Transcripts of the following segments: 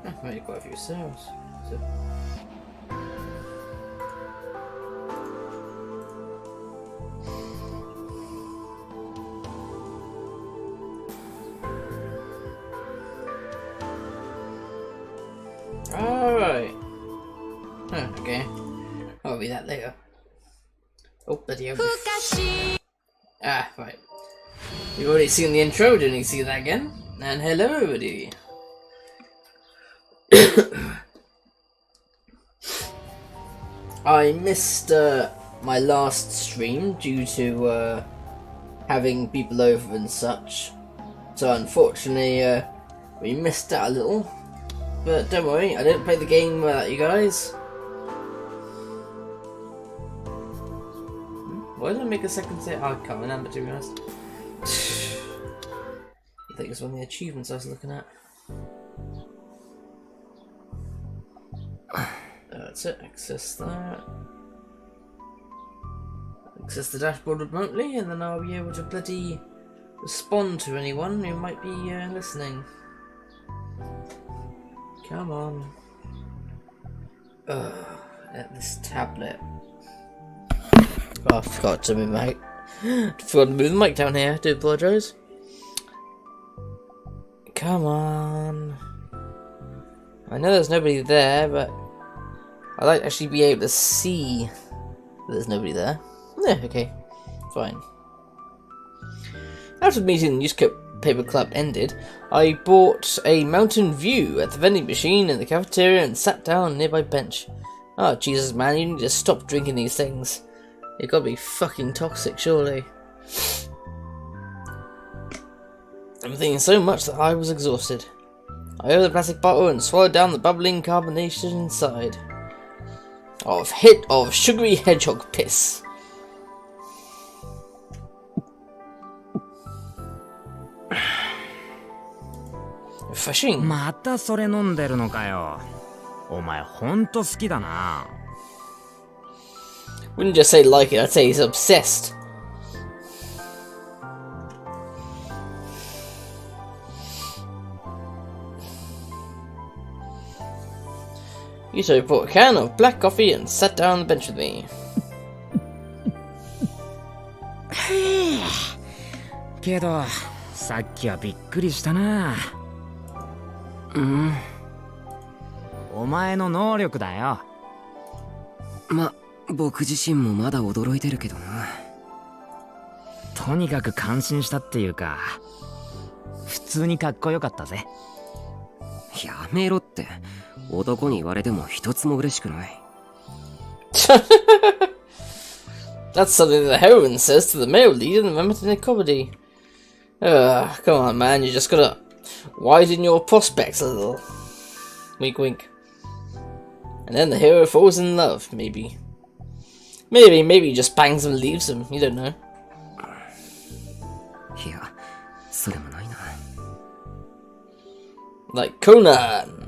I've made quite a few sales. So. Alright. Oh, okay. I'll be that later. Oh, bloody hell. Ah, right. You've already seen the intro, didn't you see that again? And hello everybody. I missed my last stream due to having people over and such. So unfortunately we missed out a little. But don't worry, I didn't play the game without you guys. Why did I make a second save? I can't remember, to be honest. I think it's one of the achievements I was looking at. That's it, access that. Access the dashboard remotely, and then I'll be able to bloody respond to anyone who might be listening. Come on. At this tablet. Oh, I forgot to move my forgot to move the mic down here. I do apologise. Come on. I know there's nobody there, but I'd like to actually be able to see that there's nobody there. Yeah, okay. Fine. After the meeting the newspaper club ended, I bought a Mountain View at the vending machine in the cafeteria and sat down on a nearby bench. Oh, Jesus, man, you need to stop drinking these things. You've got to be fucking toxic, surely. I'm thinking so much that I was exhausted. I opened the plastic bottle and swallowed down the bubbling carbonation inside. Of sugary hedgehog piss. Refreshing. またそれ飲んでるのかよ。お前ほんと好きだな。Wouldn't just say like it, I'd say he's obsessed. Yuto brought a can of black coffee and sat down on the bench with me. けど、さっきはびっくりしたな。お前の能力だよ。僕自身もまだ驚いてるけどな。とにかく感心したっていうか、普通にかっこよかったぜ。やめろって。男に言われても一つも嬉しくない。That's something the heroine says to the male lead in the romantic comedy. Come on, man, you just gotta widen your prospects a little. Wink, wink. And then the hero falls in love, maybe. Maybe he just bangs him and leaves him. You don't know. いや、それもないな。Like Conan.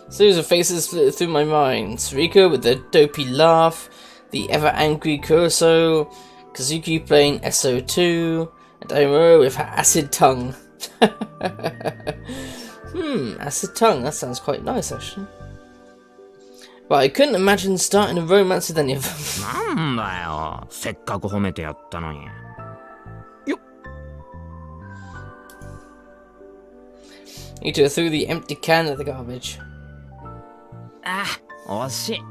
Series of faces flit through my mind. Sariko with the dopey laugh, the ever angry Kuroso, Kazuki playing SO2, and Daimuro with her acid tongue. Acid tongue, that sounds quite nice actually. But I couldn't imagine starting a romance with any of them. なんだよ、せっかく褒めてやったのに。よっ。Ito threw the empty can at the garbage. あ、惜しい。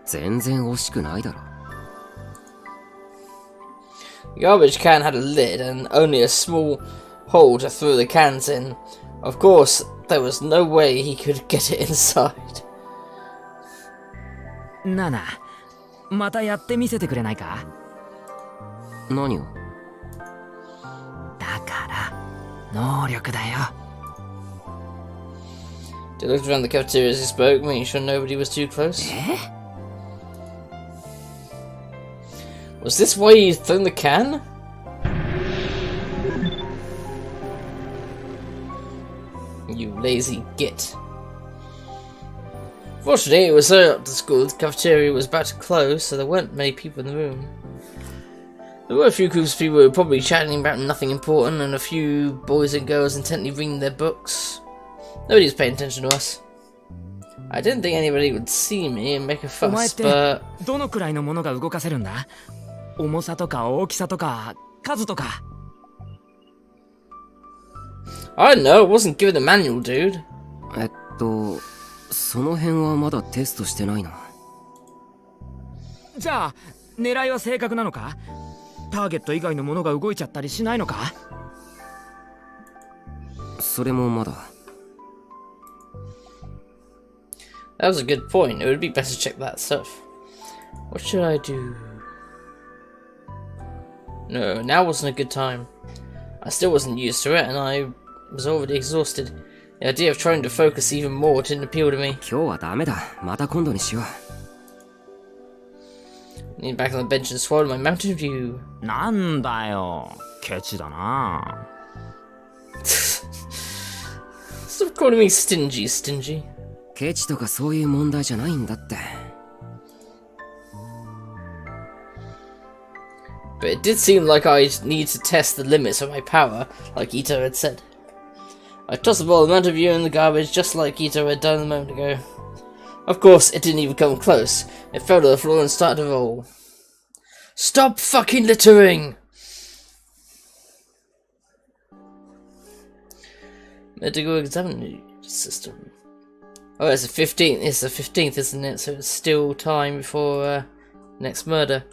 全然惜しくないだろ。The garbage can had a lid and only a small hole to throw the cans in. Of course, there was no way he could get it inside. ナナ、またやってみせてくれないか？何を？だから能力だよ。They looked around the cafeteria as he spoke, making sure nobody was too close. Was this why he'd thrown the can? You lazy git. Fortunately, it was so up to school, the cafeteria was about to close, so there weren't many people in the room. There were a few groups of people who were probably chatting about nothing important, and a few boys and girls intently reading their books. Nobody was paying attention to us. I didn't think anybody would see me and make a fuss, but... どのくらいのものが動かせるんだ？重さとか大きさとか数とか。I don't know, I wasn't given a manual, dude. その辺はまだテストしてないな。じゃあ、狙いは正確なのか？ターゲット以外のものが動いちゃったりしないのか？それもまだ。That was a good point. It would be better to check that stuff. What should I do? No, now wasn't a good time. I still wasn't used to it, and I was already exhausted. The idea of trying to focus even more didn't appeal to me. 今日はダメだ。また今度にしよう。Leaned back on the bench and swallowed my mountain view. なんだよ、ケチだな。Stop calling me stingy, stingy. ケチとかそういう問題じゃないんだって。But it did seem like I'd need to test the limits of my power, like Ito had said. I tossed the ball of mountain view in the garbage just like Ito had done a moment ago. Of course, it didn't even come close. It fell to the floor and started to roll. Stop fucking littering! Medical examining system. Oh, it's the 15th. It's the 15th, isn't it? So it's still time before next murder.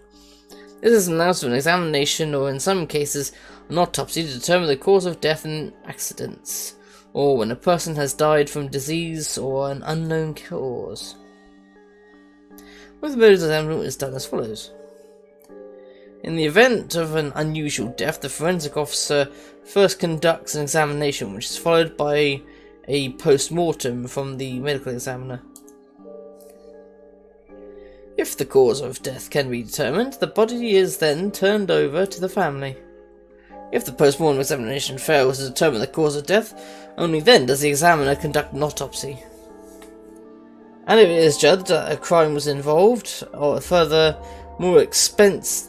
This is announced for an examination, or in some cases, an autopsy to determine the cause of death in accidents, or when a person has died from disease or an unknown cause. With the medical examination is done as follows. In the event of an unusual death, the forensic officer first conducts an examination, which is followed by a post-mortem from the medical examiner. If the cause of death can be determined, the body is then turned over to the family. If the post-mortem examination fails to determine the cause of death, only then does the examiner conduct an autopsy. And if it is judged that a crime was involved, or a further, more expansive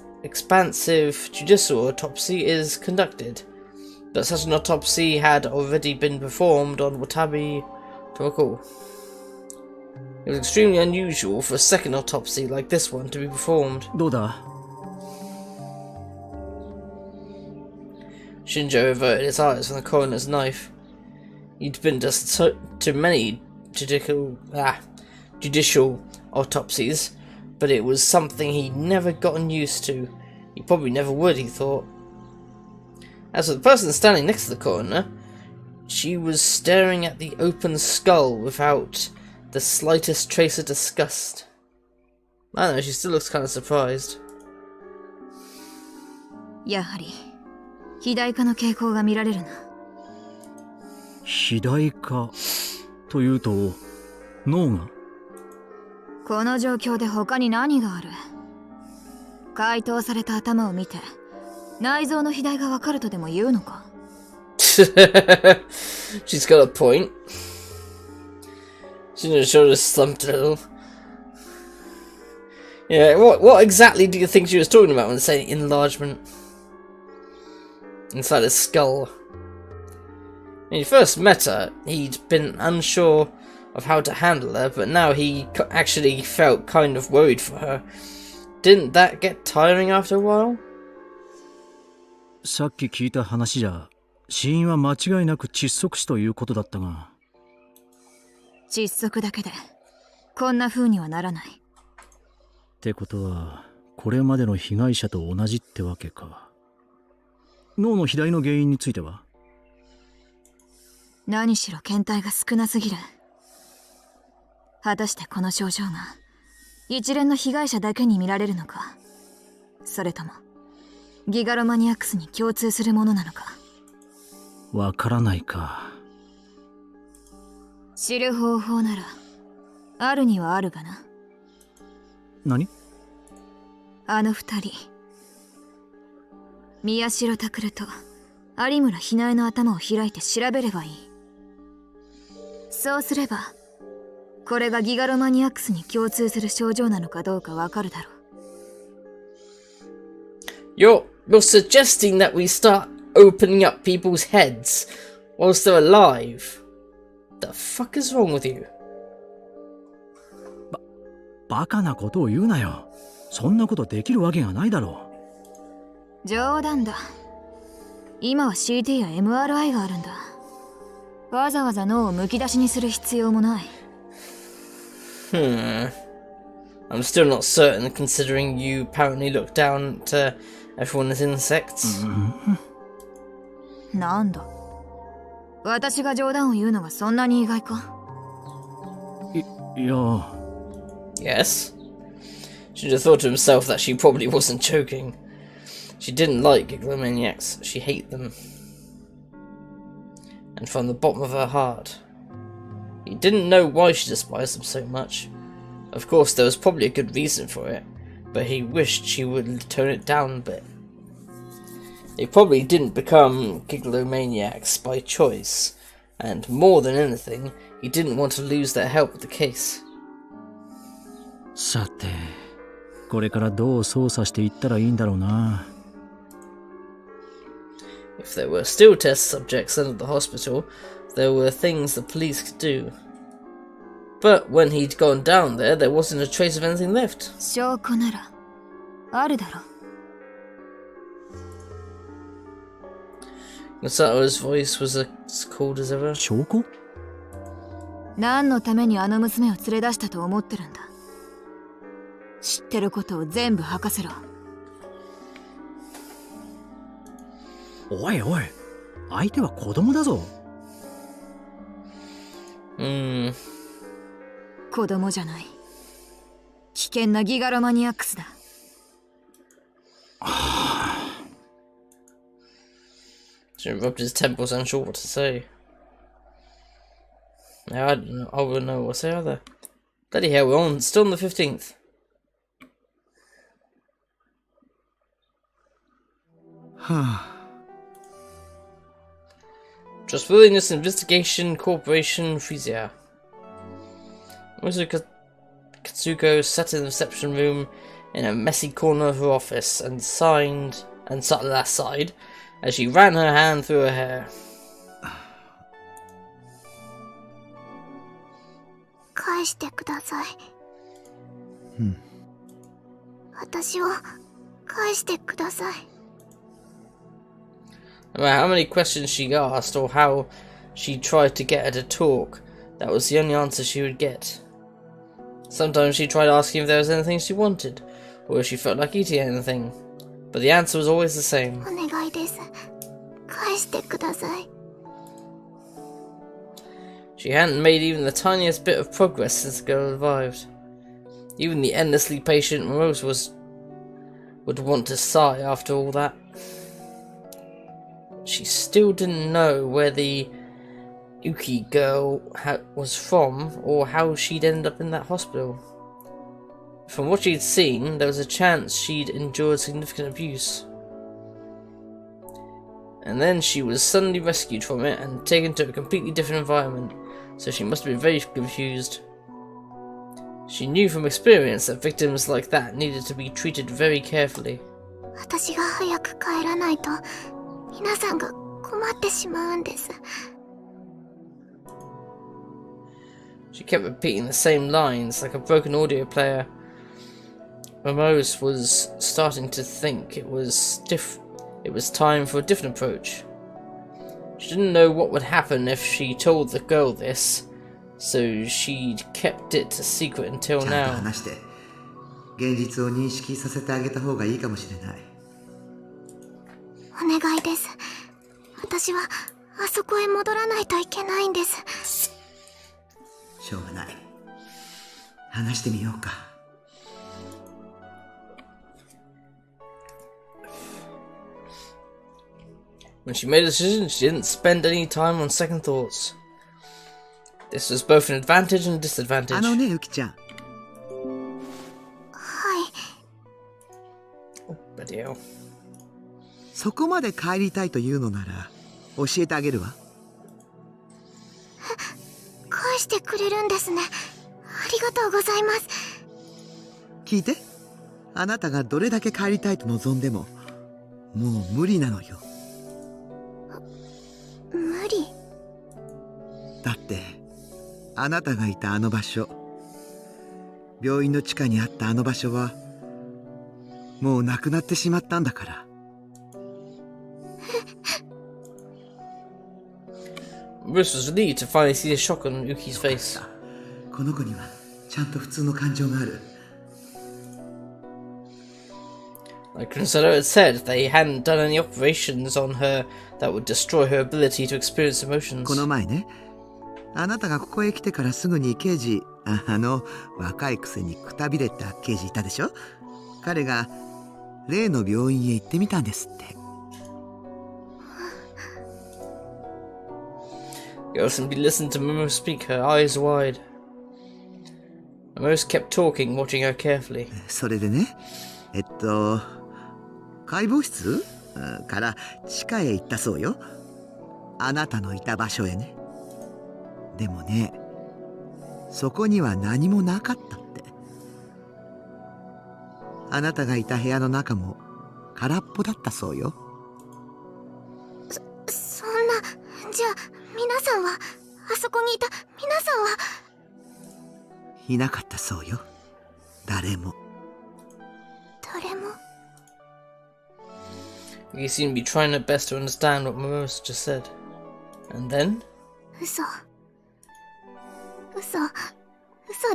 judicial autopsy is conducted. But such an autopsy had already been performed on Watabe to recall. It was extremely unusual for a second autopsy like this one to be performed. どうだ？ Shinjo averted his eyes from the coroner's knife. He'd been to many judicial autopsies, but it was something he'd never gotten used to. He probably never would, he thought. As for the person standing next to the coroner, she was staring at the open skull without the slightest trace of disgust. I don't know, she still looks kind of surprised. やはり肥大化の傾向が見られるな。肥大化というと脳が？この状況で他に何がある？解凍された頭を見て内臓の肥大がわかるとでも言うのか？ She's got a point. She shoulders slumped a little. Yeah, what exactly do you think she was talking about when saying enlargement inside his skull? When he first met her, he'd been unsure of how to handle her, but now he actually felt kind of worried for her. Didn't that get tiring after a while? さっき聞いた話じゃ死因は間違いなく窒息死ということだったが。窒息だけでこんな風にはならない。ってことはこれまでの被害者と同じってわけか。脳の肥大の原因については？何しろ検体が少なすぎる。果たしてこの症状が一連の被害者だけに見られるのか、それともギガロマニアックスに共通するものなのか。わからないか。知る方法ならあるにはあるがな。何？あの二人、宮代拓と有村ひなえの頭を開いて調べればいい。そうすればこれがギガロマニアックスに共通する症状なのかどうかわかるだろう。Yo, You're suggesting that we start opening up people's heads whilst they're alive. The fuck is wrong with you? バカなことを言うなよ。そんなことできるわけがないだろう。冗談だ。今は CT や MRI があるんだ。わざわざ脳をむき出しにする必要もない。I'm still not certain, considering you apparently look down to everyone as insects. なんだ。私が冗談を言うのがそんなに意外か？いや。Yes. Should have thought to himself that she probably wasn't joking. She didn't like gigalomaniacs. She hated them. And from the bottom of her heart. He didn't know why she despised them so much. Of course, there was probably a good reason for it, but he wished she would tone it down a bit. They probably didn't become gigalomaniacs by choice, and more than anything, he didn't want to lose their help with the case. さて、これからどう捜査していったらいいんだろうな。If there were still test subjects under the hospital, there were things the police could do. But when he'd gone down there, there wasn't a trace of anything left. 証拠ならあるだろ。Masato's voice was as cold as ever. 証拠？何のためにあの娘を連れ出したと思ってるんだ。知ってることを全部吐かせろ。おいおい、相手は子供だぞ。子供じゃない。危険なギガロマニアックスだ。She rubbed his temples, unsure what to say. Now I don't know. I wouldn't know what to say either. Bloody hell, we're still on the 15th. Trustworthiness Investigation Corporation Freesia. Katsuko sat in the reception room in a messy corner of her office and sighed as she ran her hand through her hair. 返してください。私を返してください。 No matter how many questions she asked or how she tried to get her to talk, that was the only answer she would get. Sometimes she tried asking if there was anything she wanted, or if she felt like eating anything, but the answer was always the same. お願いです。返してください。 She hadn't made even the tiniest bit of progress since the girl arrived. Even the endlessly patient Rose would want to sigh after all that. She still didn't know where the Uki girl was from, or how she'd end up in that hospital. From what she'd seen, there was a chance she'd endured significant abuse. And then she was suddenly rescued from it and taken to a completely different environment, so she must have been very confused. She knew from experience that victims like that needed to be treated very carefully. 私が早く帰らないと皆さんが困ってしまうんです。 She kept repeating the same lines like a broken audio player. Ramos was starting to think it was time for a different approach. She didn't know what would happen if she told the girl this, so she'd kept it a secret until ちゃんと now. 話して現実を認識させてあげた方がいいかもしれない。お願いです。私はあそこへ戻らないといけないんです。しょうがない。話してみようか。When she made a decision, she didn't spend any time on second thoughts. This was both an advantage and disadvantage. あのね、ゆきちゃん。はい。 Oh, bloody hell. そこまで帰りたいというのなら教えてあげるわ。返してくれるんですね。ありがとうございます。聞いて。あなたがどれだけ帰りたいと望んでももう無理なのよ。無理。だってあなたがいたあの場所、病院の地下にあったあの場所はもうなくなってしまったんだから。Bruce was relieved to finally see the shock on Yuki's face. この子にはちゃんと普通の感情がある。Like Kunsaro had said, they hadn't done any operations on her that would destroy her ability to experience emotions. この前ね、あなたがここへ来てからすぐに刑事、若いくせにくたびれた刑事いたでしょ。彼が例の病院へ行ってみたんですって。Girl simply listened to Momo speak, her eyes wide. Momo kept talking, watching her carefully. それでね、解剖室から地下へ行ったそうよ。あなたのいた場所へね。でもね、そこには何もなかったって。あなたがいた部屋の中も空っぽだったそうよ。そんな、じゃあ皆さんは、あそこにいた皆さんは。いなかったそうよ。誰も。誰も。He seemed to be trying her best to understand what Momo just said. And then? 嘘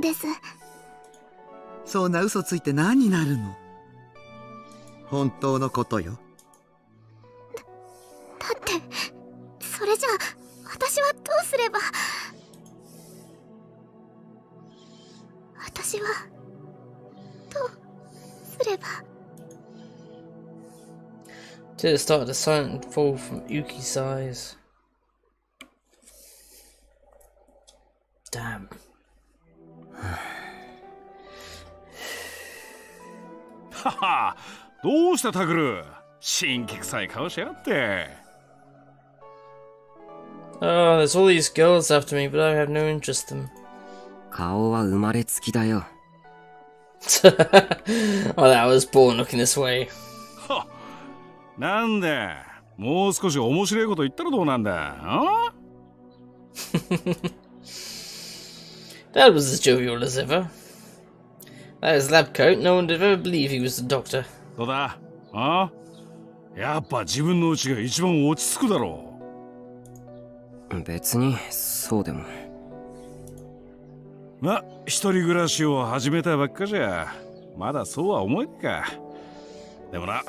です。そんな嘘ついて何になるの。本当のことよ。だってそれじゃあ私はどうすれば。私はどうすれば。Tears started to silently fall from Yuki's eyes. Damn. はは、どうしたタクル、新規臭い顔しやがって。Oh, there's all these girls after me, but I have no interest in them. 顔は生まれつきだよ。Well, I was born looking this way. は、なんだ、もう少し面白いこと言ったらどうなんだ。That was as jovial as ever. That is lab coat. No one would ever believe he was the doctor. どうだ、やっぱ自分の家が一番落ち着くだろう。別にそうでも。ま、一人暮らしを始めたばっかじゃまだそうは思えないか。でもな、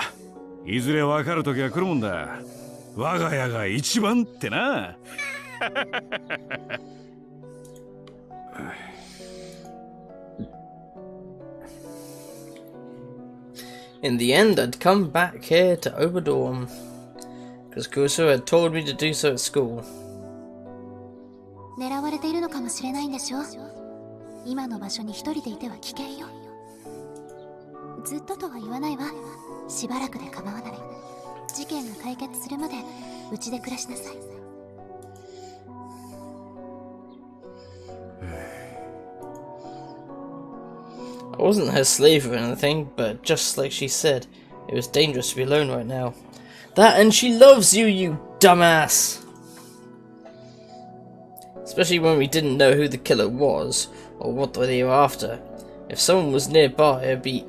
いずれ分かる時が来るもんだ。我が家が一番ってな。In the end, I'd come back here to Oberdorm, because Kuso had told me to do so at school. 狙われているのかもしれないんでしょ。今の場所に一人でいては危険よ。ずっととは言わないわ。しばらくで構わない。事件が解決するまでうちで暮らしなさい。I wasn't her slave or anything, but just like she said, it was dangerous to be alone right now. That and she loves you, you dumbass! Especially when we didn't know who the killer was, or what they were after. If someone was nearby, it'd be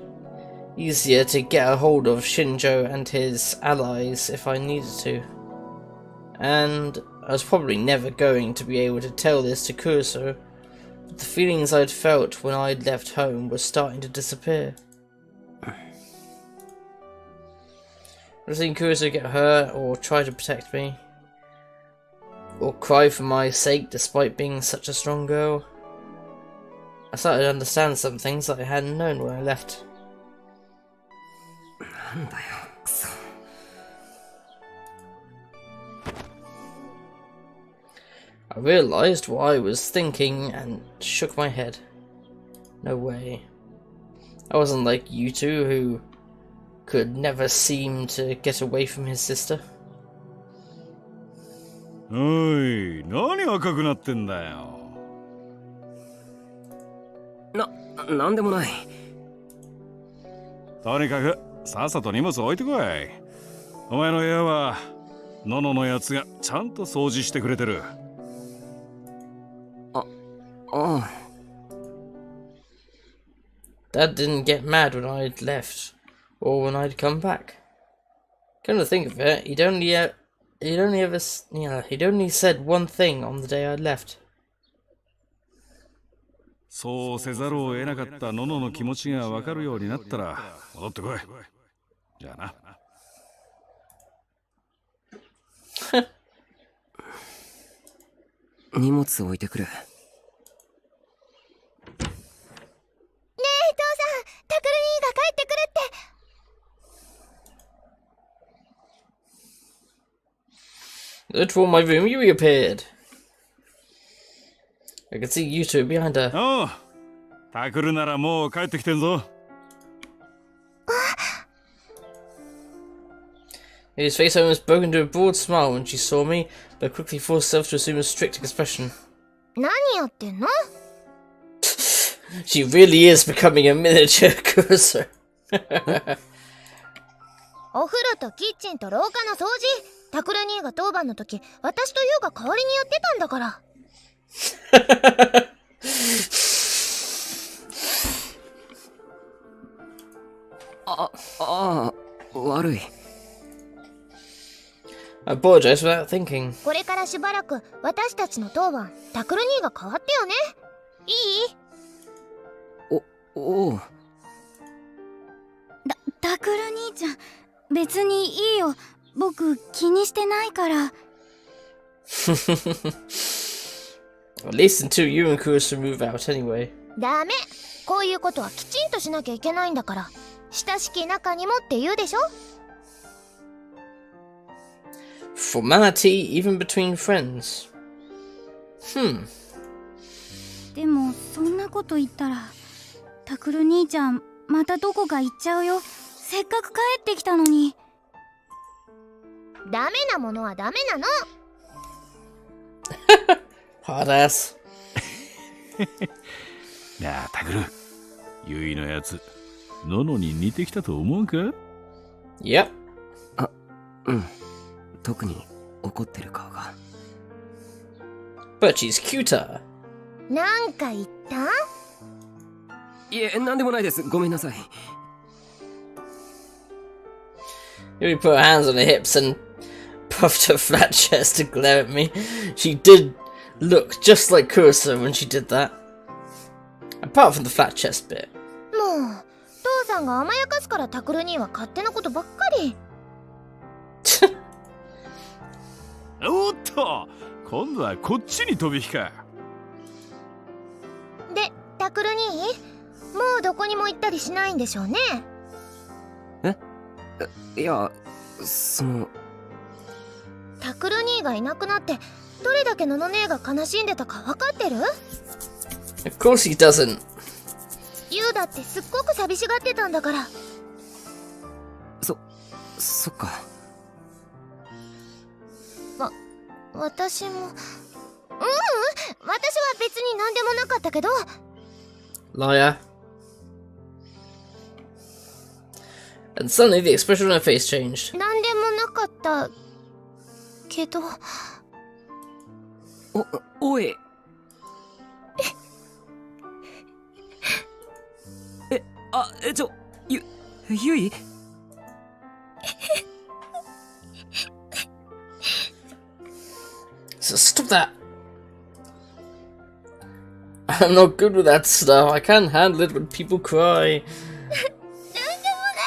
easier to get a hold of Shinjo and his allies if I needed to. And I was probably never going to be able to tell this to Kuroso, but the feelings I'd felt when I'd left home were starting to disappear. I've seen Kuroso get hurt or try to protect me, or cry for my sake despite being such a strong girl. I started to understand some things that I hadn't known when I left. なんだよ、クソ。I realised what I was thinking and shook my head. No way. I wasn't like you two who could never seem to get away from his sister. おい、何赤くなってんだよ。なんでもない。とにかくさっさと荷物置いてこい。お前の部屋はノノのやつがちゃんと掃除してくれてる。ああ。 Dad didn't get mad when I'd left, or when I'd come back. Come to think of it, he'd only said one thing on the day I'd left. そうせざるを得なかったノノの気持ちが分かるようになったら戻ってこい。じゃあな。荷物置いてくる。ねえ、父さん、タクル兄が帰ってくるって。 Looked for my room, you reappeared. I could see you two behind her. おう、タクルならもう帰ってきてんぞ。His face almost broke into a broad smile when she saw me, but quickly forced herself to assume a strict expression. 何やってんの？ She really is becoming a miniature Kurusu. お風呂とキッチンと廊下の掃除。タクル兄が当番の時、私とユウが代わりにやってたんだから。悪い。I apologized without thinking. これからしばらく私たちの当番、タクル兄が代わってよね。いい？おう。タクル兄ちゃん、別にいいよ。僕気にしてないから。At least until you and Kurusu move out anyway. ダメ。こういうことはきちんとしなきゃいけないんだから。親しき仲にもって言うでしょ。Formality even between friends. でもそんなこと言ったらタクル兄ちゃんまたどこか行っちゃうよ。せっかく帰ってきたのに。ダメなものはダメなの。Hard ass. なあタクル、ユイのやつノノに似てきたと思うか？ Yep. うん。特に怒ってる顔が。 But she's cuter. なんか言った？いえ、なんでもないです。ごめんなさい。Yuri put her hands on her hips and puffed her flat chest to glare at me. She did look just like Kurusu when she did that. Apart from the flat chest bit. もう父さんが甘やかすからタクル兄は勝手なことばっかり。おっと、今度はこっちに飛び火か。で、タクル兄、もうどこにも行ったりしないんでしょうね。いや、その。タクル兄がいなくなってどれだけノノ姉が悲しんでたか分かってる？ Of course he doesn't. ユウだってすっごく寂しがってたんだから。そっか。私も。私は別に何でもなかったけど。Liar. And suddenly the expression on her face changed. 何でもなかったけど。おい。ゆいSo stop that. I'm not good with that stuff. I can't handle it when people cry. なんでもな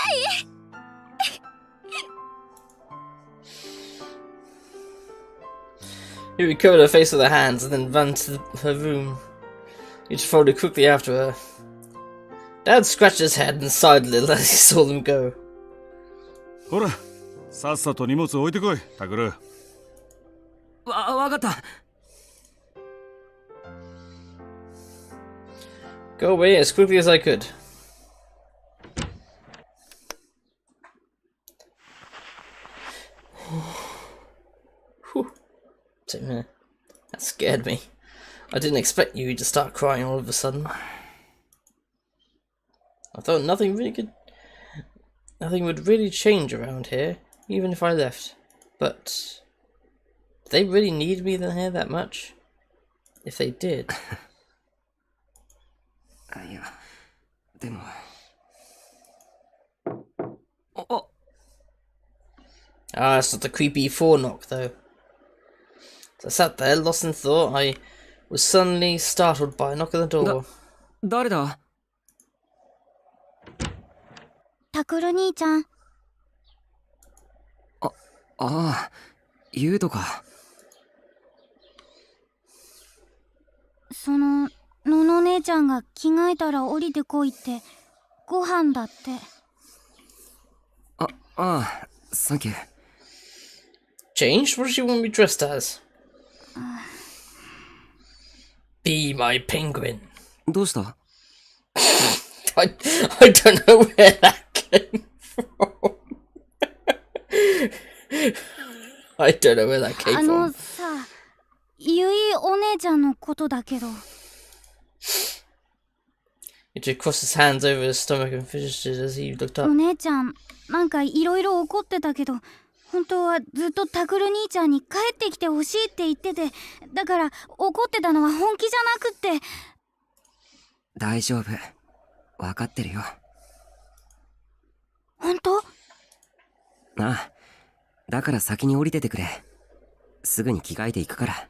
い。Yuri covered her face with her hands and then ran to her room. Each followed quickly after her. Dad scratched his head and sighed a little as he saw them go. ほら、さっさと荷物置いてこい、タクル。わかった。Go away as quickly as I could. Whew. Same here. That scared me. I didn't expect you to start crying all of a sudden. I thought nothing would really change around here. even if I left. But do they really need me here that much? If they did. いや、でも。Ah, it's not the creepy foreknock though. As I sat there, lost in thought, I was suddenly startled by a knock at the door. 誰だ？タクル兄ちゃん。ああ、ユウトか。ノノ姉ちゃんが着替えたら降りてこいってご飯だって。ああ、サンキュー。Changed? What does she want me dressed as? Be my penguin. どうした？ I don't know where that came from. I don't know where that came from. さ、ゆいお姉ちゃんのことだけど。He crossed his hands over his stomach and finished it as he looked up. お姉ちゃん、なんかいろいろ怒ってたけど、本当はずっとタクル兄ちゃんに帰ってきてほしいって言ってて、だから怒ってたのは本気じゃなくって。大丈夫。わかってるよ。本当？ああ、だから先に降りててくれ。すぐに着替えていくから。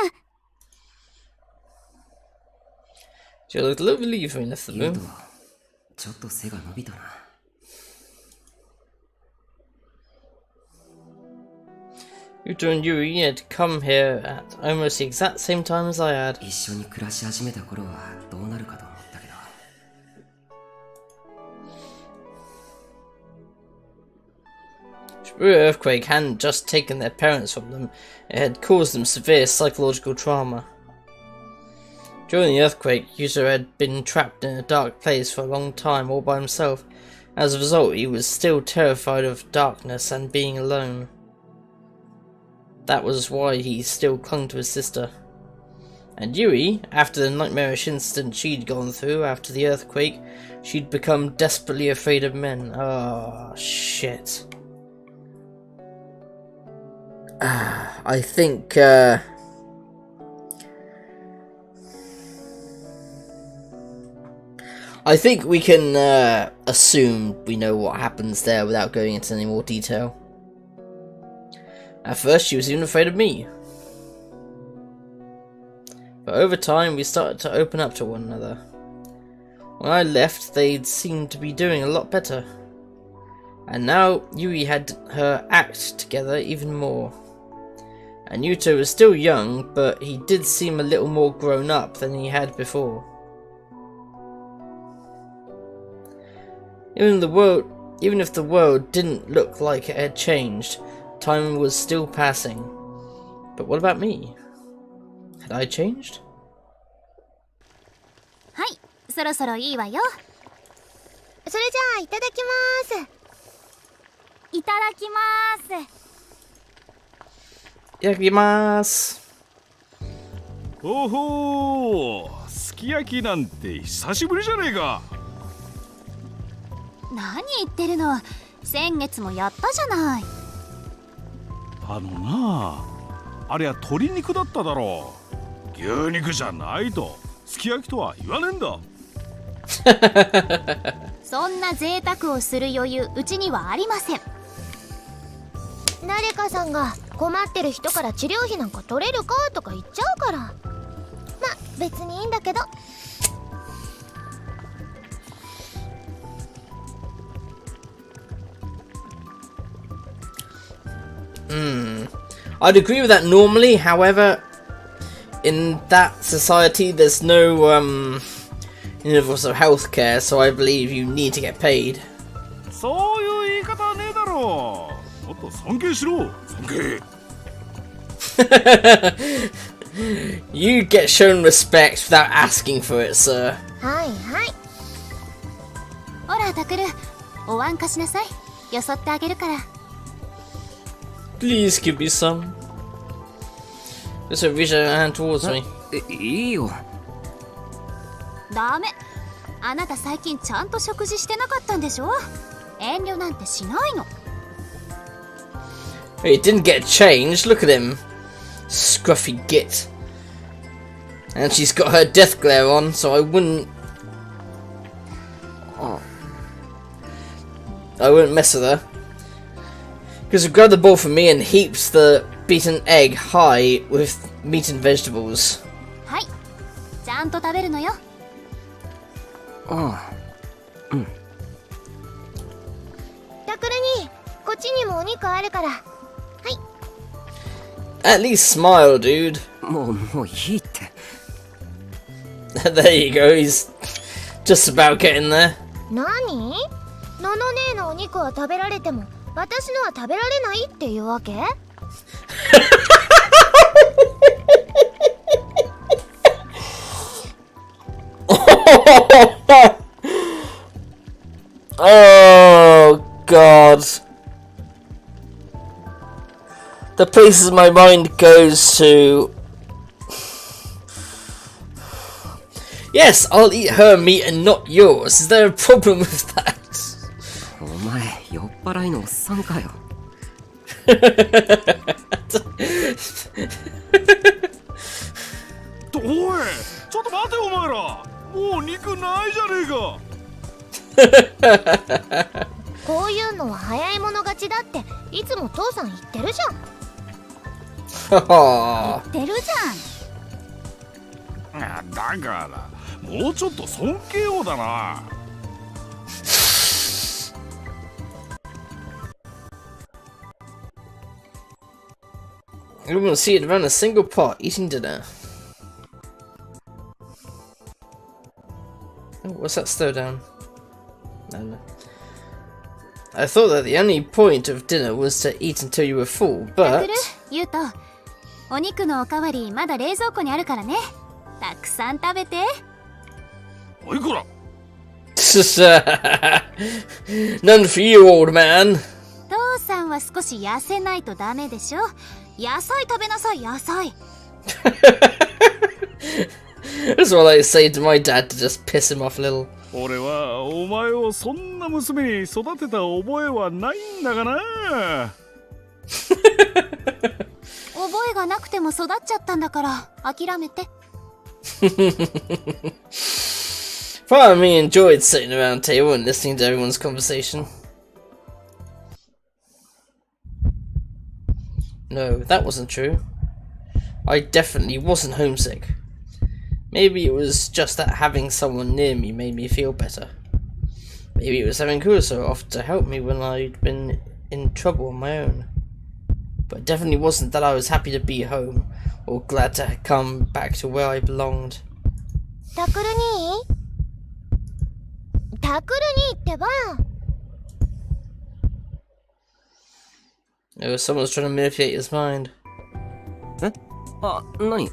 うん。She looked a little relieved when he left the ユウ room. ト、ちょっと背が伸びたな。Yuto and Yui had come here at almost the exact same time as I had. 一緒に暮らし始めた頃はどうなるかと思ったけど。The earthquake hadn't just taken their parents from them, it had caused them severe psychological trauma. During the earthquake, Yuto had been trapped in a dark place for a long time all by himself. As a result, he was still terrified of darkness and being alone. That was why he still clung to his sister. And Yui, after the nightmarish incident she'd gone through after the earthquake, she'd become desperately afraid of men. Oh, shit. I think we can assume we know what happens there without going into any more detail. At first she was even afraid of me. But over time we started to open up to one another. When I left, they'd seemed to be doing a lot better. And now Yui had her act together even more. And Yuto was still young, but he did seem a little more grown up than he had before. Even if the world didn't look like it had changed, time was still passing. But what about me? Had I changed? はい、そろそろいいわよ。それじゃあいただきます。いただきます。いただきます。おほー、すき焼きなんて久しぶりじゃねえか。何言ってるの、先月もやったじゃない。あのなあ、あれは鶏肉だっただろう。牛肉じゃないとすき焼きとは言わねえんだ。そんな贅沢をする余裕うちにはありません。誰かさんが困ってる人から治療費なんか取れるかとか言っちゃうから。ま、別にいいんだけど。I'd agree with that normally, however, in that society there's no universal healthcare, so I believe you need to get paid. そういう言い方はねえだろう。もっと尊敬しろ、尊敬。You get shown respect without asking for it, sir. はいはい。ほらタクル、お椀貸しなさい。よそってあげるから。Please give me some. Just reach out a hand towards me. いいよ。ダメ。あなた最近ちゃんと食事してなかったんでしょ？遠慮なんてしないの。 He didn't get changed. Look at him. Scruffy git. And she's got her death glare on, so I wouldn't mess with her. Because grab the bowl from me and heaps the beaten egg high with meat and vegetables. はい、ちゃんと食べるのよ。ああ、うん。タクルに、こっちにもお肉あるから。はい。 At least smile, dude. もういいって。There you go, he's just about getting there. 何？のの姉のお肉は食べられても私のは食べられないっていうわけ？Oh God. The places my mind goes to. Yes, I'll eat her meat and not yours. Is there a problem with that? お前酔っ払いのおっさんかよ。おい、ちょっと待てお前ら。もう肉ないじゃねえか。こういうのは早い者勝ちだっていつも父さん言ってるじゃん。言ってるじだからもうちょっと尊敬をだな。I wouldn't see it around a single pot eating dinner. Oh, what's that slow down? No. I thought that the only point of dinner was to eat until you were full, タク but... ル、ユウト、お肉のおかわりまだ冷蔵庫にあるからね。たくさん食べて。おいこら。None for you, old man. 父さんは少し痩せないとダメでしょ。野菜食べなさい、野菜。That's what I say to my dad to just piss him off a little. 俺はお前をそんな娘に育てた覚えはないんだがな。覚えがなくても育っちゃったんだから諦めて。Part of me enjoyed sitting around a table and listening to everyone's conversation. No, that wasn't true. I definitely wasn't homesick. Maybe it was just that having someone near me made me feel better. Maybe it was having Kuroso offer to help me when I'd been in trouble on my own. But it definitely wasn't that I was happy to be home, or glad to come back to where I belonged. タクル兄？タクル兄ってば。Oh, someone's trying to manipulate his mind. え？あ、何？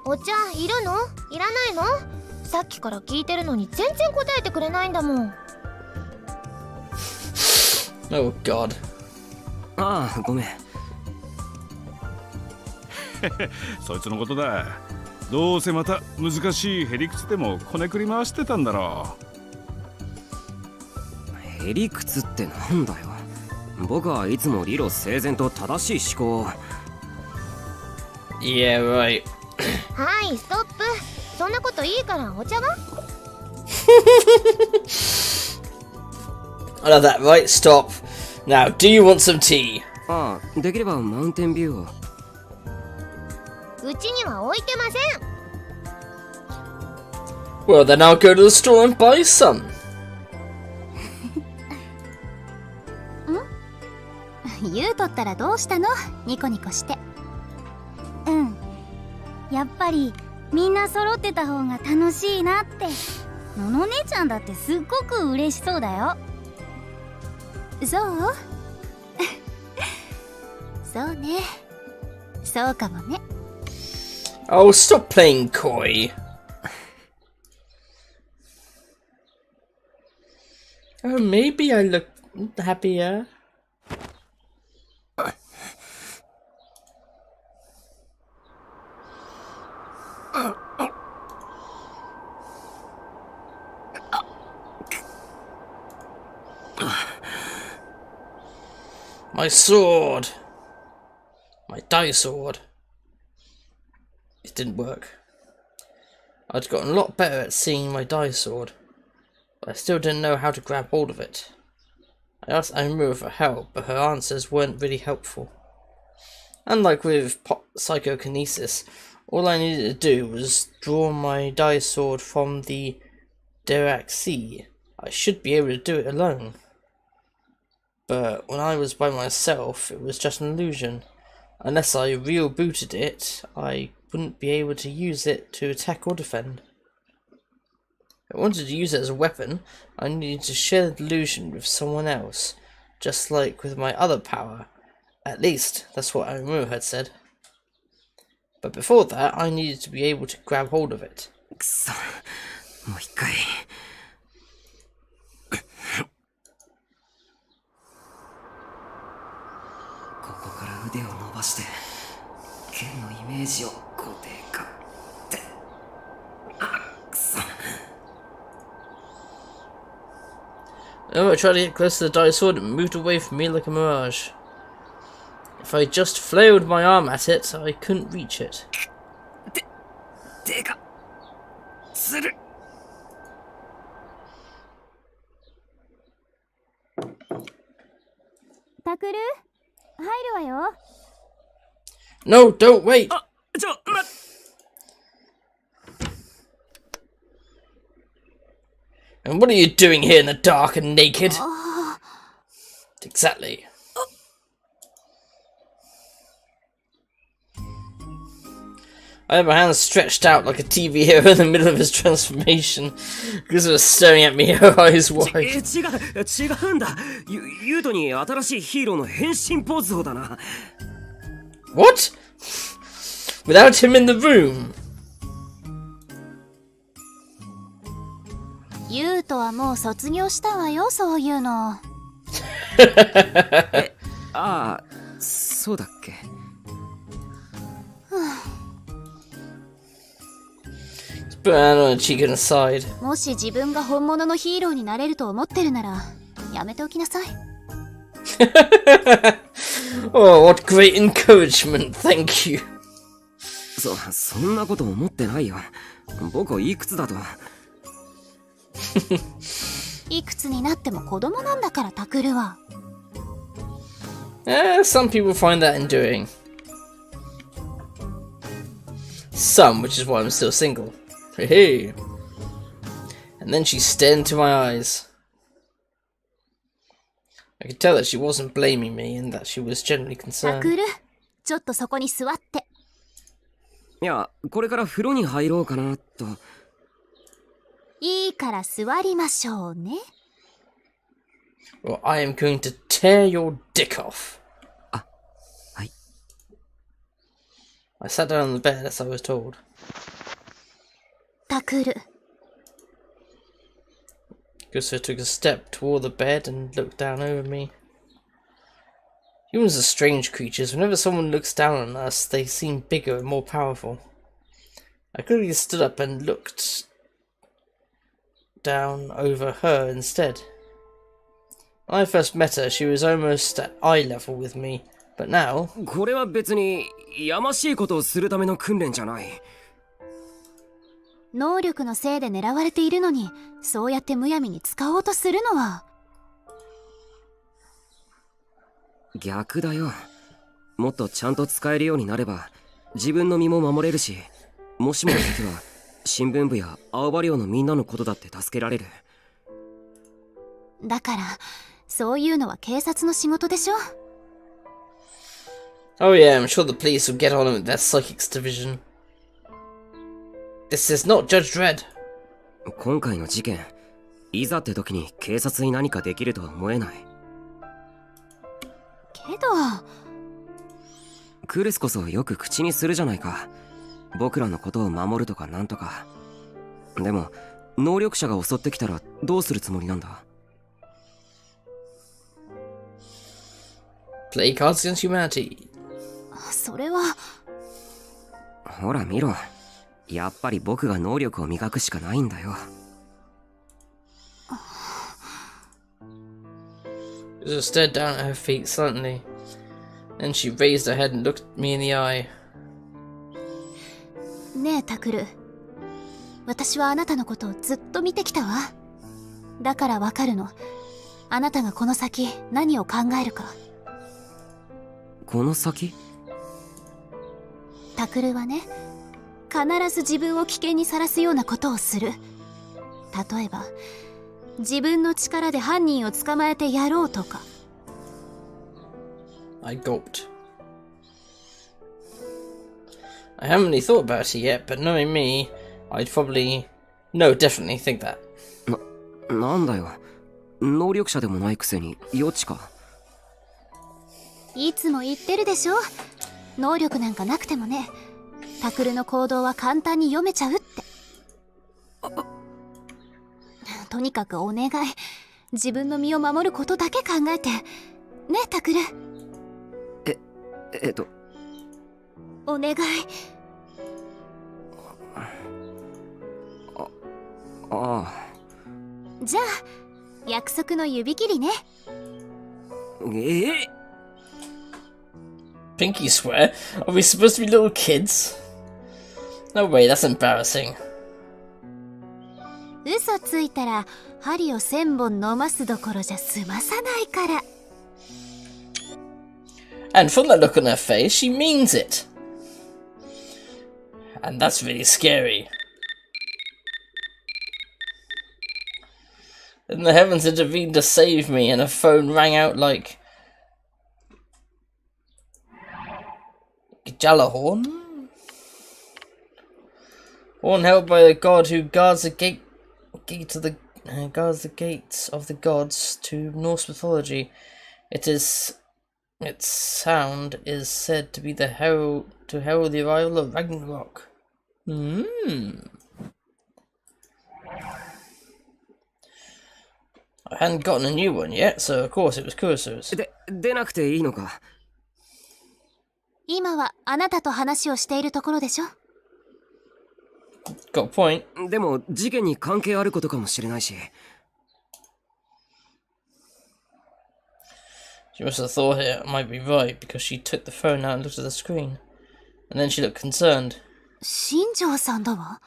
お茶いるの？いらないの？さっきから聞いてるのに全然答えてくれないんだもん。Oh God. ああ、ごめん。そいつのことだ。どうせまた難しいへりくつでもこねくり回してたんだろう。へりくつってなんだよ。僕はいつも理路整然と正しい思考を。Yeah, right. はい、ストップ。そんなこといいからお茶は？ I love that, right? Stop. Now, do you want some tea? ああ、できればマウンテンビューを。うちには置いてません。Well, then I'll go to the store and buy some. ユウトったらどうしたの？ニコニコして。うん。やっぱりみんな揃ってた方が楽しいなって。のの姉ちゃんだってすっごく嬉しそうだよ。そう？そうね。そうかもね。Oh, stop playing coy. Oh, maybe I look happier. My sword! My die sword. It didn't work. I'd gotten a lot better at seeing my die sword, but I still didn't know how to grab hold of it. I asked Amuro for help, but her answers weren't really helpful. Unlike with psychokinesis, all I needed to do was draw my die sword from the Dirac Sea. I should be able to do it alone. But when I was by myself, it was just an illusion. Unless I rebooted it, I wouldn't be able to use it to attack or defend. If I wanted to use it as a weapon, I needed to share the delusion with someone else, just like with my other power. At least, that's what Amuro had said. But before that, I needed to be able to grab hold of it. くそ、もう一回。ここから腕を伸ばして、剣のイメージを固定化って。あ、くそ。Oh, I tried to get close to the die sword and moved away from me like a mirage. If I just flailed my arm at it, I couldn't reach it. 手がつる。タクル、入るわよ。No, don't wait! あ、And what are you doing here in the dark and naked? Exactly. I had my hands stretched out like a TV hero in the middle of his transformation because it was staring at me, her eyes wide. 違うんだ。ユートに新しいヒーローの変身ポーズをだな。What? Without him in the room? ユートはもう卒業したわよ、そういうの。ああ、そうだっけ。Put a hand on her cheek and aside. もし自分が本物のヒーローになれると思ってるなら、やめておきなさい。Oh, what great encouragement, thank you. そんなこと思ってないよ。僕はいくつだと。いくつになっても子供なんだから、タクルは。Some people find that endearing. Some, which is why I'm still single. Hey. And then she stared into my eyes. I could tell that she wasn't blaming me and that she was genuinely タ concerned. クル、ちょっとそこに座って。いや、これから風呂に入ろうかなと。いいから座りましょうね。Well, I am going to tear your dick off. あ、はい。I sat down on the bed as I was told. タクル。Gusto took a step toward the bed and looked down over me. Humans are strange creatures. Whenever someone looks down on us, they seem bigger and more powerful. I quickly stood up and looked down over her instead. When I first met her, she was almost at eye level with me, but now... これは別にやましいことをするための訓練じゃない。能力のせいで狙われているのに、そうやってむやみに使おうとするのは。逆だよ。もっとちゃんと使えるようになれば自分の身も守れるし、もしもの時は新聞部や青葉寮のみんなのことだって助けられる。だからそういうのは警察の仕事でしょ。 Oh yeah, I'm sure the police will get on with their psychics division. This is not Judge Dredd. 今回の事件、いざって時に警察に何かできるとは思えない。けどクルスこそよく口にするじゃないか。僕らのことを守るとかなんとか。でも能力者が襲ってきたらどうするつもりなんだ。Play cards against humanity. それは。ほら見ろ。やっぱり僕が能力を磨くしかないんだよ。She just stared down at her feet silently. Then she raised her head and looked me in the eye. ねえタクル、私はあなたのことをずっと見てきたわ。だからわかるの。あなたがこの先何を考えるか。この先？タクルはね、必ず自分を危険にさらすようなことをする。例えば自分の力で犯人を捕まえてやろうとか。 I gulped. I haven't really thought about it yet, but knowing me, I'd probably... No, definitely think that. なんだよ。能力者でもないくせに余地か。いつも言ってるでしょ。能力なんかなくてもね、タクルの行動は簡単に読めちゃうって。とにかくお願い。自分の身を守ることだけ考えて。ねえタクル。お願い。ああ。じゃあ約束の指切りね。Pinky swear? Are we supposed to be little kids? No way, that's embarrassing. 嘘ついたら針を1000本飲ますどころじゃ済まさないから。 And from that look on her face, she means it. And that's really scary. Then the heavens intervened to save me, and her phone rang out like... Jalahorn? Horn held by the god who guards the gates of the gods to Norse mythology. Its sound is said to be to herald the arrival of Ragnarok. I hadn't gotten a new one yet, so of course it was Kurosu's. 出なくていいのか。今はあなたと話をしているところでしょ。 Got a point. でも事件に関係あることかもしれないし。She must have thought it might be right because she took the phone out and looked at the screen. And then she looked concerned. 新庄さんだわ。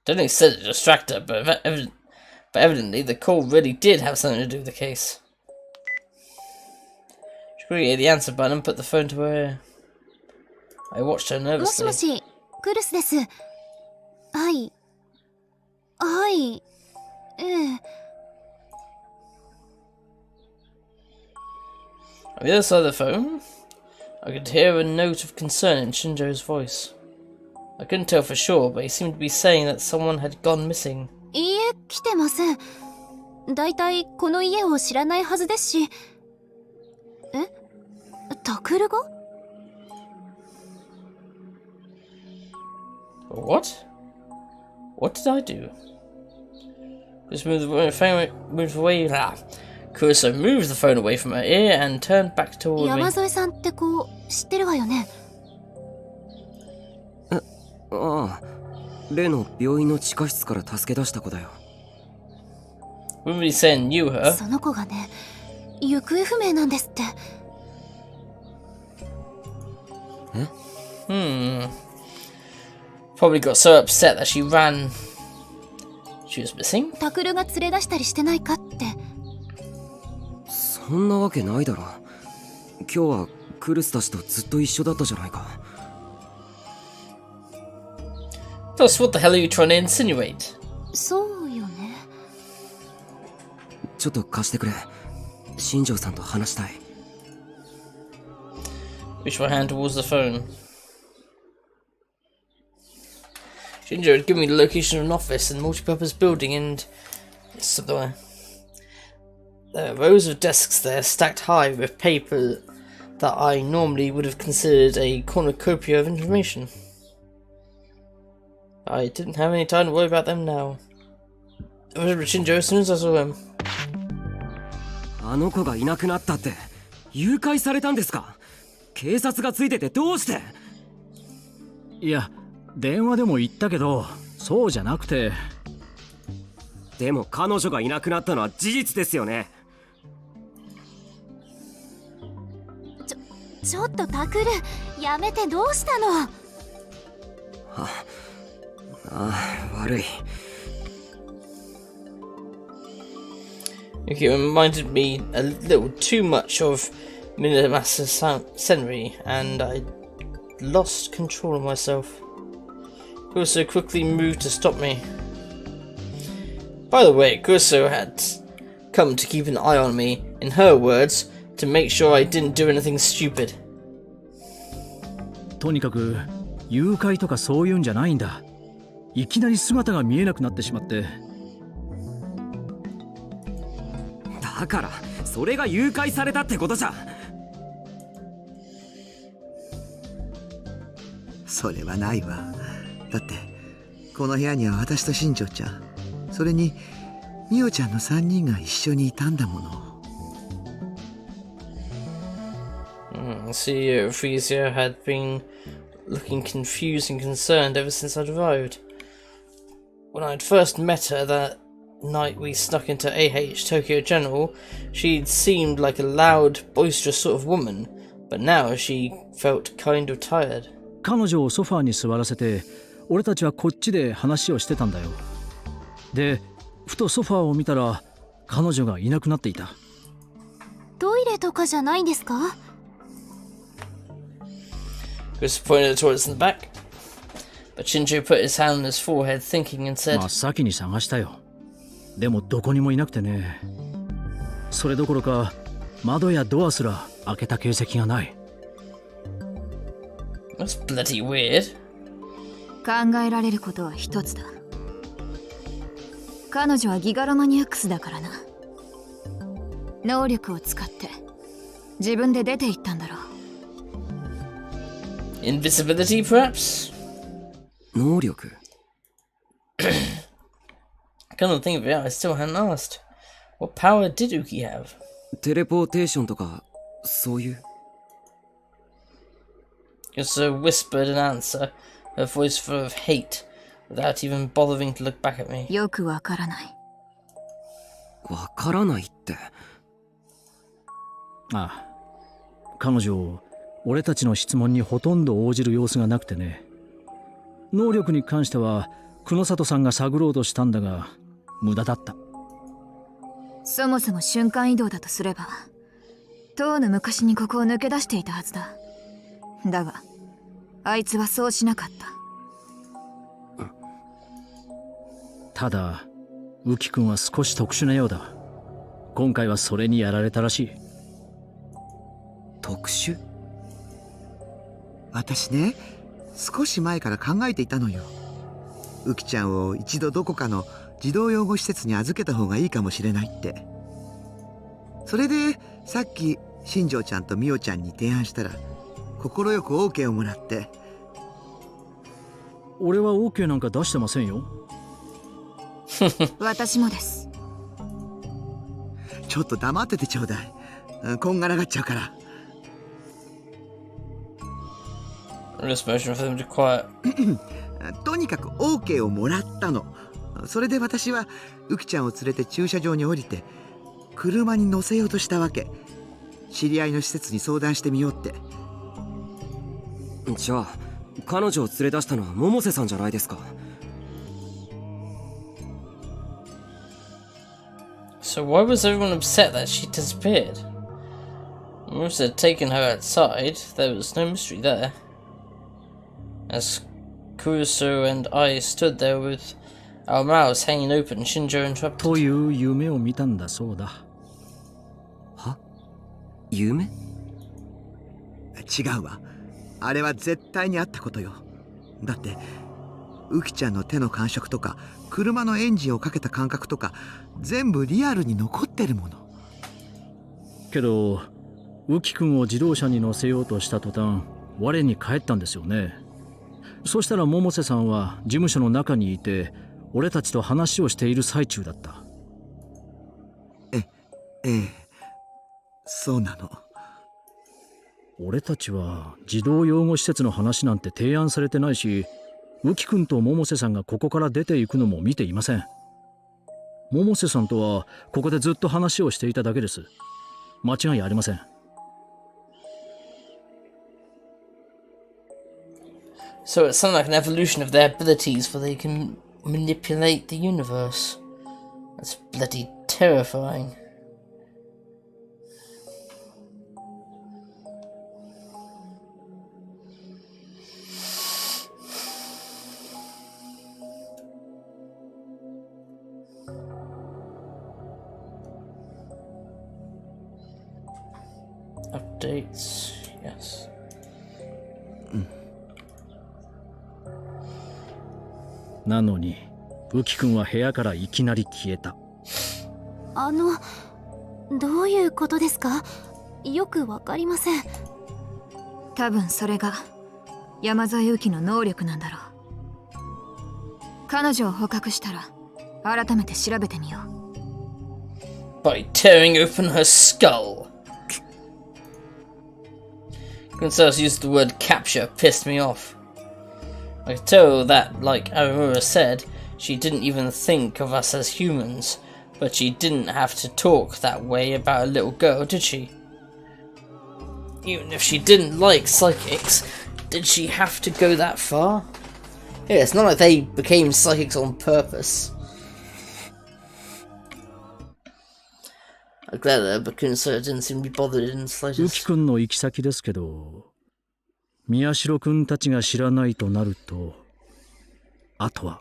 Don't think it said to distract her, but evidently the call really did have something to do with the case. She quickly hit the answer button and put the phone to her ear. I watched her もし nervously. もし、クルスです。はい。はい。ええ。 On the other side of the phone, I could hear a note of concern in Shinjo's voice. I couldn't tell for sure, but he seemed to be saying that someone had gone missing. いいえ、来てません。だいたいこの家を知らないはずですし。え？タクルが？ What? What did I do? Just moved the phone away. Kurosu moved the phone away from her ear and turned back toward me. 山添さんって子、知ってるわよね。ああ、例の病院の地下室から助け出した子だよ。Wouldn't be saying knew her. その子がね、行方不明なんですって。Probably got so upset that she ran. She was missing? タクルが連れ出したりしてないかって。そんなわけないだろ。今日はクルスたちとずっと一緒だったじゃないか。Plus, what the hell are you trying to insinuate? そうよね。ちょっと貸してくれ。新庄さんと話したい。Reached my hand towards the phone. Shinjo had given me the location of an office in a multi-purpose building and so there were rows of desks there stacked high with paper that I normally would have considered a cornucopia of information. I didn't have any time to worry about them now. I was with Shinjo as soon as I saw him. あの子がいなくなったって誘拐されたんですか？警察がついててどうして？いや、電話でも言ったけど、そうじゃなくて。でも彼女がいなくなったのは事実ですよね。ちょっとタクル、やめて。どうしたの？悪い。Okay, it reminded me a little too much of Minamaster Senri, and I lost control of myself. Kuso quickly moved to stop me. By the way, Kuso had come to keep an eye on me, in her words, to make sure I didn't do anything stupid. とにかく誘拐とかそういうんじゃないんだ。いきなり姿が見えなくなってしまって。だからそれが誘拐されたってことじゃ。それはないわ。だってこの部屋には私と新庄ちゃん、それにみおちゃんの3人が一緒にいたんだもの。CEO Frisia had been looking confused and concerned ever since I'd arrived. When I'd first met her that night we snuck into AH Tokyo General, she'd seemed like a loud, boisterous sort of woman, but now she felt kind of tired. 彼女をソファーに座らせて、俺たちはこっちで話をしてたんだよ。で、ふとソファーを見たら彼女がいなくなっていた。トイレとかじゃないんですかChris pointed towards the back, but Shinjo put his hand on his forehead, thinking, and said, 真っ先に探したよ。でもどこにもいなくてね。それどころか窓やドアすら開けた形跡がない。That's bloody weird. 考えられることは一つだ。彼女はギガロマニアックスだからな。能力を使って自分で出て行ったんだろう。Invisibility, perhaps? 能力 Come to think of it, I still hadn't asked. What power did Uki have? テレポーテーションとかそういう。Yuso whispered an answer, her voice full of hate, without even bothering to look back at me. よくわからない。わからないって。ああ、彼女、俺たちの質問にほとんど応じる様子がなくてね。能力に関しては久野里さんが探ろうとしたんだが無駄だった。そもそも瞬間移動だとすればとうの昔にここを抜け出していたはずだ。だがあいつはそうしなかった。ただウキ君は少し特殊なようだ。今回はそれにやられたらしい。特殊？私ね、少し前から考えていたのよ。ウキちゃんを一度どこかの児童養護施設に預けた方がいいかもしれないって。それでさっき新庄ちゃんとみおちゃんに提案したら快く OK をもらって。俺は OK なんか出してませんよ。私もです。ちょっと黙っててちょうだい。こんがらがっちゃうから。Just motion for them to quiet. とにかく OK をもらったの。それで私はウキちゃんを連れて駐車場に降りて車に乗せようとしたわけ。知り合いの施設に相談してみようって。じゃあ彼女を連れ出したのは百瀬さんじゃないですか。So why was everyone upset that she disappeared? Most had taken her outside, there was no mystery there. As Kurusu and I stood there with our mouths hanging open, Shinjo interrupted. という夢を見たんだそうだ。は？夢？違うわ。あれは絶対にあったことよ。だってウキちゃんの手の感触とか車のエンジンをかけた感覚とか全部リアルに残ってるもの。けどウキ君を自動車に乗せようとした途端我に返ったんですよね。そしたら百瀬さんは事務所の中にいて俺たちと話をしている最中だった。ええ、そうなの。俺たちは児童養護施設の話なんて提案されてないし、ウキ君と百瀬さんがここから出ていくのも見ていません。百瀬さんとはここでずっと話をしていただけです。間違いありません。So it sounds like an evolution of their abilities where they can manipulate the universe. That's bloody terrifying. Updates, yes. なのにウキ君は部屋からいきなり消えた。どういうことですか？よくわかりません。多分それが山添由紀の能力なんだろう。彼女を捕獲したら改めて調べてみよう。By tearing open her skull. Gonzalez used the word capture, pissed me off. I could tell that, like Aurora said, she didn't even think of us as humans, but she didn't have to talk that way about a little girl, did she? Even if she didn't like psychics, did she have to go that far? Yeah, it's not like they became psychics on purpose. I'm glad that Bakunsa didn't seem to be bothered in the ウキ slightest. 君の行き先ですけど、宮代君たちが知らないとなると、あとは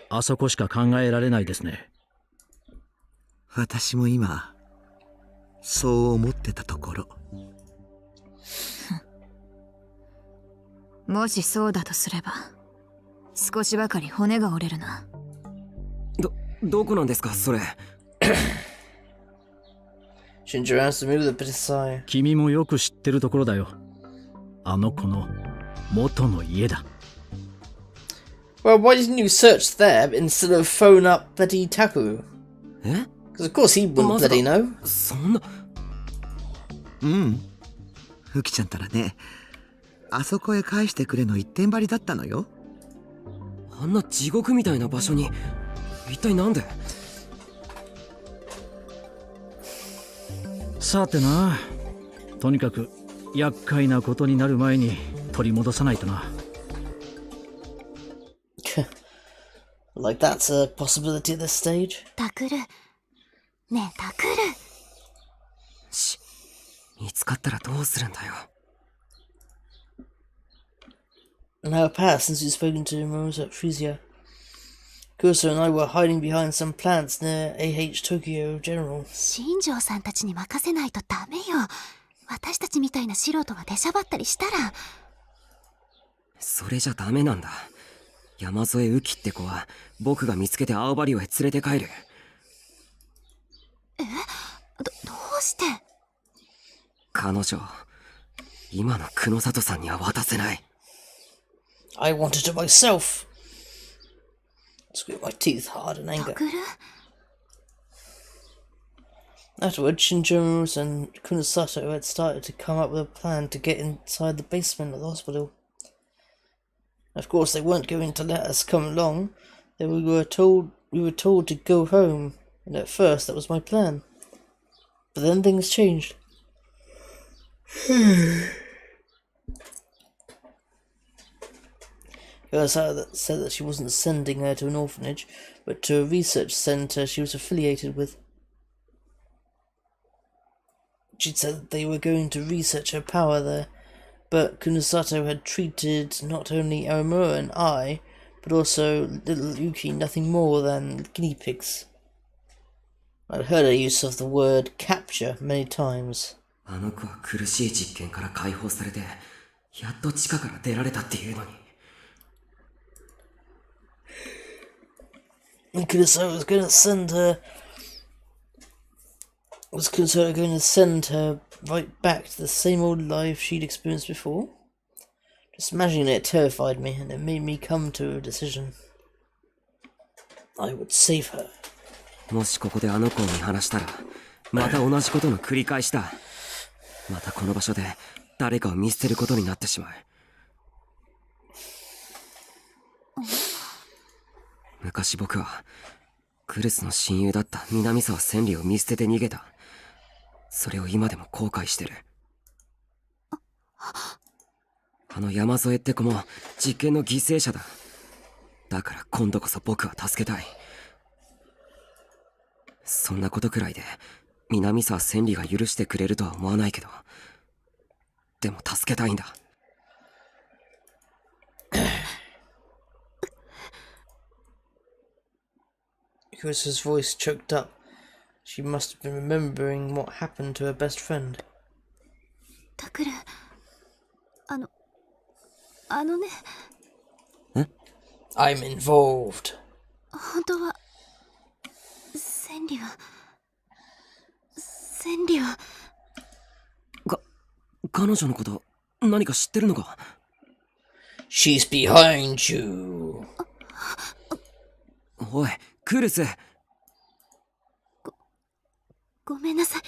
あそこしか考えられないですね。私も今そう思ってたところ。もしそうだとすれば少しばかり骨が折れるな。どこなんですかそれ。Shinji has to move the bit aside. 君もよく知ってるところだよ。あの子の元の家だ。Well, why didn't you search there instead of phone up bloody Takaru? え？ Because of course he wouldn't bloody know. そんな。ウキちゃんたらね、あそこへ返してくれの一点張りだったのよ。あんな地獄みたいな場所に一体なんで？さてな、とにかく厄介なことになる前に取り戻さないとな。Like that's a possibility at this stage. タクル。ねえタクル。見つかったらどうするんだよ。An hour passed since we'd spoken to Rose at Frisia. Kusa and I were hiding behind some plants near AH Tokyo General. 新庄さんたちに任せないとダメよ。私たちみたいな素人が出しゃばったりしたら。それじゃダメなんだ。山添ウキって子は僕が見つけて青葉寮へ連れて帰る。どうして？彼女、今の久野里さんには渡せない。I wanted it myself. Squeak my teeth hard in anger. タクル？ Afterwards, Shinjiro and Kunosato had started to come up with a plan to get inside the basement of the hospital. Of course, they weren't going to let us come along. We were told to go home, and at first that was my plan. But then things changed. Kunosato said that she wasn't sending her to an orphanage, but to a research centre she was affiliated with. She'd said that they were going to research her power there, but Kunosato had treated not only Aomura and I, but also little Yuki nothing more than guinea pigs. I'd heard her use of the word capture many times. あの子は苦しい実験から解放されて、やっと地下から出られたっていうのに。And Kunosato was going to send her... Was Kunosato going to send her right back to the same old life she'd experienced before? Just imagining it terrified me, and it made me come to a decision. I would save her. もしここであの子を見放したら、また同じことの繰り返しだ。またこの場所で誰かを見捨てることになってしまう。昔僕はクルスの親友だった南沢千里を見捨てて逃げた。それを今でも後悔してる。あの山添って子も実験の犠牲者だ。だから今度こそ僕は助けたい。そんなことくらいで南沢千里が許してくれるとは思わないけど、でも助けたいんだ。Chris's voice choked up. She must have been remembering what happened to her best friend. タクル、あのね。I'm involved. 本当は千里は彼女のこと何か知ってるのか？ She's behind you. おい、クルス。ごめんなさい。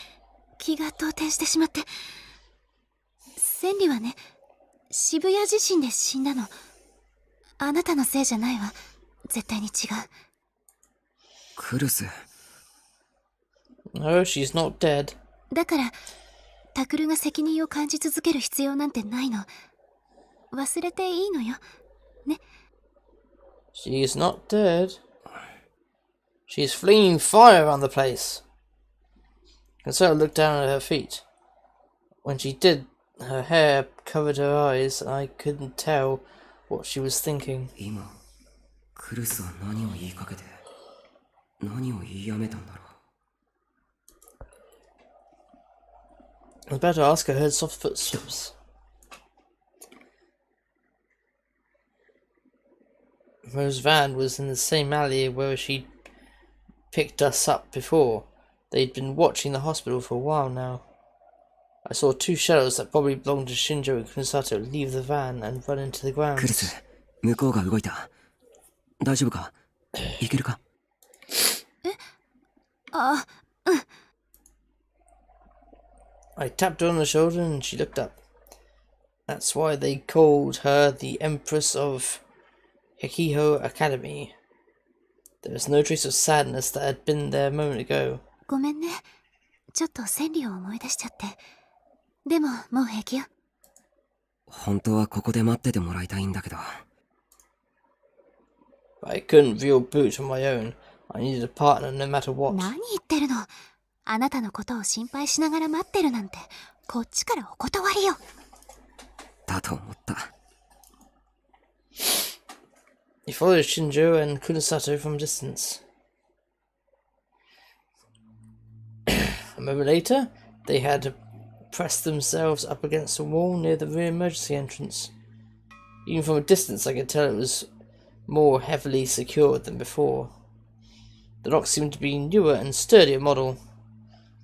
気が動転してしまって。千里はね、渋谷地震で死んだの。あなたのせいじゃないわ。絶対に違う。クルス。No, she's not dead. だから、タクルが責任を感じ続ける必要なんてないの。忘れていいのよ。ね。She's not dead. She's flinging fire around the place. Consuelo looked down at her feet. When she did, her hair covered her eyes, and I couldn't tell what she was thinking. 今、クルスは何を言いかけて、何を言いやめたんだろう。I was about to ask her, heard soft footsteps. Rose van was in the same alley where she picked us up before. They'd been watching the hospital for a while now. I saw two shadows that probably belonged to Shinjo and Kunosato leave the van and run into the ground. クルス、向こうが動いた。大丈夫か？いけるか？I tapped her on the shoulder and she looked up. That's why they called her the Empress of Hekiho Academy. There was no trace of sadness that had been there a moment ago. ごめんね。ちょっと千里を思い出しちゃって。でも、もう平気よ。本当はここで待っててもらいたいんだけど。I couldn't real boot on my own. I needed a partner no matter what. 何言ってるの？あなたのことを心配しながら待ってるなんて、こっちからお断りよ。だと思った。He followed Shinjo and Kunosato from a distance. A moment later, they had pressed themselves up against a wall near the rear emergency entrance. Even from a distance, I could tell it was more heavily secured than before. The lock seemed to be newer and sturdier model,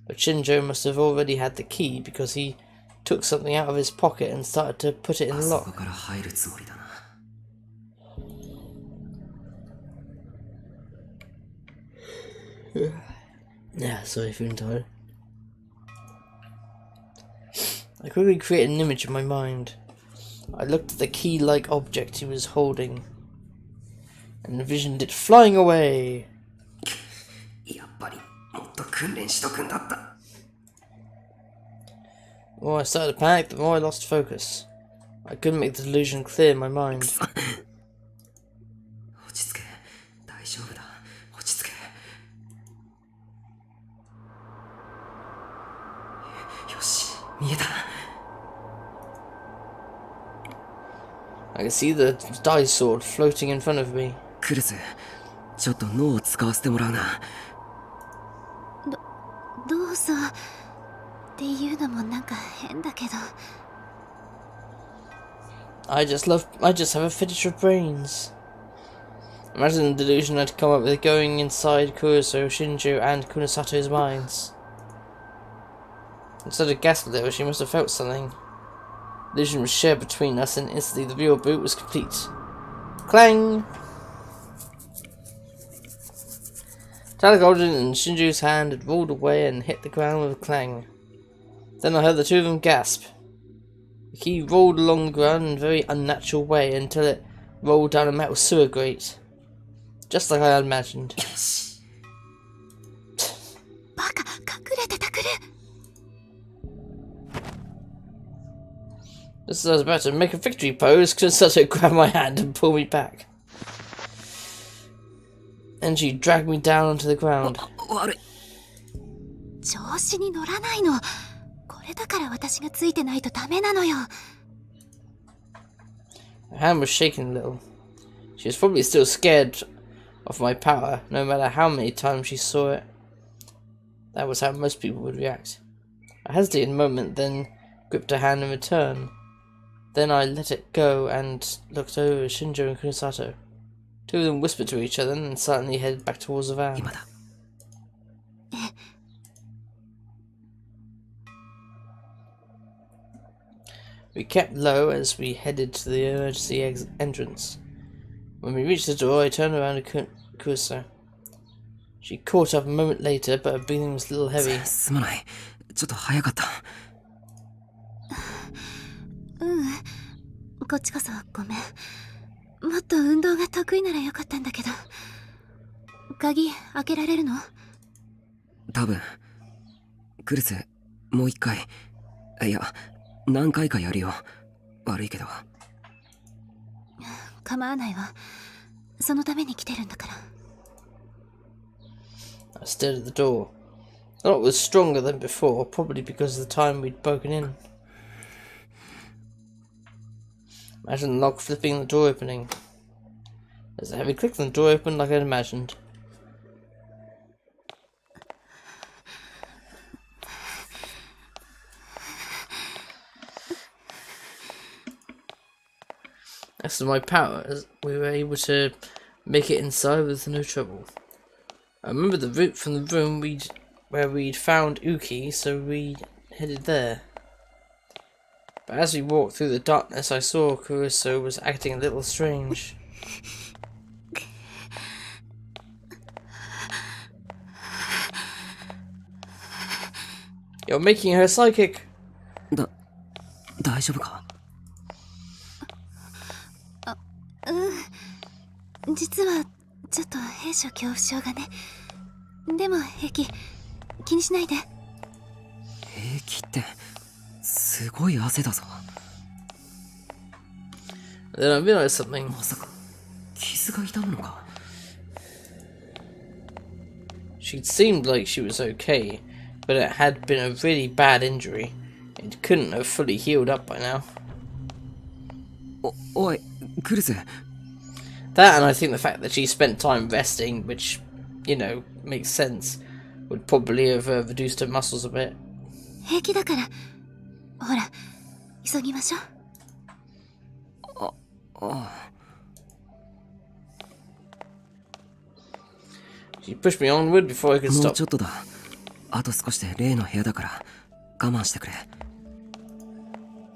but Shinjo must have already had the key because he took something out of his pocket and started to put it in the lock. Yeah, sorry, feeling tired. I quickly created an image in my mind. I looked at the key-like object he was holding and envisioned it flying away. The more I started to panic, the more I lost focus. I couldn't make the delusion clear in my mind. I could see the dice sword floating in front of me. クルス、ちょっと脳を使わせてもらうな。どうぞっていうのもなんか変だけど。I just have a fetish of brains. Imagine the delusion I'd come up with going inside Kuroso, Shinjo, and Kunosato's minds. Instead of gaslit, she must have felt something. The illusion was shared between us, and instantly the real boot was complete. Clang! Takaru and Shinju's hand had rolled away and hit the ground with a clang. Then I heard the two of them gasp. The key rolled along the ground in a very unnatural way until it rolled down a metal sewer grate. Just like I had imagined. Just as I was about to make a victory pose, Kusato grabbed my hand and pulled me back. And she dragged me down onto the ground. 調子に乗らないの。これだから私がついてないとダメなのよ。Her hand was shaking a little. She was probably still scared of my power, no matter how many times she saw it. That was how most people would react. I hesitated a moment, then gripped her hand in return. Then I let it go and looked over at Shinjo and Kusato. Two of them whispered to each other and silently headed back towards the van. We kept low as we headed to the emergency entrance. When we reached the door, I turned around to Kusa. She caught up a moment later, but her breathing was a little heavy. すまない。ちょっと早かった。こっちこそごめん。もっと運動が得意ならよかったんだけど。鍵開けられるの？多分。クルス、もう一回。いや、何回かやるよ。悪いけど。構わないわ。そのために来てるんだから。I stared at the door. The lock was stronger than before, probably because of the time we'd broken in. Imagine the lock flipping, the door opening. There's a heavy click and the door opened like I'd imagined. Thanks to my powers, we were able to make it inside with no trouble. I remember the route from the room where we'd found Uki, so we headed there. But as we walked through the darkness, I saw Kuruso was acting a little strange. You're making her psychic. 大丈夫か？実はちょっと閉所恐怖症がね。でも平気。気にしないで。平気ってすごい汗だぞ。Then I realized something. まさか傷が痛むのか？ She'd seemed like she was okay, but it had been a really bad injury. It couldn't have fully healed up by now. おい、クルス。That, and I think the fact that she spent time resting, which, you know, makes sense, would probably have reduced her muscles a bit. 平気だから。ほら、急ぎましょう。She pushed me onward before I could もう stop. ちょっとだ。あと少しで例の部屋だから我慢してくれ。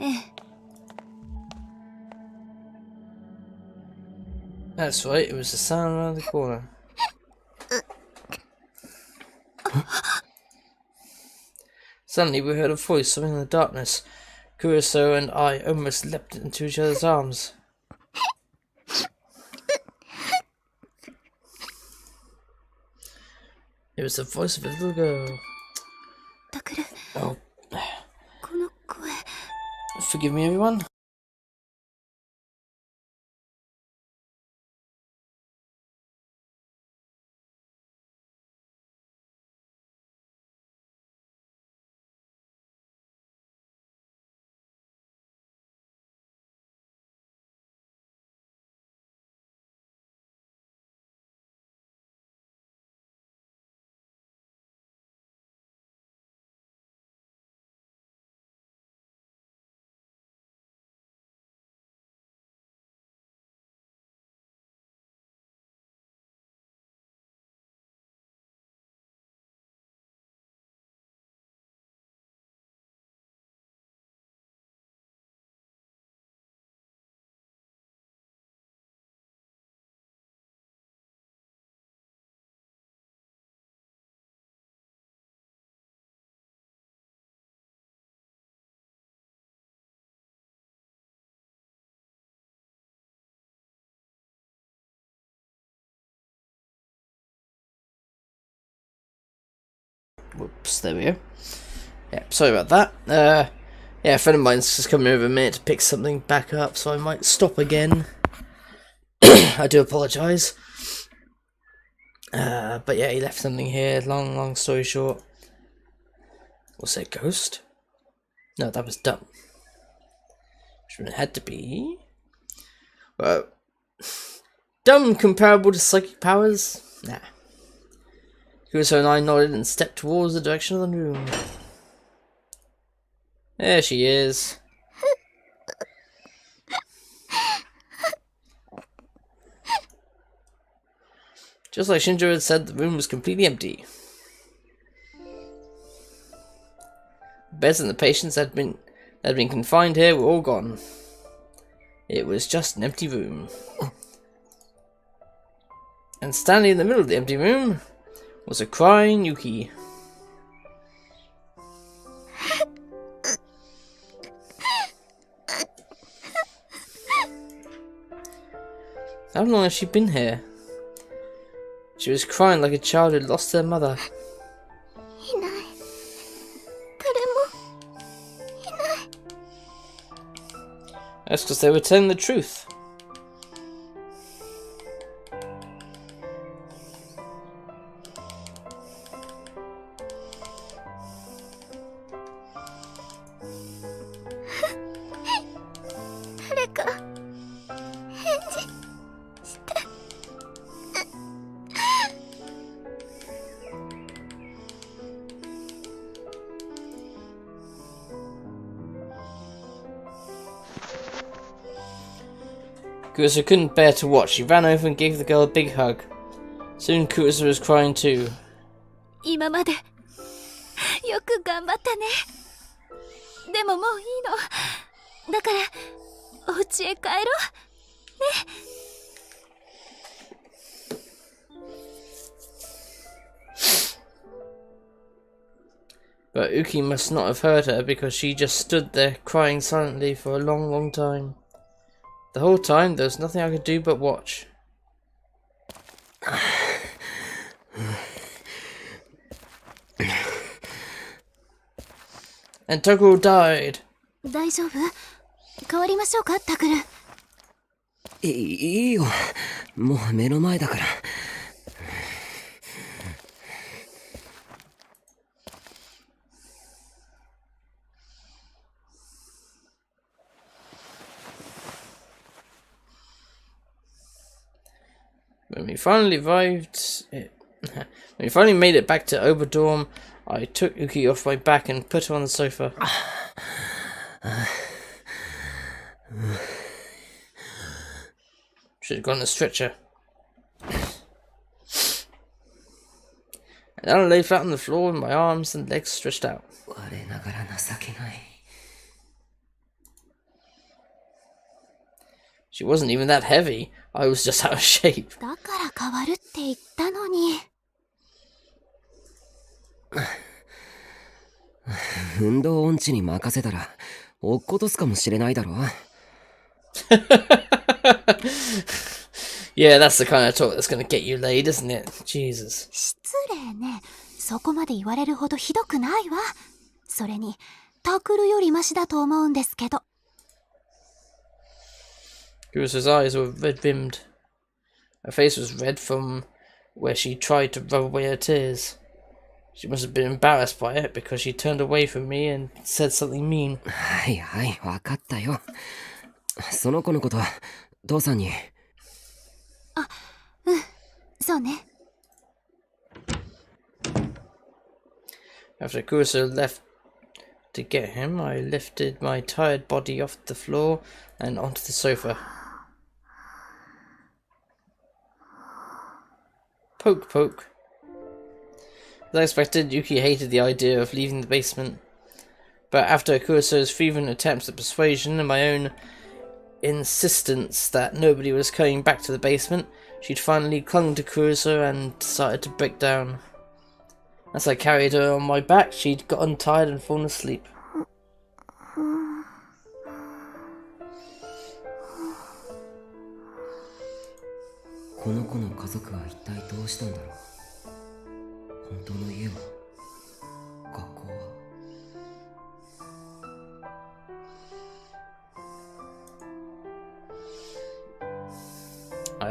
ええ。That's right, it was the sound around the corner. Suddenly we heard a voice something in the darkness. Kuroso and I almost leapt into each other's arms. It was the voice of a little girl. Takaru. Oh. この声。Forgive me, everyone. Whoops, there we go. Yeah, sorry about that. Yeah, a friend of mine's just coming over a minute to pick something back up, so I might stop again. I do apologise. But yeah, he left something here. Long story short. Was it ghost? No, that was dumb. Which it had to be. Well, dumb comparable to psychic powers? Nah. Kurusu and I nodded and stepped towards the direction of the room. There she is. Just like Shinjo had said, the room was completely empty. The beds and the patients that had been confined here were all gone. It was just an empty room. And standing in the middle of the empty room was a crying Yuki. How long has she been here? She was crying like a child who lost their mother. That's because they were telling the truth. Kurusu couldn't bear to watch. She ran over and gave the girl a big hug. Soon Kurusu was crying too. 今までよく頑張ったね。でももういいの。だからお家へ帰ろう。ね。But Uki must not have heard her because she just stood there crying silently for a long time. The whole time there was nothing I could do but watch. And Takaru died. 大丈夫？変わりましょうか、タクル。いいよ。もう目の前だから。When we finally made it back to Oberdorm, I took Uki off my back and put her on the sofa. Should have gone on a stretcher. And then I lay flat on the floor with my arms and legs stretched out. She wasn't even that heavy. I was just out of shape. だから変わるって言ったのに。運動音痴に任せたら落っことすかもしれないだろ。Yeah, that's the kind of talk that's gonna get you laid, isn't it? Jesus. 失礼ね。そこまで言われるほどひどくないわ。それにタクルよりマシだと思うんですけど。Kurusu's eyes were red-rimmed. Her face was red from where she tried to rub away her tears. She must have been embarrassed by it because she turned away from me and said something mean. はいはい、わかったよ。その子のことは父さんに。あ、うん、そうね。After Kurusu left to get him, I lifted my tired body off the floor and onto the sofa. Poke, poke. As I expected, Yuki hated the idea of leaving the basement. But after Kurusu's fervent attempts at persuasion and my own insistence that nobody was coming back to the basement, she'd finally clung to Kurusu and started to break down. As I carried her on my back, she'd gotten tired and fallen asleep.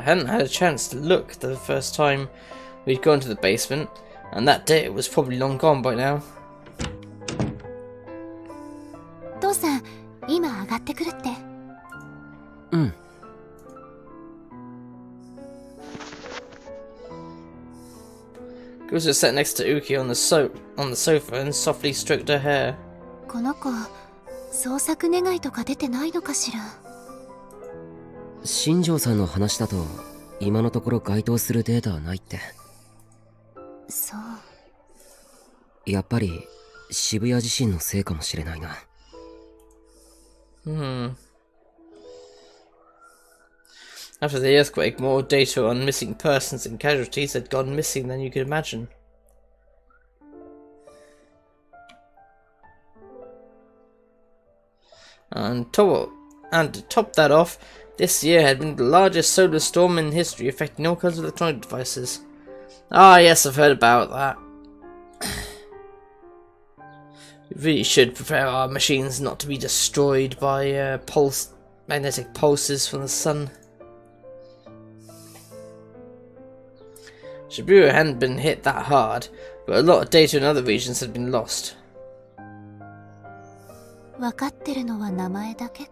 I hadn't had a chance to look the first time we'd gone to the basement, and that day it was probably long gone by now. 父さん、今上がってくるって。うん。Gusa sat next to Uki on the sofa and softly stroked her hair. この子、捜索願いとか出てないのかしら。新庄さんの話だと、今のところ該当するデータはないって。そう。やっぱり、渋谷地震のせいかもしれないな。After the earthquake, more data on missing persons and casualties had gone missing than you could imagine. And to top that off, this year had been the largest solar storm in history, affecting all kinds of electronic devices. Ah, yes, I've heard about that. We really should prepare our machines not to be destroyed by magnetic pulses from the sun. Shibuya hadn't been hit that hard, but a lot of data in other regions had been lost. 分かってるのは名前だけか。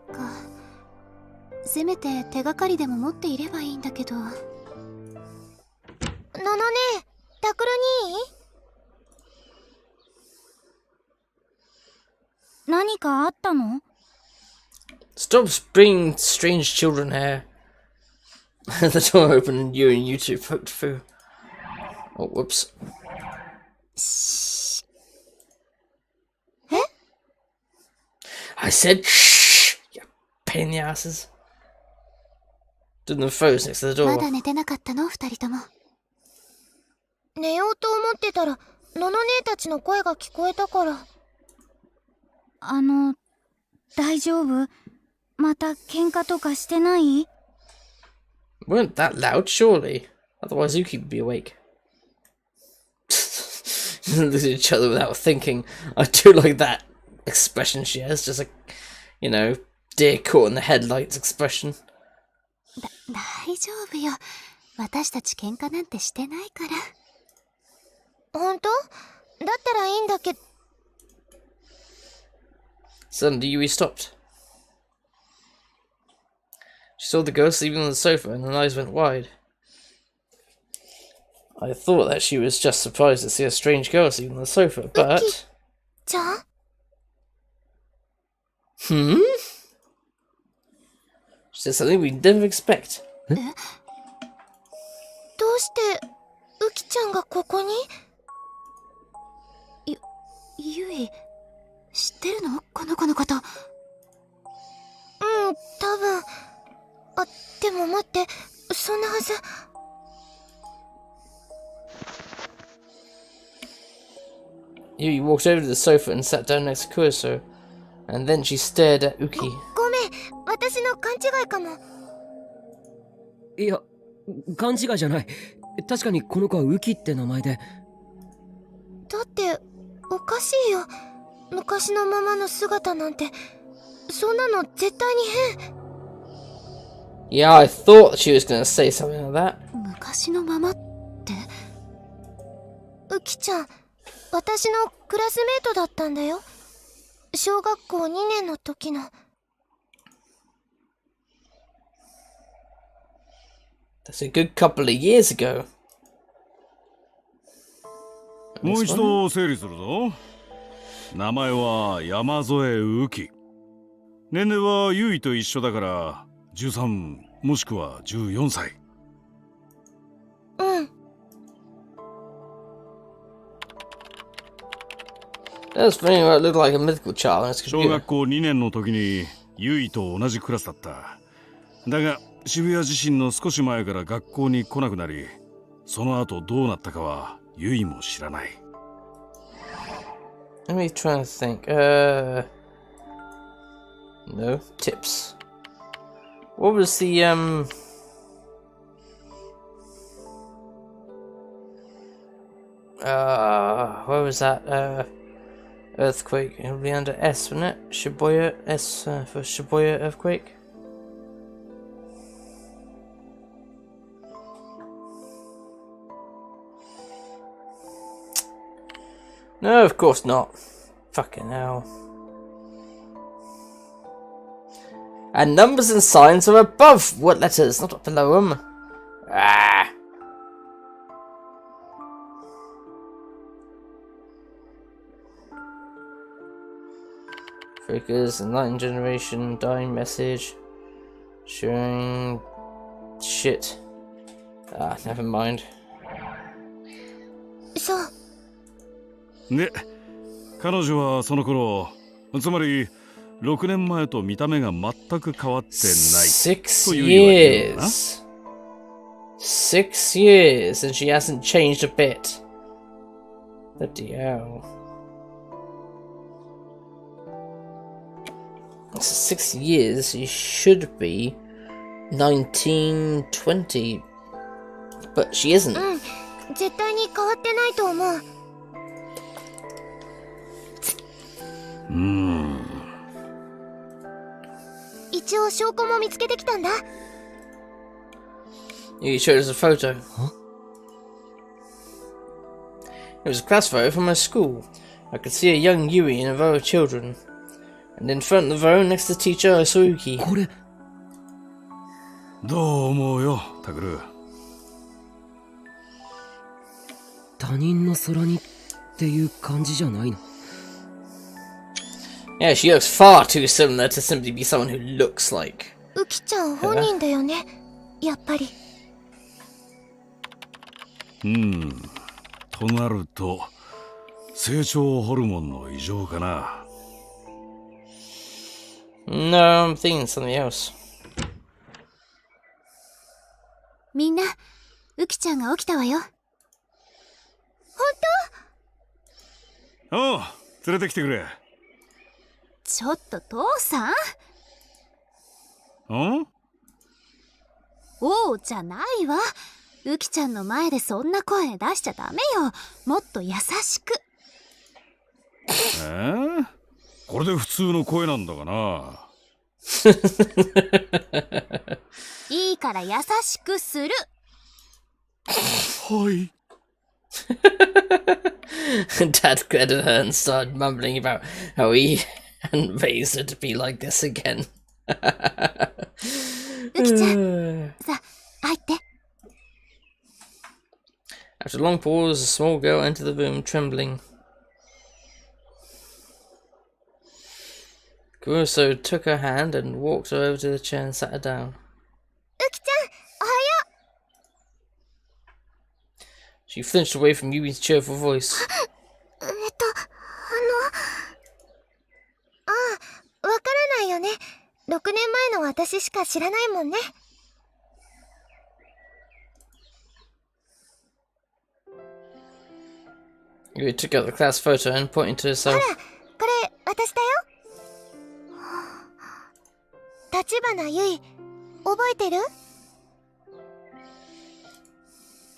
せめて手がかりでも持っていればいいんだけど。ののね、タクル兄？何かあったの？ Stop bringing strange children here. The door opened and you two poked through. Oh, whoops. Shh. I said shh! You pain in the asses. Didn't the phones next to the door. まだ寝てなかったの、二人とも。寝ようと思ってたら、のの姉たちの声が聞こえたから。大丈夫？また喧嘩とかしてない？ Weren't that loud, surely? Otherwise Yuki would be awake. Look at each other without thinking. I do like that expression she has, just like, you know, deer caught in the headlights expression. 大丈夫よ。私たち喧嘩なんてしてないから。本当？だったらいいんだけど。Suddenly Yui stopped. She saw the girl sleeping on the sofa and her eyes went wide. I thought that she was just surprised to see a strange girl sleeping on the sofa, but... Uki-chan? Hmm? She said something we'd never expect. どうしてウキちゃんがここに？ゆい、知ってるの？この子のこと。多分。あ、でも待って、そんなはず。Yui walked over to the sofa and sat down next to Kuroso, and then she stared at Uki. ごめん、私の勘違いかも。いや、勘違いじゃない。確かにこの子はウキって名前で。だって、おかしいよ。昔のままの姿なんて、そんなの絶対に変。Yeah, I thought she was gonna say something like that. 昔のままって？ウキちゃん、私のクラスメートだったんだよ。小学校2年の時の。That's a good couple of years ago. もう一度整理するぞ。名前は山添ウキ。年齢はユイと一緒だから13もしくは14歳。うん。That's funny. It looked like a mythical child on his 小 computer. 学校2年の時にユイと同じクラスだった。だが渋谷地震の少し前から学校に来なくなり、その後どうなったかはユイも知らない。Let me try and think. No tips. What was the where was that earthquake? It'll be under S, wouldn't it? Shibuya S, for Shibuya earthquake. No, of course not. Fucking hell. And numbers and signs are above what letters, not below them. Ah. Focus, enlightened generation, dying message, showing shit. Ah, never mind. そう。で、彼女はその頃、つまり6年前と見た目が全く変わってない6という言われるな。years. 6 years and she hasn't changed a bit. Bloody hell. 6 years, she should be 19, 20. But she isn't. うん、絶対に変わってないと思う。一応証拠も見つけてきたんだ。You showed us a photo. Huh? It was a class photo from my school. I could see a young Yui and a row of children. And in front of the row next to the teacher, I saw Yuki. これどう思うよ、タクル。他人の空にっていう感じじゃないの？ Yeah, she looks far too similar to simply be someone who looks like. ウキちゃん本人だよね、やっぱり。となると、成長ホルモンの異常かな。No, I'm thinking something else. みんな、ウキちゃんが起きたわよ。おう、連れてきてくれ。ちょっと父さん？おうじゃないわ。ウキちゃんの前でそんな声出しちゃダメよ。もっと優しく。これで普通の声なんだがな。いいから優しくする。はい。Dad grabbed at her and started mumbling about how he hadn't raised her to be like this again. ウキちゃん、さ、入って。After a long pause, a small girl entered the room, trembling. Kuroso took her hand and walked her over to the chair and sat her down. ウキちゃん、おはよ She flinched away from Yumi's cheerful voice. う。ああ、わからないよね。6年前の私しか知らないもんね。Yui took out the class photo and pointed to ほ herself. ら、これ私だよ。立花ゆい、覚えてる？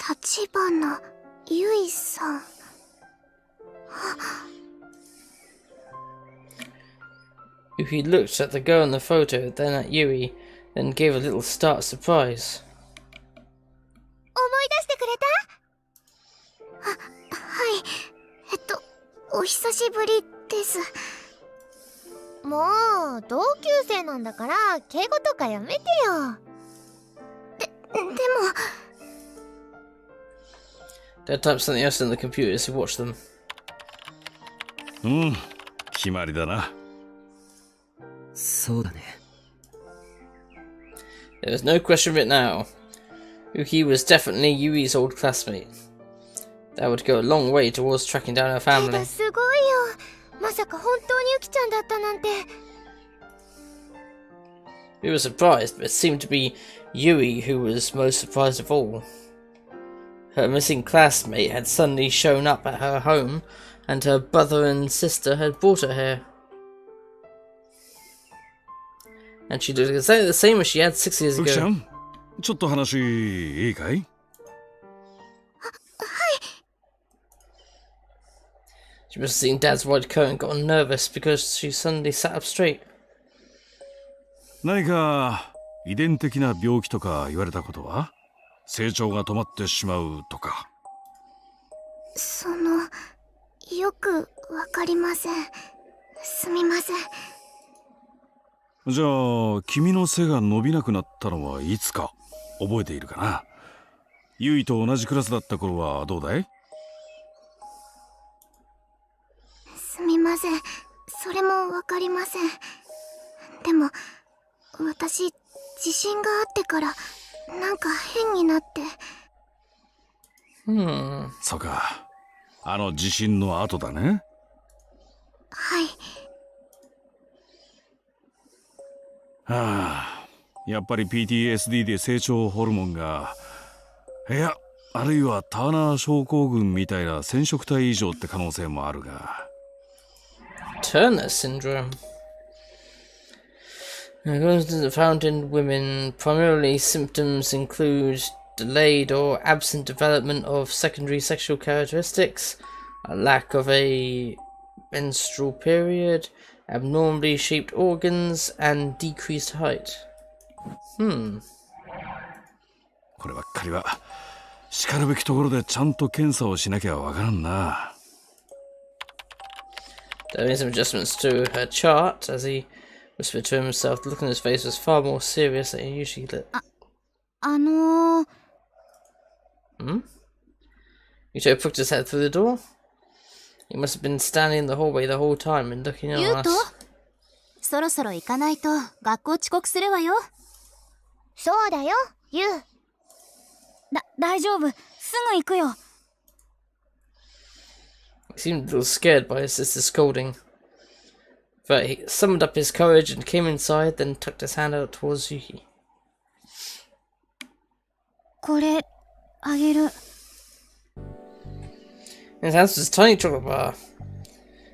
立花ゆいさん。Yuki looked at the girl in the photo, then at Yui, then gave a little start of surprise. 思い出してくれた？はい。お久しぶりです。もう、同級生なんだから、敬語とかやめてよ。でも。Dad typed something else on the computer as he watched them. 決まりだな。そうだね。There was no question of it now. Yuki was definitely Yui's old classmate. That would go a long way towards tracking down her け family. どすごいよ。まさか本当にユキちゃんだったなんて。We were surprised, but it seemed to be Yui who was most surprised of all. Her missing classmate had suddenly shown up at her home, and her brother and sister had brought her here. And she looked exactly the same as she had 6 years ウキちゃ ago. ん、ちょっと話いいかい？ She must have seen Dad's white coat and gotten nervous because she suddenly sat up straight. 何か遺伝的な病気とか言われたことは？成長が止まってしまうとか。その、よくわかりません。すみません。じゃあ君の背が伸びなくなったのはいつか覚えているかな？ユイと同じクラスだった頃はどうだい？すみません。それもわかりません。でも私自信があってからなんか変になって。そうか、あの地震の後だね。はい。はあ、やっぱり PTSD で成長ホルモンが、いや、あるいはターナー症候群みたいな染色体異常って可能性もあるが。Turner syndrome. According to the found in women, primarily symptoms include delayed or absent development of secondary sexual characteristics, a lack of a menstrual period, abnormally shaped organs, and decreased height. こればっかりはしかるべきところでちゃんと検査をしなきゃわからんな。There were some adjustments to her chart as he whispered to himself. The look on his face was far more serious than he usually did. Yuto poked his head through the door. He must have been standing in the hallway the whole time and looking at ユウ us. ト、そろそろ行かないと学校遅刻するわよ。そうだよ、ユウ。大丈夫。すぐ行くよ。He seemed a little scared by his sister's scolding. But he summoned up his courage and came inside, then tucked his hand out towards Yuki. これ、あげる。In his hands was a tiny chocolate bar.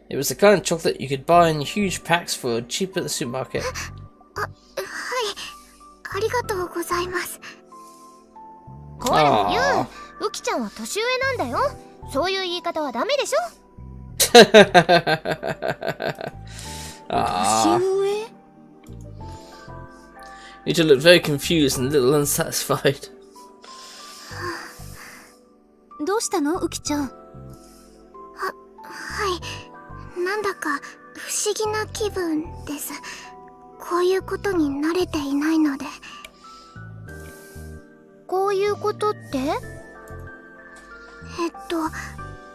It was the kind of chocolate you could buy in huge packs for cheap at the supermarket. はい。ありがとうございます。ほあら、ーユウ。ウキちゃんは年上なんだよ。そういう言い方はダメでしょ。Ah. 年上？ Yuto looked very confused and a little unsatisfied. どうしたの、ウキちゃん。はい。なんだか不思議な気分です。こういうことに慣れていないので。こういうことって？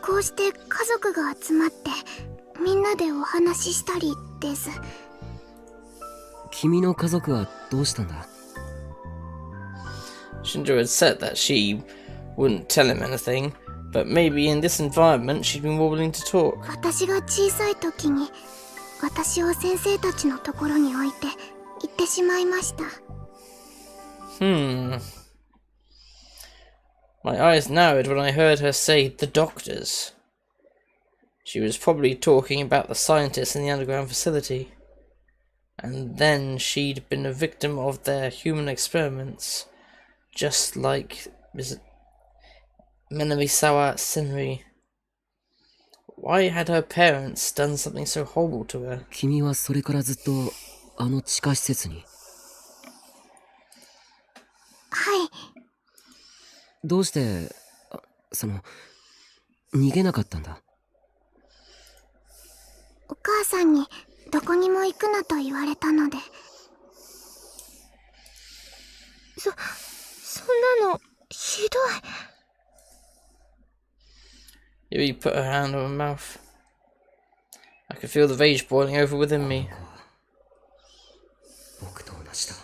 こうして家族が集まってみんなでお話ししたりです。君の家族はどうしたんだ？ Shinjo had said that she wouldn't tell him anything, but maybe in this environment she'd be more willing to talk. 私が小さい時に私を先生たちのところに置いて行ってしまいました。My eyes narrowed when I heard her say the doctors. She was probably talking about the scientists in the underground facility. And then she'd been a victim of their human experiments, just like Minamisawa Senri. Why had her parents done something so horrible to her? 君はそれからずっとあの地下施設に？はい。どうして逃げなかったんだ？お母さんにどこにも行くなと言われたので。そんなのひどい。Yui put her hand on her mouth. I could feel the rage boiling over within me. 僕と同じだ。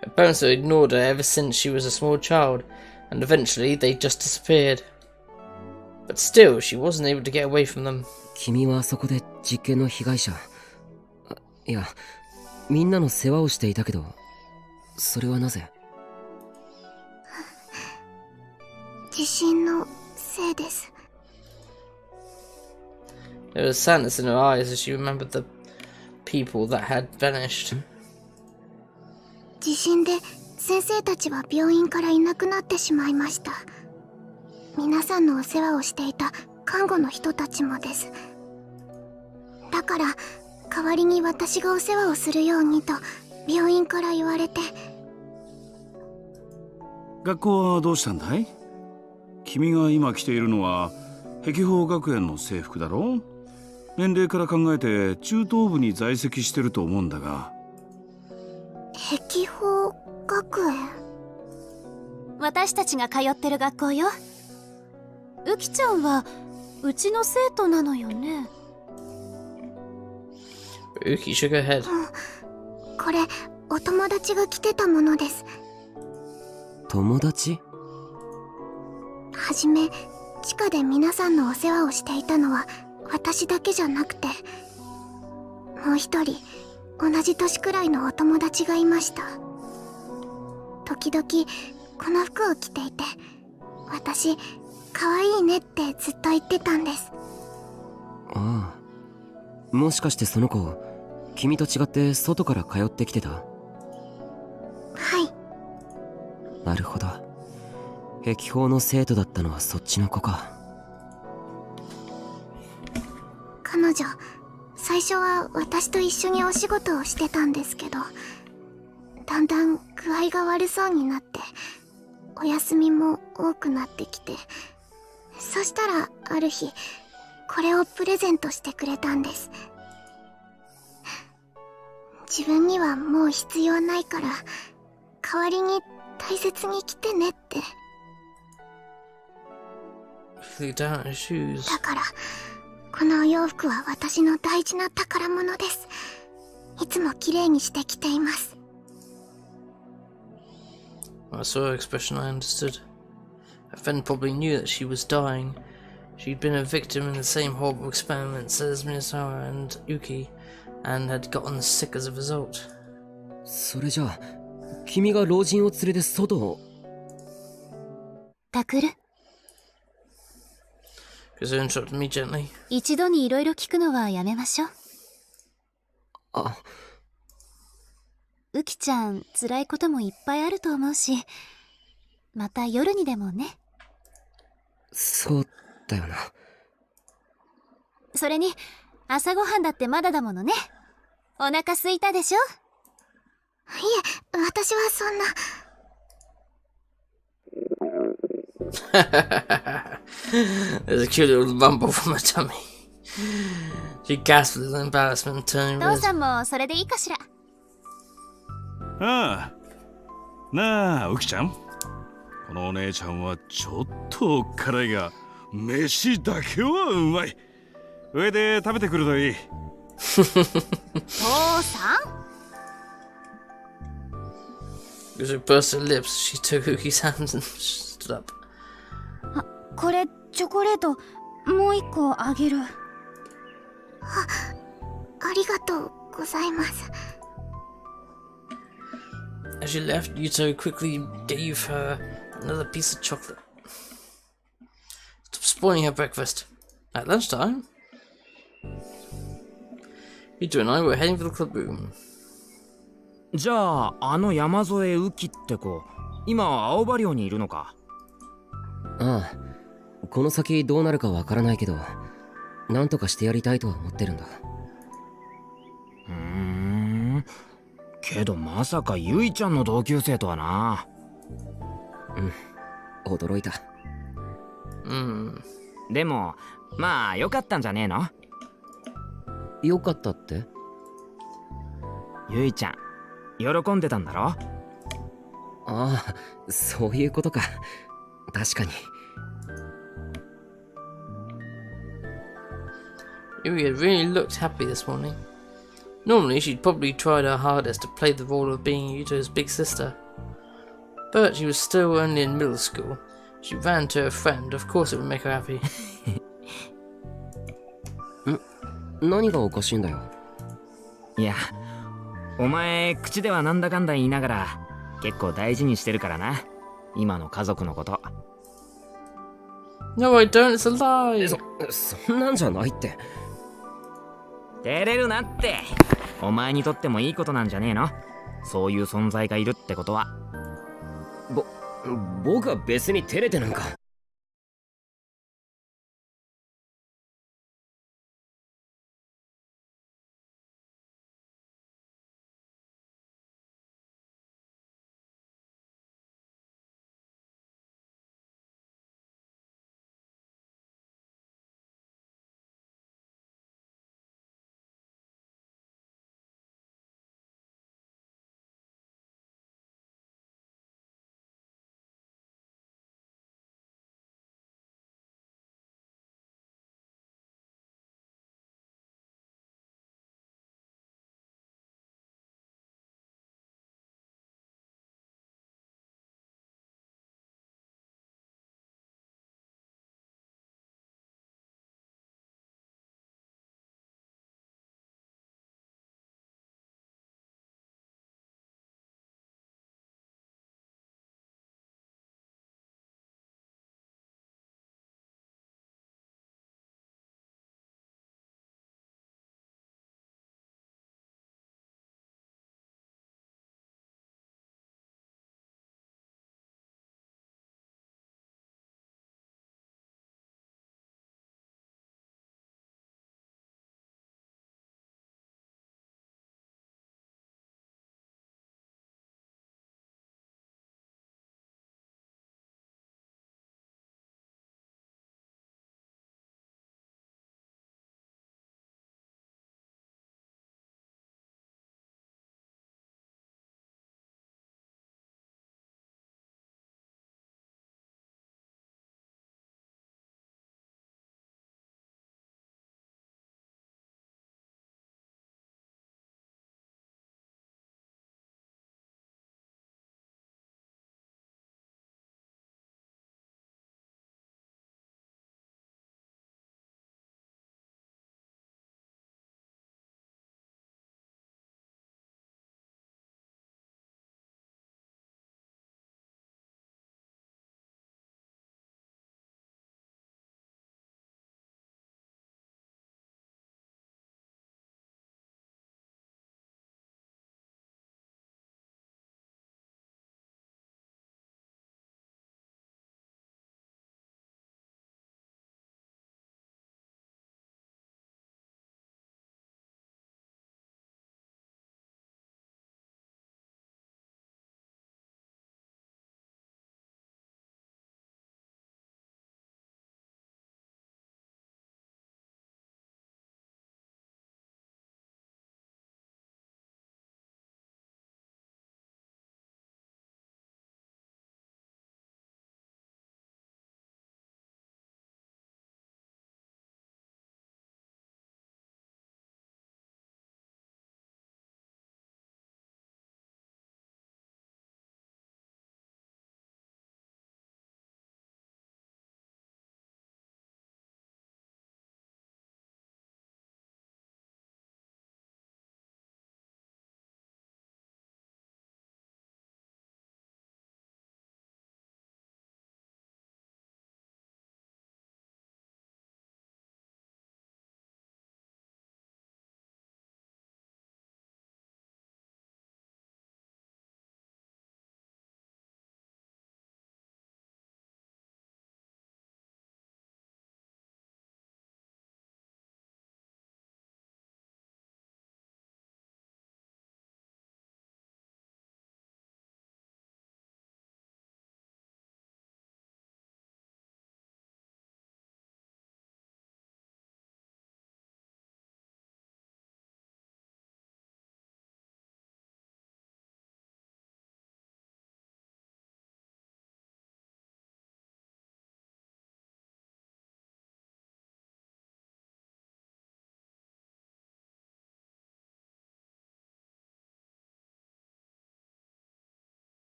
Her parents had ignored her ever since she was a small child, and eventually they just disappeared. But still, she wasn't able to get away from them. 君はそこで実験の被害者。いや、みんなの世話をしていたけど、それはなぜ？地震のせいです。There was sadness in her eyes as she remembered the people that had vanished. 地震で先生たちは病院からいなくなってしまいました。皆さんのお世話をしていた看護の人たちもです。だから代わりに私がお世話をするようにと病院から言われて。学校はどうしたんだい？君が今着ているのは碧峰学園の制服だろ？年齢から考えて中等部に在籍してると思うんだが。碧峰学園。私たちが通ってる学校よ。ウキちゃんはうちの生徒なのよね。Uki shook her head. これお友達が着てたものです。友達？はじめ地下で皆さんのお世話をしていたのは私だけじゃなくて、もう一人同じ年くらいのお友達がいました。時々この服を着ていて、私可愛いねってずっと言ってたんです。ああ、もしかしてその子君と違って外から通ってきてた？はい。なるほど。碧峰の生徒だったのはそっちの子か。彼女最初は私と一緒にお仕事をしてたんですけど、だんだん具合が悪そうになってお休みも多くなってきて、そしたらある日これをプレゼントしてくれたんです。自分にはもう必要ないから代わりに大切に着てねって。 Flew down her shoes. だからこのお洋服は私の大事な宝物です。いつも綺麗にして着ています。 I saw her expression. I understood. Her friend probably knew that she was dying. She'd been a victim in the same horrible experiments as Minasawa and Uki, and had gotten sick as a result. それじゃあ君が老人を連れて外を？タクル、 Kuzu interrupted me gently. 一度にいろいろ聞くのはやめましょう。あ、ウキちゃん辛いこともいっぱいあると思うし、また夜にでもね。そうだよな。それに朝ごはんだってまだだものね。お腹すいたでしょ？いえ、私はそんな。There's a cute little rumble from her tummy. She gasped with embarrassment, turning 父 red. さんもそれでいいかしら。ああ、なあウキちゃん、このお姉ちゃんはちょっと辛いが飯だけはうまい。上で食べてくるといい。父さん？ Kuzu pursed her lips. She took Uki's hands and stood up. これチョコレートもう一個あげる。ありがとうございます。 As she left, Yuto quickly gave her another piece of chocolate. Stop spoiling her breakfast. At lunchtime, Yuto and I were heading for the club room. じゃああの山添ウキって子、今は青葉寮にいるのか？ああ、この先どうなるかわからないけど、なんとかしてやりたいとは思ってるんだ。けどまさかゆいちゃんの同級生とはな。うん、驚いた。でもまあよかったんじゃねえの？よかったって？ゆいちゃん喜んでたんだろ？ああ、そういうことか。確かに。Yui had really looked happy this morning. Normally, she'd probably tried her hardest to play the role of being Yuto's big sister. But she was still only in middle school. She ran to her friend. Of course, it would make her happy. 何がおかしいんだよ。いや、お前口ではなんだかんだ言いながら結構大事にしてるからな、今の家族のこと。 No, I don't. It's a lie. そんなんじゃないって。照れるなって。お前にとってもいいことなんじゃねえの？そういう存在がいるってことは。僕は別に照れてなんか。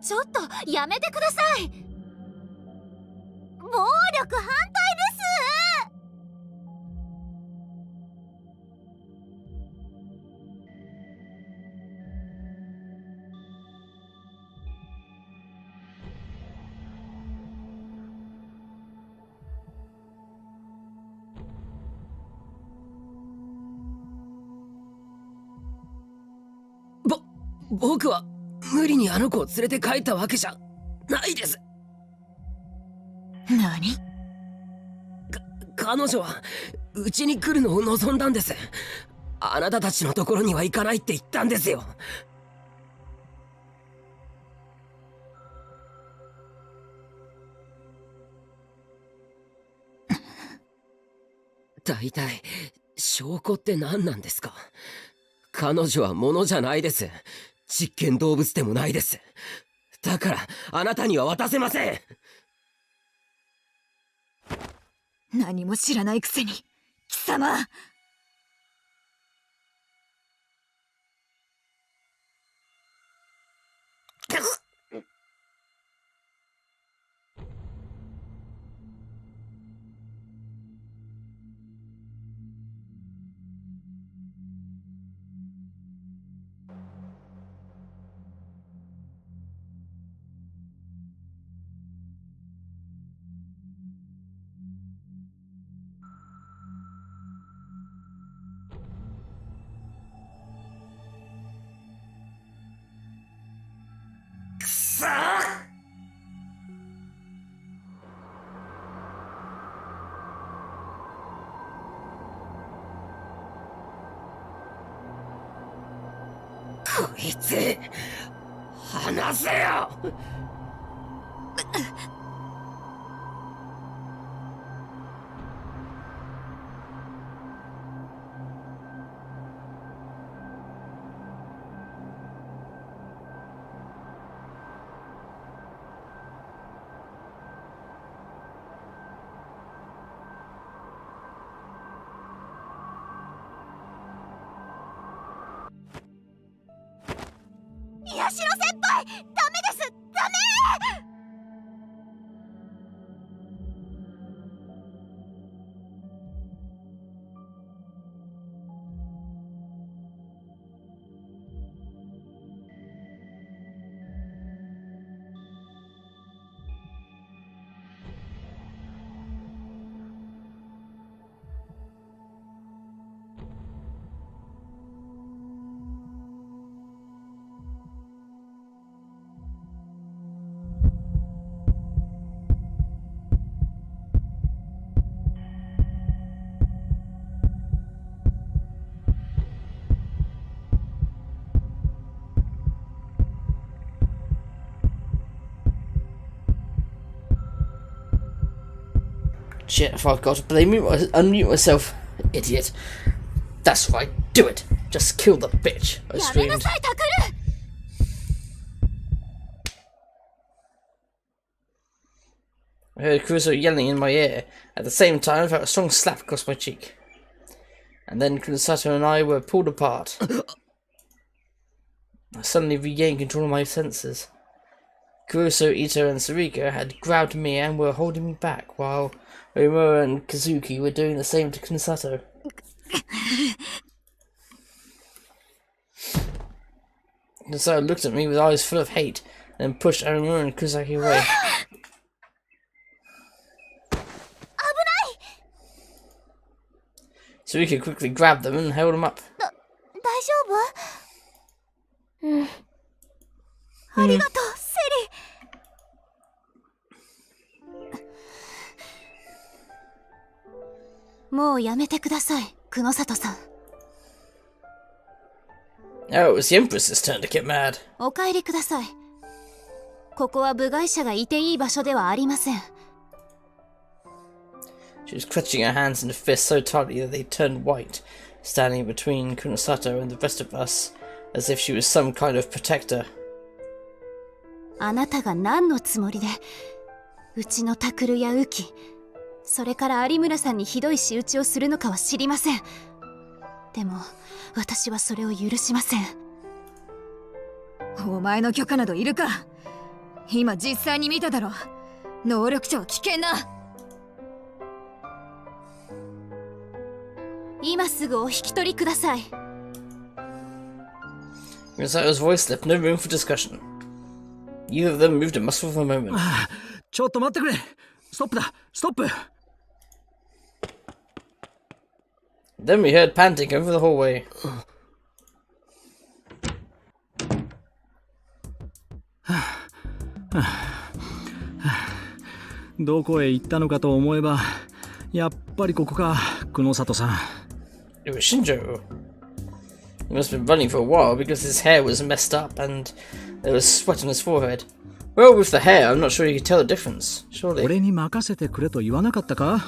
ちょっとやめてください。暴力反対です。僕は無理にあの子を連れて帰ったわけじゃないです。何？彼女はうちに来るのを望んだんです。あなたたちのところには行かないって言ったんですよ。大体証拠って何なんですか？彼女は物じゃないです。実験動物でもないです。だからあなたには渡せません。何も知らないくせに、貴様。こいつ離せよ。ヤシロ先輩、ダメです、ダメ。Shit, I forgot to unmute myself. Idiot. That's right, do it. Just kill the bitch, I やめな screamed. さい、タクル。 I heard Kuruso yelling in my ear. At the same time, I felt a strong slap across my cheek. And then Kurusato and I were pulled apart. I suddenly regained control of my senses. Kuruso, Ito, and Sarika had grabbed me and were holding me back, while Omura and Kazuki were doing the same to Kurusato. Kurusato looked at me with eyes full of hate, then pushed Omura and Kuzaki away. Sarika quickly grabbed them and held them up. 大丈夫？うん。ありがとう、セリ。もうやめてください、久野里さん。Oh, it was the Empress's turn to get mad. お帰りください。ここは部外者がいていい場所ではありません。She was clutching her hands in a fist so tightly that they turned white, standing between Kunosato and the rest of us, as if she was some kind of protector. あなたが何のつもりで、うちのタクルやウキ、それから有村さんにひどい仕打ちをするのかは知りません。でも、私はそれを許しません。お前の許可などいるか。今実際に見ただろ。能力者は危険な。今すぐお引き取りください。Misao's voice left no room for discussion. Either of them moved a muscle for a moment. ちょっと待ってくれ。ストップだ。ストップ。 Then we heard panting over the hallway. どこへ行ったのかと思えば、やっぱりここか、久野里さん。It was Shinjo. He must have been running for a while because his hair was messed up and there was sweat on his forehead. Well, with the hair, I'm not sure you could tell the difference, surely. 俺に任せてくれと言わなかったか？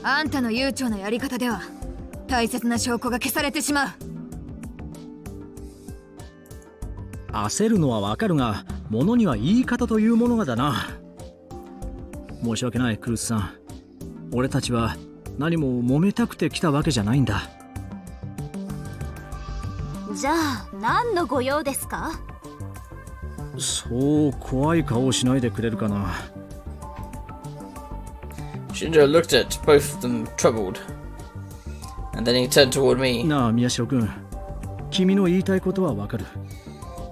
あんたの悠長なやり方では大切な証拠が消されてしまう。焦るのはわかるが、物には言い方というものがだな。申し訳ない、クルスさん。俺たちは何も揉めたくて来たわけじゃないんだ。じゃあ何のご用ですか？そう怖い顔をしないでくれるかな。Shinjo looked at both of them troubled. And then he turned toward me. なあ、宮代君。君の言いたいことはわかる。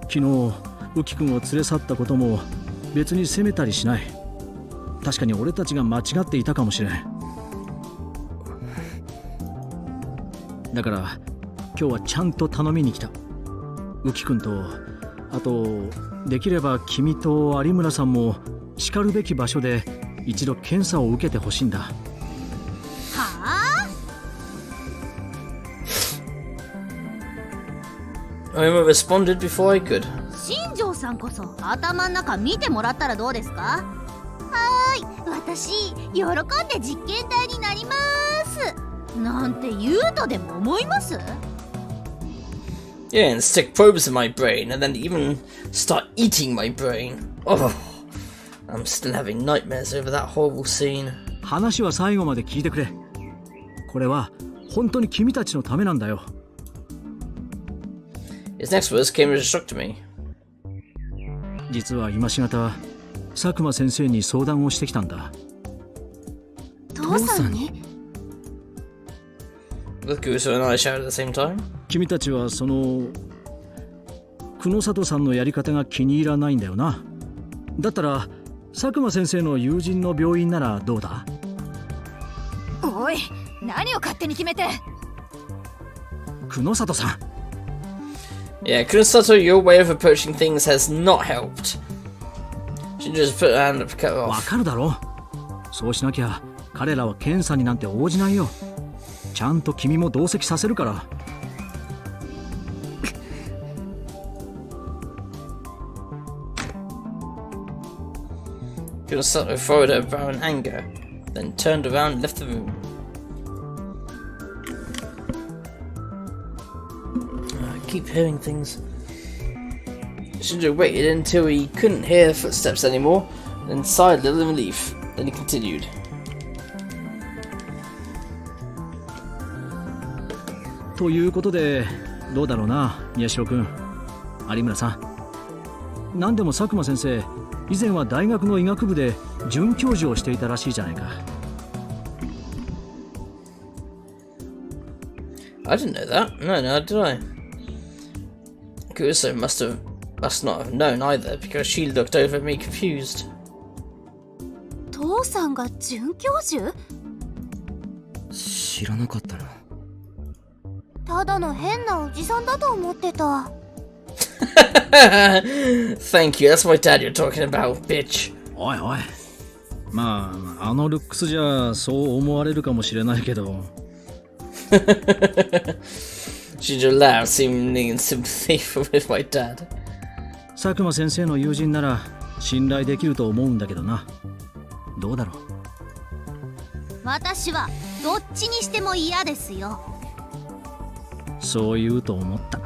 昨日、浮君を連れ去ったことも別に責めたりしない。確かに俺たちが間違っていたかもしれん。だから今日はちゃんと頼みに来た。浮君と、あとできれば君と有村さんもしかるべき場所で一度検査を受けてほしいんだ。はあI responded before I could. 新庄さんこそ頭の中見てもらったらどうですか？はーい、私喜んで実験台になりますなんて言うとでも思います？ Yeah, and stick probes in my brain and then even start eating my brain. Oh, I'm still having nightmares over that horrible scene. 話は最後まで聞いてくれ。これは本当に君たちのためなんだよ。His next words came as a shock to me. 実は今しがた佐久間先生に相談をしてきたんだ。父さんにBoth Guso and I shouted at the same time. 君たちはその久野里さんのやり方が気に入らないんだよな。だったら佐久間先生の友人の病院ならどうだ？おい、何を勝手に決めて。久野里さん。Yeah, Kunosato, your way of approaching things has not helped. She just put her hand up to cut her わ off. かるだろ。そうしなきゃ彼らは検査になんて応じないよ。ちゃんと君も同席させるから。Kunosato followed her brow in anger, then turned around and left the room. I keep hearing things. Shinjo waited until he couldn't hear footsteps anymore, then sighed a little in relief. Then he continued. ということでどうだろうな、宮代君、有村さん。何でも佐久間先生、以前は大学の医学部で准教授をしていたらしいじゃないか。I didn't know that. No, did I? Kuso must not have known either, because she looked over at me confused. 父さんが准教授？知らなかったな。ただの変なおじさんだと思ってた。Thank you, that's my dad you're talking about, bitch. おいおい。まあ、あのルックスじゃそう思われるかもしれないけど。Shinjo laughed, seemingly in sympathy with my dad. 佐久間先生の友人なら信頼できると思うんだけどな。どうだろう。私はどっちにしても嫌ですよ。そう言うと思った。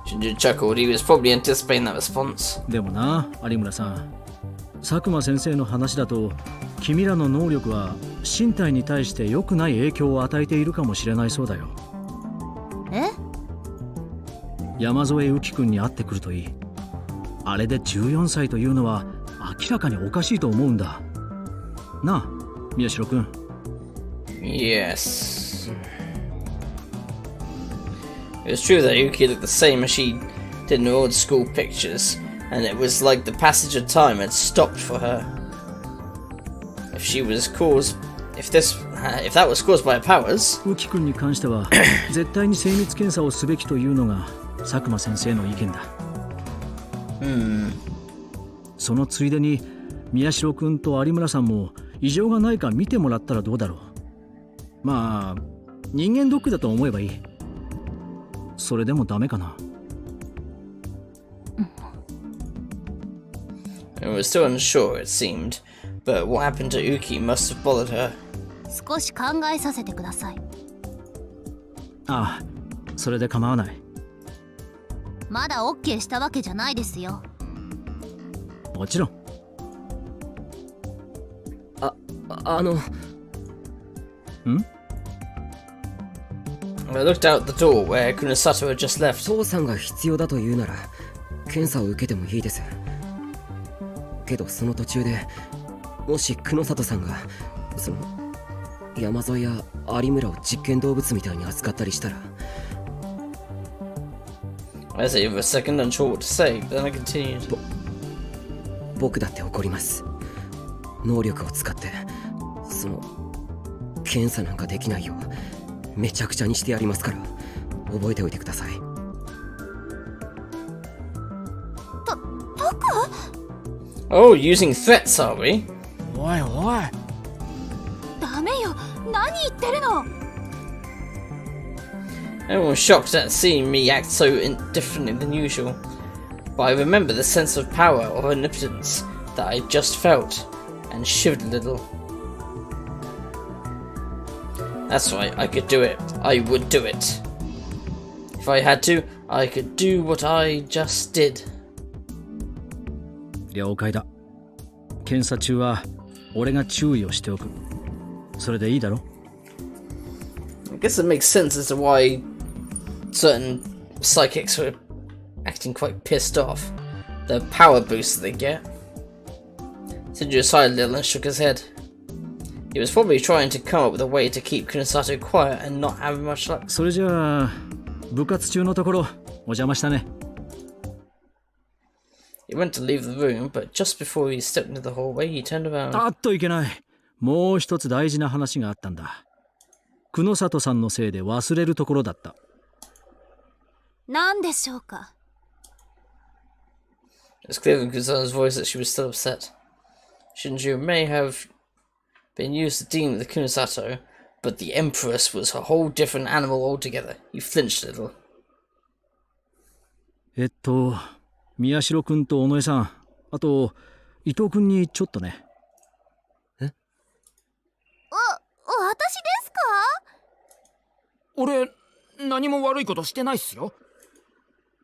Shinjo chuckled. He was probably anticipating that response. でもな、有村さん。佐久間先生の話だと、君らの能力は身体に対して良くない影響を与えているかもしれないそうだよ。え？山添浮君に会ってくるといい。あれで14歳というのは明らかにおかしいと思うんだ。なあ、宮代君。Yes. It was true that Yuki looked the same as she did in the old school pictures, and it was like the passage of time had stopped for her. If that was caused by her powers. ウキ君に関しては絶対に精密検査をすべきというのが佐久間先生の意見だ。そのついでに宮代君と有村さんも異常がないか見てもらったらどうだろう。まあ人間ドックだと思えばいい。それでもダメかな。It was still unsure, it seemed, but what happened to Uki must have bothered her. 少し考えさせてください。ああ、それで構わない。まだ OK したわけじゃないですよ。もちろん。I looked out the door where Kunosato had just left. 父さんが必要だというなら検査を受けてもいいです。けどその途中でもし久野里さんがその山添や有村を実験動物みたいに扱ったりしたら。 I said for a second, unsure what to say, but then I continued. 僕だって怒ります。能力を使ってその検査なんかできないようめちゃくちゃにしてやりますから覚えておいてください。タク？ Oh, using threats, are we? おいおい。ダメよ、何言ってるの。 Everyone was shocked at seeing me act so differently than usual, but I remember the sense of power or omnipotence that I just felt, and shivered a little. That's right, I could do it. I would do it. If I had to, I could do what I just did. 了解だ。検査中は俺が注意をしておく。それでいいだろ？ I guess it makes sense as to why certain psychics were acting quite pissed off. The power boost they get. Shinju sighed a little and shook his head. He was probably trying to come up with a way to keep Kunosato quiet and not having much luck. それじゃあ部活中のところお邪魔したね。He went to leave the room, but just before he stepped into the hallway, he turned around. あっといけない。もう一つ大事な話があったんだ。久野里さんのせいで忘れるところだった。何でしょうか。 It was clear in Kunosa's voice that she was still upset. Shinju may have been used to deal with Kunosato, but the Empress was a whole different animal altogether. He flinched a little. 宮代くんと尾上さん、あと伊藤くんにちょっとね。私ですか？俺何も悪いことしてないっすよ。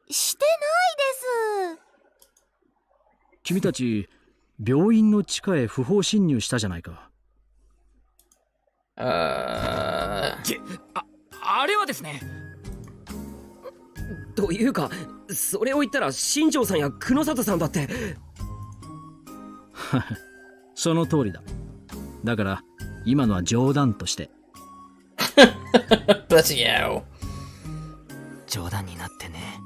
してないです。君たち病院の地下へ不法侵入したじゃないか。あれはですね。というかそれを言ったら新庄さんや久野里さんだって。その通りだ。だから今のは冗談として。Bloody hell. 冗談になってね。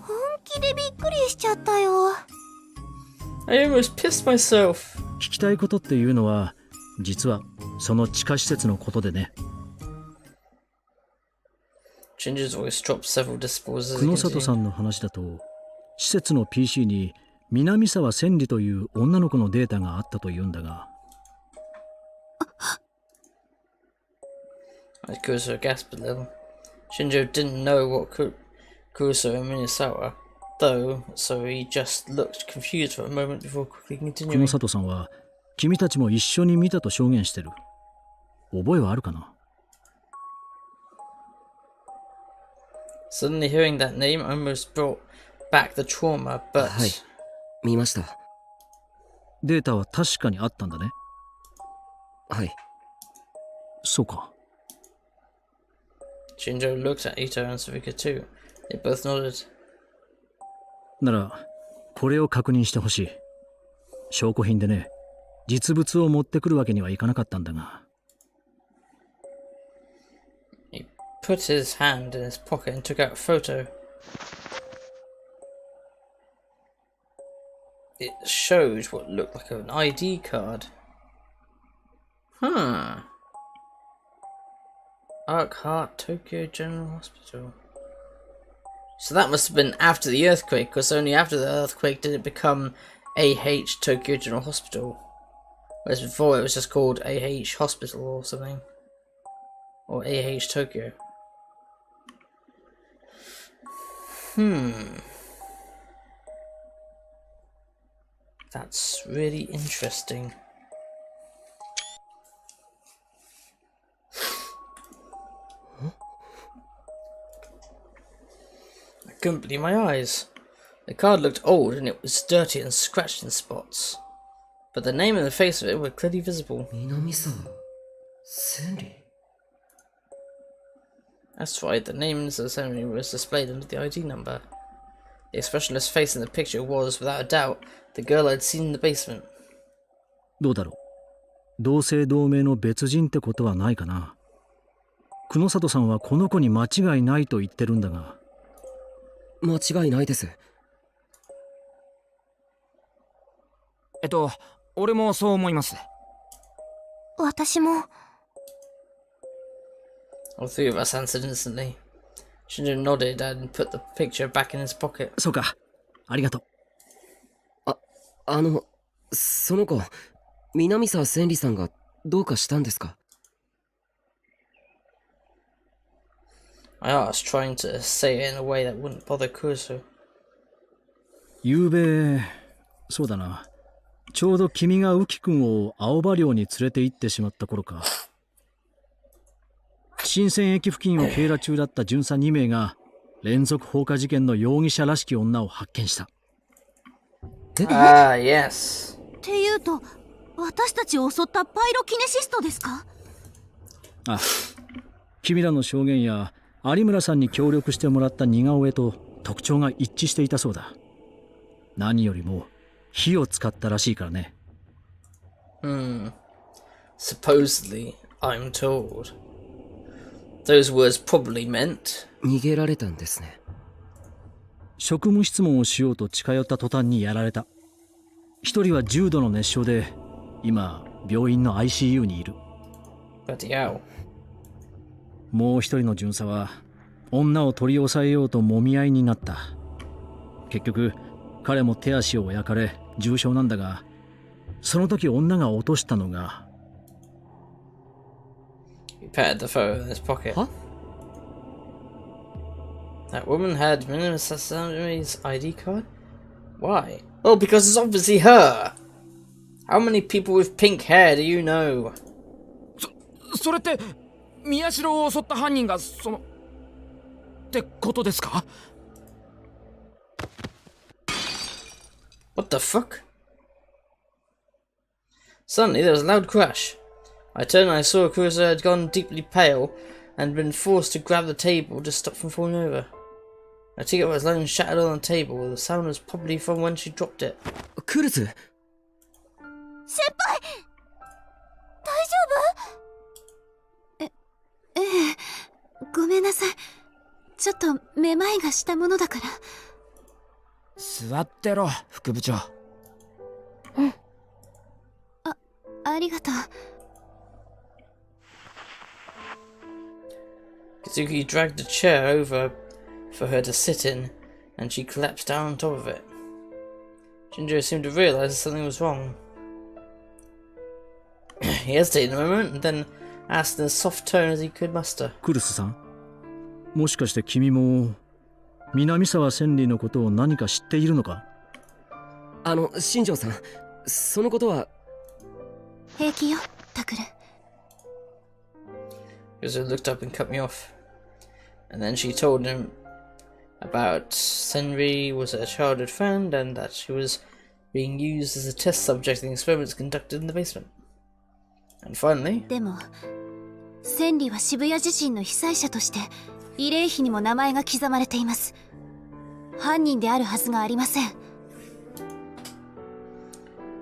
本気でびっくりしちゃったよ。I almost pissed myself. 聞きたいことっていうのは実はその地下施設のことでね。Shinju's voice dropped several decibels as 久 he 野里さ continued. んの話だと施設の PC に南沢千里という女の子のデータがあったというんだが。Kurosawa gasped a little. Shinju didn't know what Kurosawa and Minasawa, though, so he just looked confused for a moment before quickly 久野 continuing. 里さんは君たちも一緒に見たと証言してる。覚えはあるかな？ Suddenly hearing that name almost brought back the trauma, but はい見ました。データは確かにあったんだね。はい。そうか。Shinjo looked at Ito and Savika too. They both nodded. ならこれを確認してほしい。証拠品でね、実物を持ってくるわけにはいかなかったんだが。He put his hand in his pocket and took out a photo. It showed what looked like an ID card. Arc Heart Tokyo General Hospital. So that must have been after the earthquake, because only after the earthquake did it become AH Tokyo General Hospital. Whereas before it was just called AH Hospital or something. Or AH Tokyo. That's really interesting. I couldn't believe my eyes. The card looked old and it was dirty and scratched in spots. But the name and the face of it were clearly visible. That's right, the name of the ceremony was displayed under the ID number. The expressionless face in the picture was, without a doubt, the girl I'd seen in the basement. どうだろう。同姓同名の別人ってことはないかな。久野里さんはこの子に間違いないと言ってるんだが。間違いないです。俺もそう思います。私も。All three of us answered instantly. Shinjo nodded and put the picture back in his pocket. そうか。ありがとう。その子、南沢千里さんがどうかしたんですか？ I asked, trying to say it in a way that wouldn't bother Kurusu. ゆうべ、そうだな。ちょうど君が浮くんを青葉寮に連れて行ってしまった頃か。新鮮駅付近を警ら中だった巡査2名が連続放火事件の容疑者らしき女を発見した。Yes. っていうと、私たちを襲ったパイロキネシストですか？あ、君らの証言や有村さんに協力してもらった似顔絵と特徴が一致していたそうだ。何よりも火を使ったらしいからね。Supposedly, I'm told. Those words probably meant. 逃げられたんですね。職務質問をしようと近寄った途端にやられた。一人は重度の熱傷で、今病院の ICU にいる。Bloody hell. もう一人の巡査は女を取り押さえようと揉み合いになった。結局彼も手足を焼かれ重傷なんだが、その時女が落としたのが。He patted the photo in his pocket. Huh? That woman had Minami's ID card? Why? Oh, because it's obviously her! How many people with pink hair do you know? それって宮代を襲った犯人がってことですか？ What the fuck? Suddenly there was a loud crash. I turned and I saw Kurusu had gone deeply pale and been forced to grab the table to stop from falling over. My ticket was lying shattered on the table. The sound was probably from when she dropped it. クルス？先輩、大丈夫？ええ、ごめんなさい。ちょっとめまいがしたものだから。座ってろ、副部長。ありがとう。Kazuki dragged a chair over for her to sit in, and she collapsed down on top of it. Shinjo seemed to realize that something was wrong. He hesitated a moment and then asked in a soft tone as he could muster. クルスさん、もしかして君も南沢千里のことを何か知っているのか？新庄さん、そのことは。平気よ、タクル。Kazuki looked up and cut me off. And then she told him about Senri was a childhood friend and that she was being used as a test subject in the experiments conducted in the basement. And finally... でも、千里は渋谷地震の被災者として慰霊碑にも名前が刻まれています。犯人であるはずがありません。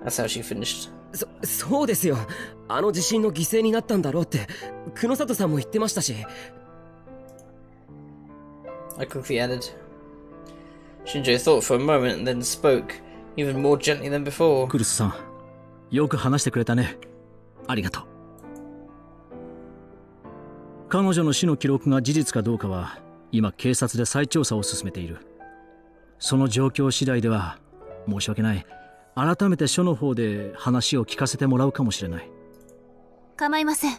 That's how she finished. そうですよ。あの地震の犠牲になったんだろうって久里さんも言ってましたし。 I quickly added. Shinjo thought for a moment and then spoke, even more gently than before. クルスさん、よく話してくれたね。ありがとう。彼女の死の記録が事実かどうかは今警察で再調査を進めている。その状況次第では申し訳ない。改めて署の方で話を聞かせてもらうかもしれない。構いません。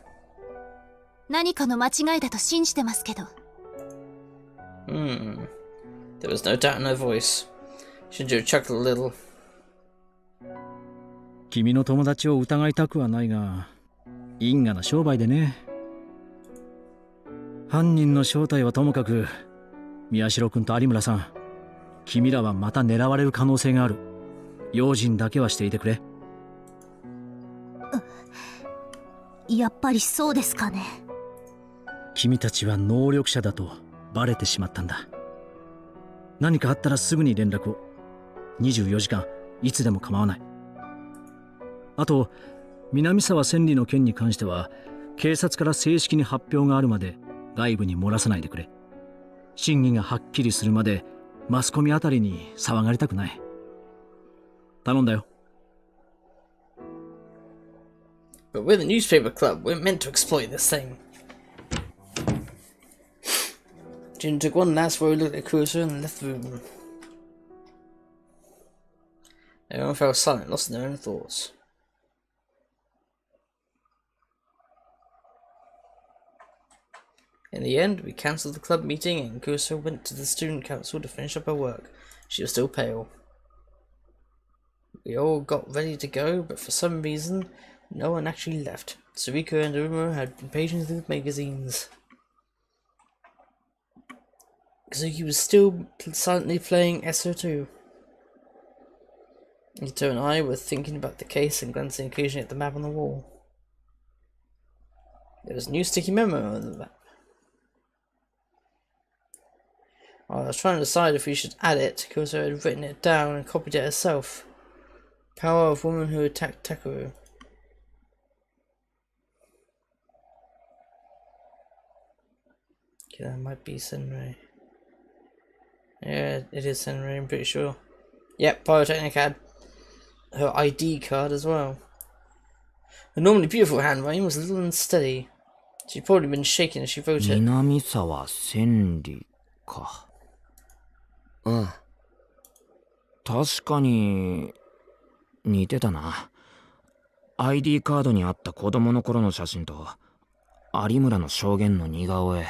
何かの間違いだと信じてますけど。There was no doubt in her voice. Shinjo chuckled a little. 君の友達を疑いたくはないが、因果な商売でね。犯人の正体はともかく、宮代君と有村さん、君らはまた狙われる可能性がある。用心だけはしていてくれ。やっぱりそうですかね。君たちは能力者だとバレてしまったんだ。何かあったらすぐに連絡を。24時間いつでも構わない。あと南沢千里の件に関しては警察から正式に発表があるまで外部に漏らさないでくれ。真偽がはっきりするまでマスコミあたりに騒がれたくない。頼んだよ。 But we're the newspaper club. We're meant to exploit this thing. Jin took one last worried look at Kurusu and left the room. Everyone fell silent, lost in their own thoughts. In the end, we cancelled the club meeting and Kurusu went to the student council to finish up her work. She was still pale. We all got ready to go, but for some reason, no one actually left. Sariko and Aruma had been paging through the magazines. Kazuki was still silently playing SO2. Ito and I were thinking about the case and glancing occasionally at the map on the wall. There was a new sticky memo on the map. I was trying to decide if we should add it. Kurusu had written it down and copied it herself. Power of woman who attacked Takaru. Okay, that might be Senrei. Yeah, it is Senrei, I'm pretty sure. Yep, Pyrotechnic had her ID card as well. Her normally beautiful handwriting was a little unsteady. She'd probably been shaking as she wrote it. 南沢千里か。ああ。確かに似てたな。ID カードにあった子供の頃の写真と有村の証言の似顔絵。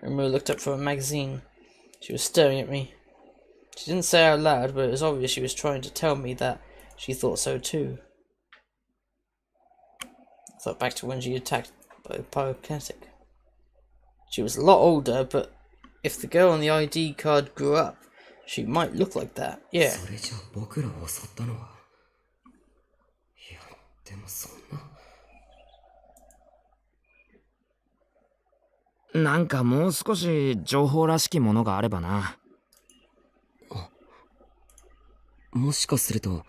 Rimuru looked up from a magazine. She was staring at me. She didn't say out loud, but it was obvious she was trying to tell me that she thought so too. I thought back to when she attacked by pyrokinetic. She was a lot older, but if the girl on the ID card grew up, she might look like that. Yeah. それじゃ僕らを襲ったのは。いや、でもそんな。なんかもう少し情報らしきものがあればな。もしかすると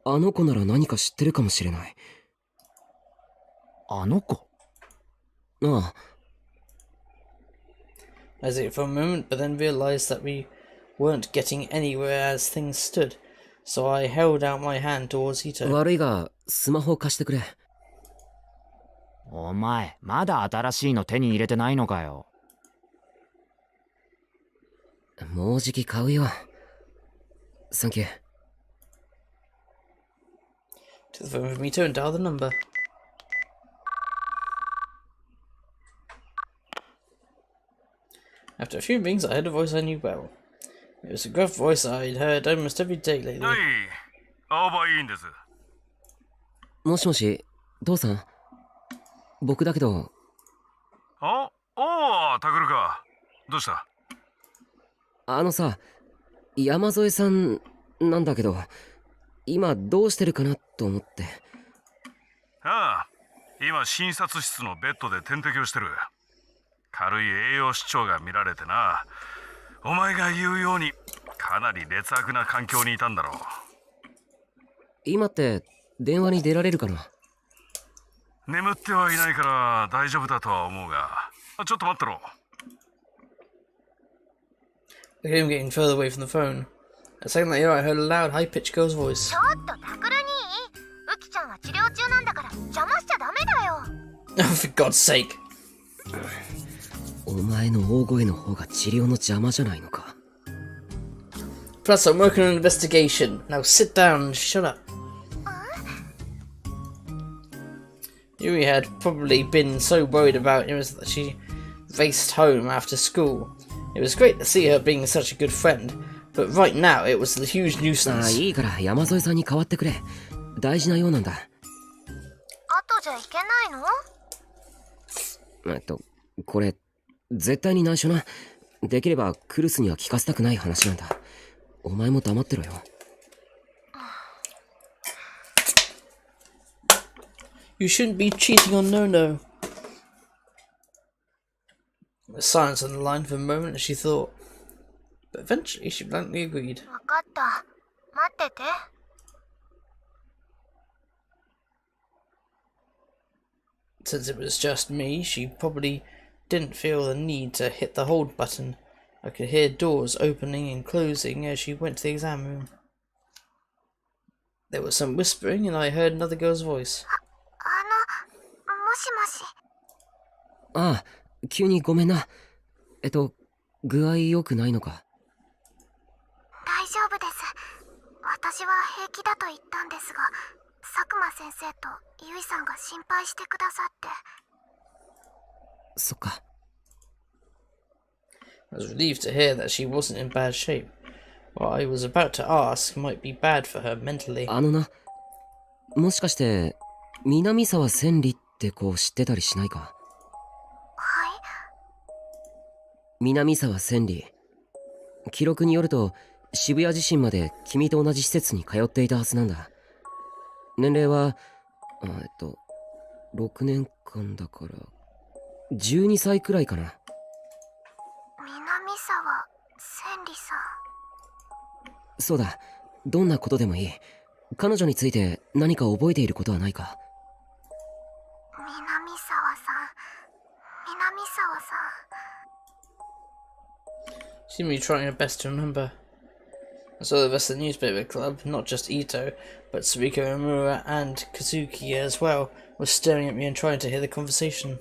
あの子なら何か知ってるかもしれない。あの子？ああ。I hesitated for a moment, but then realized that we weren't getting anywhere as things stood, so I held out my hand towards Ito. 悪いがスマホ貸してくれ。お前まだ新しいの手に入れてないのかよ。もうじき買うよ。サンキュー。To the phone with Mito and dialed the number. After a few rings, I heard a voice I knew well. It was a gruff voice I'd heard almost every day lately. はい、青葉いいんです。もしもし、父さん。僕だけど。あ、おお、タクルか。どうした？あのさ、山添さんなんだけど、今どうしてるかなと思って。ああ、今診察室のベッドで点滴をしてる。軽悪い栄養失調が見られてな。お前が言うようにかなり劣悪な環境にいたんだろう。今って電話に出られるかな？眠ってはいないから大丈夫だとは思うが、ちょっと待ってろ。Look at him getting further away from the phone. A second later, I heard a loud, high-pitched girl's voice. ちょっとタクルにウキちゃんは治療中なんだから邪魔しちゃダメだよ。Oh, for God's sake. お前の大声の方が治療の邪魔じゃないのか。Plus, I'm working on an investigation. Now sit down and shut up. Yui had probably been so worried about him that she raced home after school. It was great to see her being such a good friend, but right now it was a huge ああ、 nuisance. いいから山添さんに代わってくれ。大事なようなんだ。後じゃいけないの？これ絶対に内緒な。できればクルスには聞かせたくない話なんだ。お前も黙ってろよ。You shouldn't be cheating on Nono. There was silence on the line for a moment as she thought, but eventually she bluntly agreed. わかった。待ってて。Since it was just me, she probably didn't feel the need to hit the hold button. I could hear doors opening and closing as she went to the exam room. There was some whispering and I heard another girl's voice. もしもし。ああ、急にごめんな。具合良くないのか？大丈夫です。私は平気だと言ったんですが、佐久間先生とゆいさんが心配してくださって。そっか。I was relieved to hear that she wasn't in bad shape. What I was about to ask might be bad for her mentally. な、もしかして南沢千里って子知ってたりしないか？はい。南沢千里。記録によると渋谷自身まで君と同じ施設に通っていたはずなんだ。年齢は6年間だから12歳くらいかな。南沢千里さん。そうだ、どんなことでもいい。彼女について何か覚えていることはないか？南沢さん、南沢さん。She seemed to be trying her best to remember. I saw the rest of the newspaper club, not just Ito, but Suriko Omura and Kazuki as well, were staring at me and trying to hear the conversation.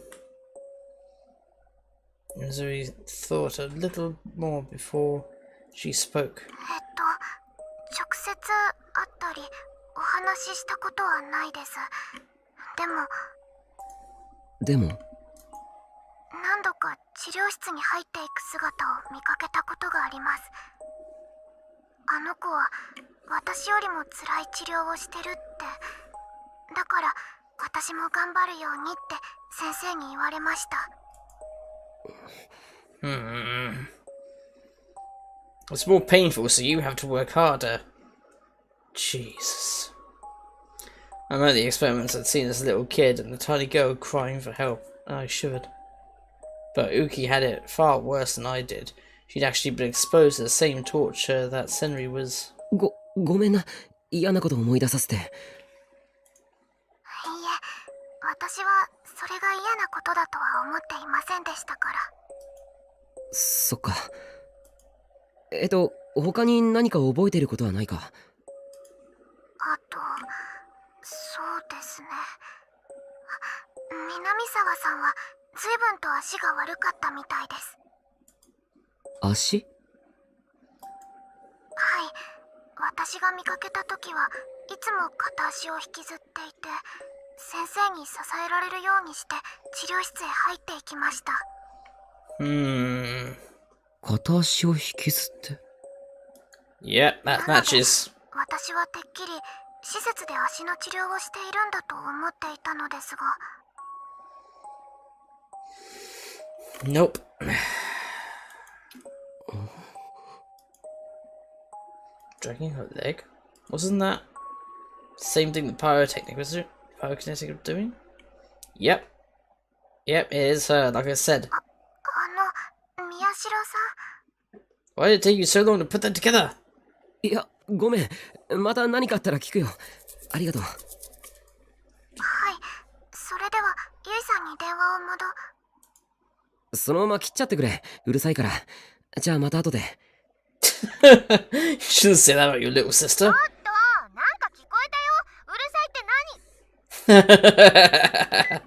Mizuri thought a little more before she spoke. 直接会ったりお話ししたことはないです。でも何度か治療室に入っていく姿を見かけたことがあります。あの子は私よりも辛い治療をしてるって。だから私も頑張るようにって先生に言われました。It's more painful, so you have to work harder. Jesus. I remember the experiments I'd seen as a little kid and the tiny girl crying for help, and I shivered. But Uki had it far worse than I did. She'd actually been exposed to the same torture that Senri was. ごめんな。嫌なこと思い出させて。いいえ、私はそれが嫌なことだとは思っていませんでしたから。そっか。他に何か覚えていることはないか？あと、そうですね。南沢さんは随分と足が悪かったみたいです。足？はい。私が見かけた時はいつも片足を引きずっていて、先生に支えられるようにして治療室へ入っていきました。片足を引きずって。Yeah, that matches. 私はてっきり施設で足の治療をしているんだと思っていたのですが。Nope. Dragging her leg? Wasn't that the same thing the pyrotechnic was pyrokinetic was doing? Yep. Yep, it is her, like I said. しろさ。 Why did it take you so long to put that together? いや、ごめん。また何かあったら聞くよ。ありがとう。はい、それではゆいさんに電話を戻。そのまま切っちゃってくれ。うるさいから。じゃあまた後で。You shouldn't say that about your little sister. なんか聞こえたよ。うるさいって何？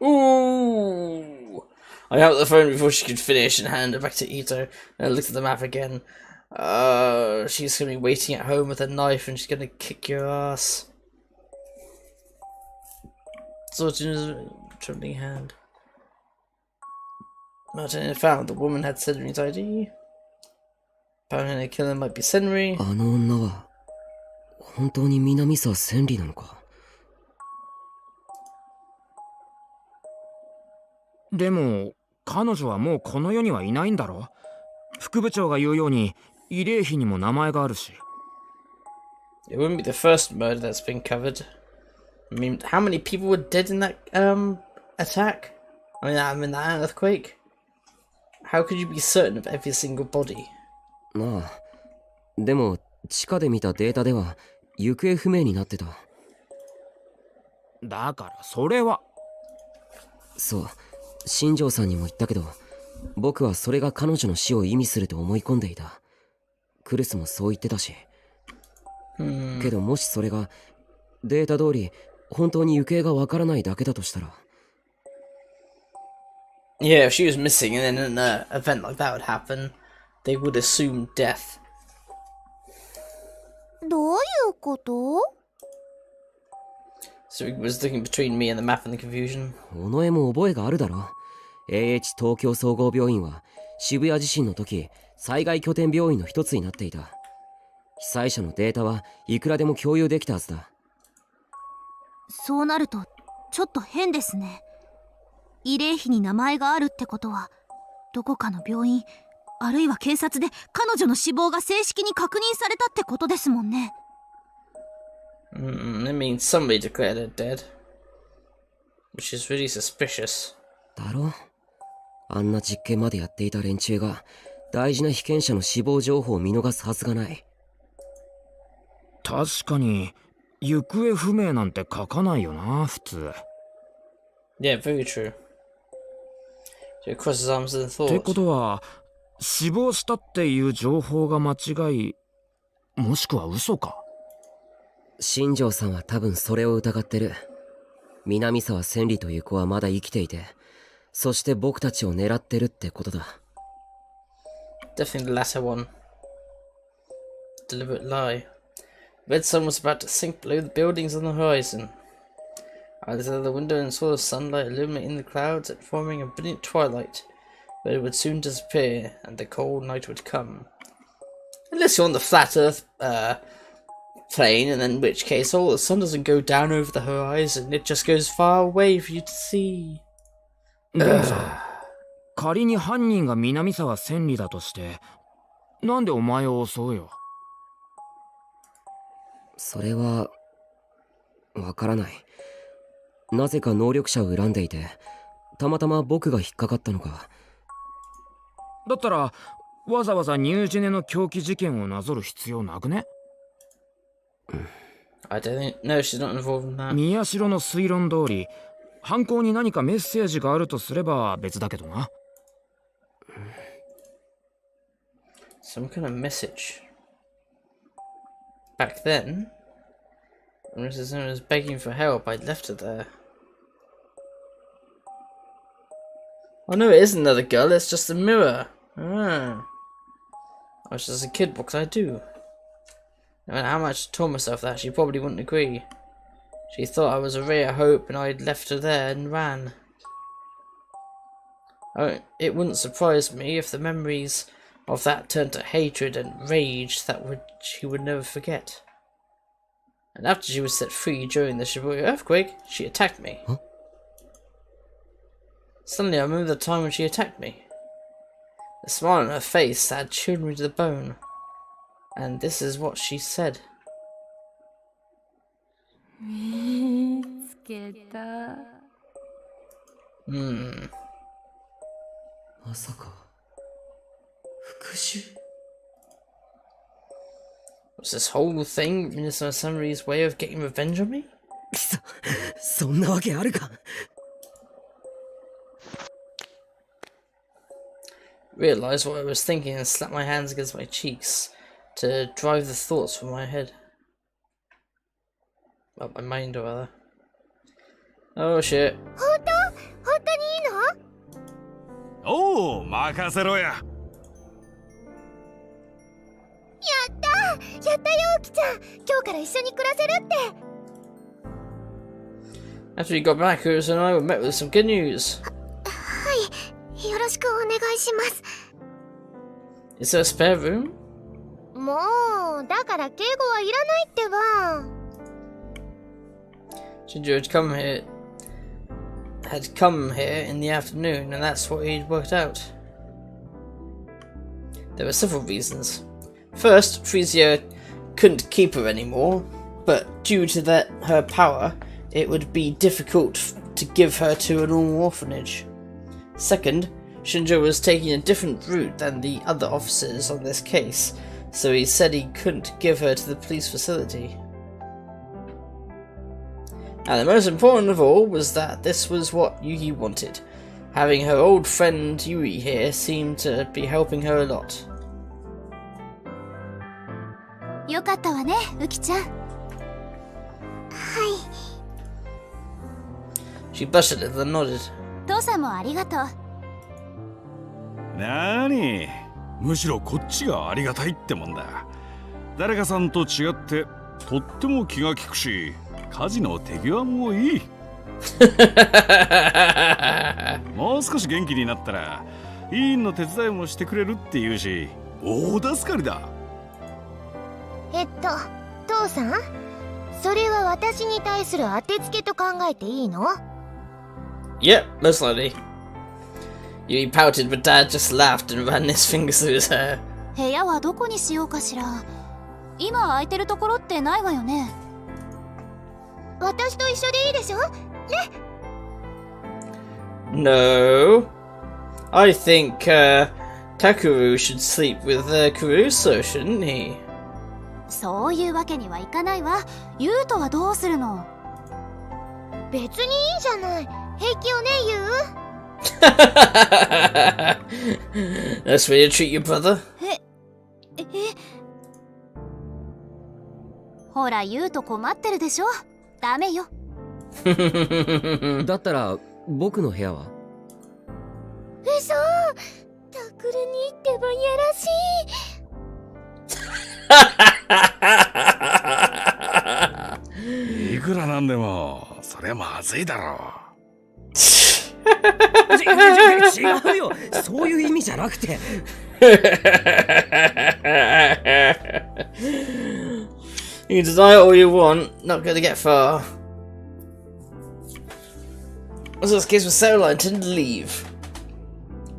Ooh! I hung up the phone before she could finish and handed it back to Ito. And I looked at the map again. She's gonna be waiting at home with a knife and she's gonna kick your ass. Sword in his trembling hand. Martin had found the woman had Senri's ID. Apparently the killer might be Senri. あの女は本当に南沢千里なのか。でも彼女はもうこの世にはいないんだろ。副部長が言うように慰霊碑にも名前があるし。It wouldn't be the first murder that's been covered. I mean, how many people were dead in that attack? I mean that earthquake. How could you be certain of every single body? なあ、でも地下で見たデータでは行方不明になってた。だからそれは。そう、新庄さんにも言ったけど、僕はそれが彼女の死を意味すると思い込んでいた。クルスもそう言ってたし。けどもしそれがデータ通り本当に行方がわからないだけだとしたら。Yeah, if she was missing and then an event like that would happen, they would assume death. どういうこと？ So he was looking between me and the map in the confusion. 尾上も覚えがあるだろ。AH 東京総合病院は渋谷地震の時災害拠点病院の一つになっていた。被災者のデータはいくらでも共有できたはずだ。そうなるとちょっと変ですね。慰霊碑に名前があるってことはどこかの病院あるいは警察で彼女の死亡が正式に確認されたってことですもんね。It means somebody declared her dead, which is really suspicious. だろ？あんな実験までやっていた連中が大事な被験者の死亡情報を見逃すはずがない。確かに行方不明なんて書かないよな普通。Yeah, very true. So he crossed his arms and って thought. ことは死亡したっていう情報が間違いもしくは嘘か。新庄さんは多分それを疑ってる。南沢千里という子はまだ生きていて、そして僕たちを狙ってるってことだ。Definitely the latter one. Deliberate lie. Red sun was about to sink below the buildings on the horizon. I looked out the window and saw the sunlight illuminating the clouds and forming a brilliant twilight, but it would soon disappear and the cold night would come. Unless you're on the flat earth plane, and in which case, the sun doesn't go down over the horizon, it just goes far away for you to see. でもさ、仮に犯人が南沢千里だとしてなんでお前を襲うよ。それはわからない。なぜか能力者を恨んでいて、たまたま僕が引っかかったのか。だったらわざわざニュージェネの狂気事件をなぞる必要なくね。I don't think. No, she's not involved in that. 宮代の推論通り犯行に何かメッセージがあるとすれば別だけどな。Some kind of message. Back then, when Mrs. Nono was begging for help, I'd left her there. Oh no, it isn't another girl, it's just a mirror. Ah. I was just a kid, what could I do? No matter how much I told myself that, she probably wouldn't agree. She thought I was a ray of hope and I'd left her there and ran. Oh, it wouldn't surprise me if the memories of that turned to hatred and rage she would never forget. And after she was set free during the Shibuya earthquake, she attacked me. Huh? Suddenly I remember the time when she attacked me. The smile on her face had chilled me to the bone. And this is what she said. 見つけた。まさか Was this whole thing Minister Summary's way of getting revenge on me? そんなわけあるか。 Realized what I was thinking and slapped my hands against my cheeks to drive the thoughts from my head. Well, my mind, or rather. Oh shit. 本当にいいの？おう、任せろや。やったよ、ウキちゃん。今日から一緒に暮らせるって。 After we got back, Ursa and I were met with some good news. はい、よろしくお願いします。 Is there a spare room? もう、だから敬語はいらないってば。 Shinjo had come here in the afternoon, and that's what he'd worked out. There were several reasons. First, Frisia couldn't keep her anymore, but due to her power, it would be difficult to give her to a normal orphanage. Second, Shinjo was taking a different route than the other officers on this case, so he said he couldn't give her to the police facility. And the most important of all was that this was what Yuki wanted. Having her old friend Yui here seemed to be helping her a lot. よかったわね、ウキちゃん。はい。 She blushed a little and nodded. 父さんもありがとう。なに、むしろこっちがありがたいってもんだ。誰かさんと違ってとっても気が利くし、家事の手際もいい。もう少し元気になったら委員の手伝いもしてくれるって言うし、大助かりだ。父さん、それは私に対する当てつけと考えていいの？ Yep, most likely. Yui pouted, but Dad just laughed and ran his fingers through his hair. 部屋はどこにしようかしら。今空いてるところってないわよね。私と一緒でいいでしょ？ね。 No. I think, Takaru should sleep with, Caruso, shouldn't he? そういうわけにはいかないわ。ユウトはどうするの？別にいいじゃない。平気よね、ユウ。 That's way to treat your brother. ほら、ユウト困ってるでしょ。ダメよ。だったら僕の部屋は？嘘。タクルにってばやらしい。いくらなんでもそれまずいだろう。違うよ、そういう意味じゃなくて。You can deny it all you want, not gonna get far. So this case with Sarah, I intended to leave.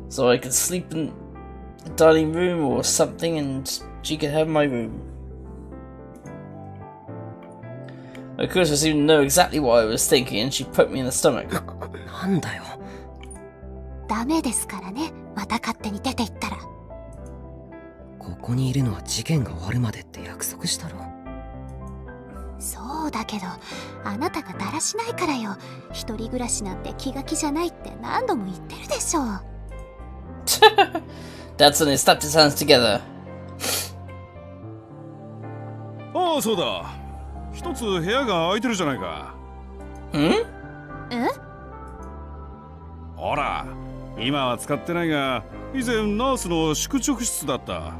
So I could sleep in the dining room or something and she could have my room. Of course I seemed to know exactly what I was thinking and she poked me in the stomach. なんだよ。ダメですからね。また勝手に出て行ったら。ここにいるのは事件が終わるまでって約束したろ。そうだけど、あなたがだらしないからよ。一人暮らしなんて気が気じゃないって何度も言ってるでしょ。Dad suddenly slapped his hands together. ああ、そうだ。一つ部屋が空いてるじゃないか。え？ほら、今は使ってないが、以前ナースの宿直室だった。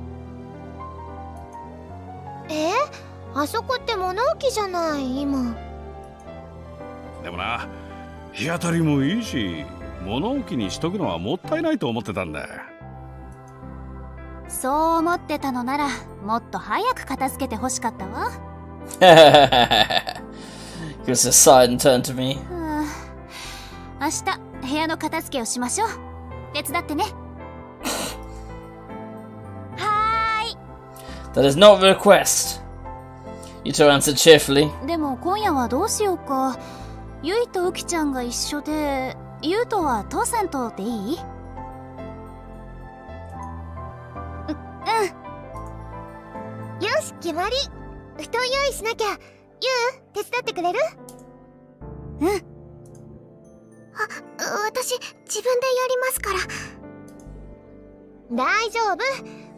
あそこって物置じゃない、今。でもな、日当たりもいいし、物置にしとくのはもったいないと思ってたんだ。そう思ってたのなら、もっと早く片付けて欲しかったわ。Gives a sigh and turned to me. 明日部屋の片付けをしましょう。手伝ってね。はーい。 That is not a request. Yuto answered cheerfully. でも今夜はどうしようか。ユイとウキちゃんが一緒で、ユウトは父さんとでいい？よし、決まり。布団用意しなきゃ。ゆう、手伝ってくれる？私、自分でやりますから。大丈夫。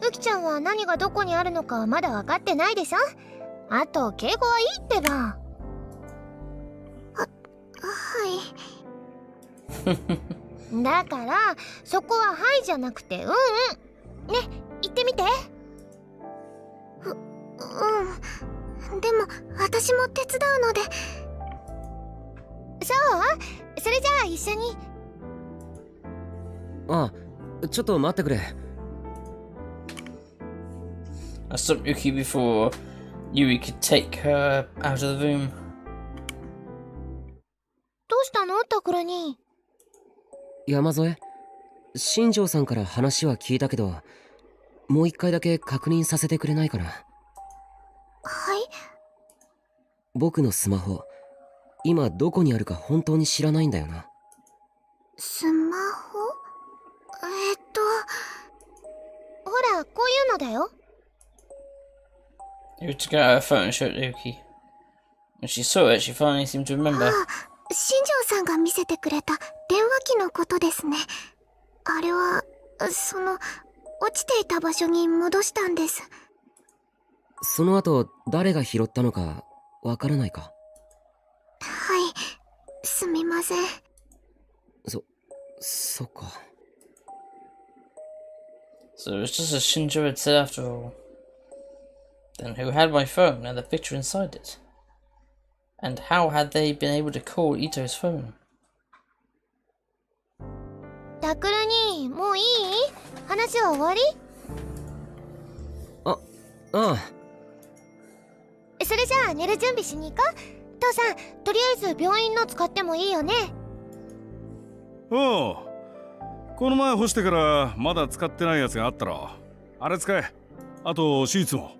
ウキちゃんは何がどこにあるのかまだ分かってないでしょ。あと、敬語はいいってば。はい。だから、そこははいじゃなくて、うん。ね、言ってみて。でも、私も手伝うので。そう？それじゃあ一緒に。あ、ちょっと待ってくれ。I stopped Yuki before Yui could take her out of the room. どうしたの、タクルに？山添、新庄さんから話は聞いたけど、もう一回だけ確認させてくれないかな。はい。僕のスマホ、今どこにあるか本当に知らないんだよな。スマホ？ほら、こういうのだよ。Yuki took out her phone and showed it to Yuki. When she saw it, she finally seemed to remember. 新庄さんが見せてくれた電話機のことですね。あれは、落ちていた場所に戻したんです。その後、誰が拾ったのかわからないか？はい、すみません。そっか。So it was just as Shinjo had said after all. Then who had my phone and the picture inside it? And how had they been able to call Ito's phone? タクルに、もういい？話は終わり？ああ。それじゃあ寝る準備しに行こう。父さん、とりあえず病院の使ってもいいよね。おう、この前干してからまだ使ってないやつがあったろ。あれ使え。あとシーツも。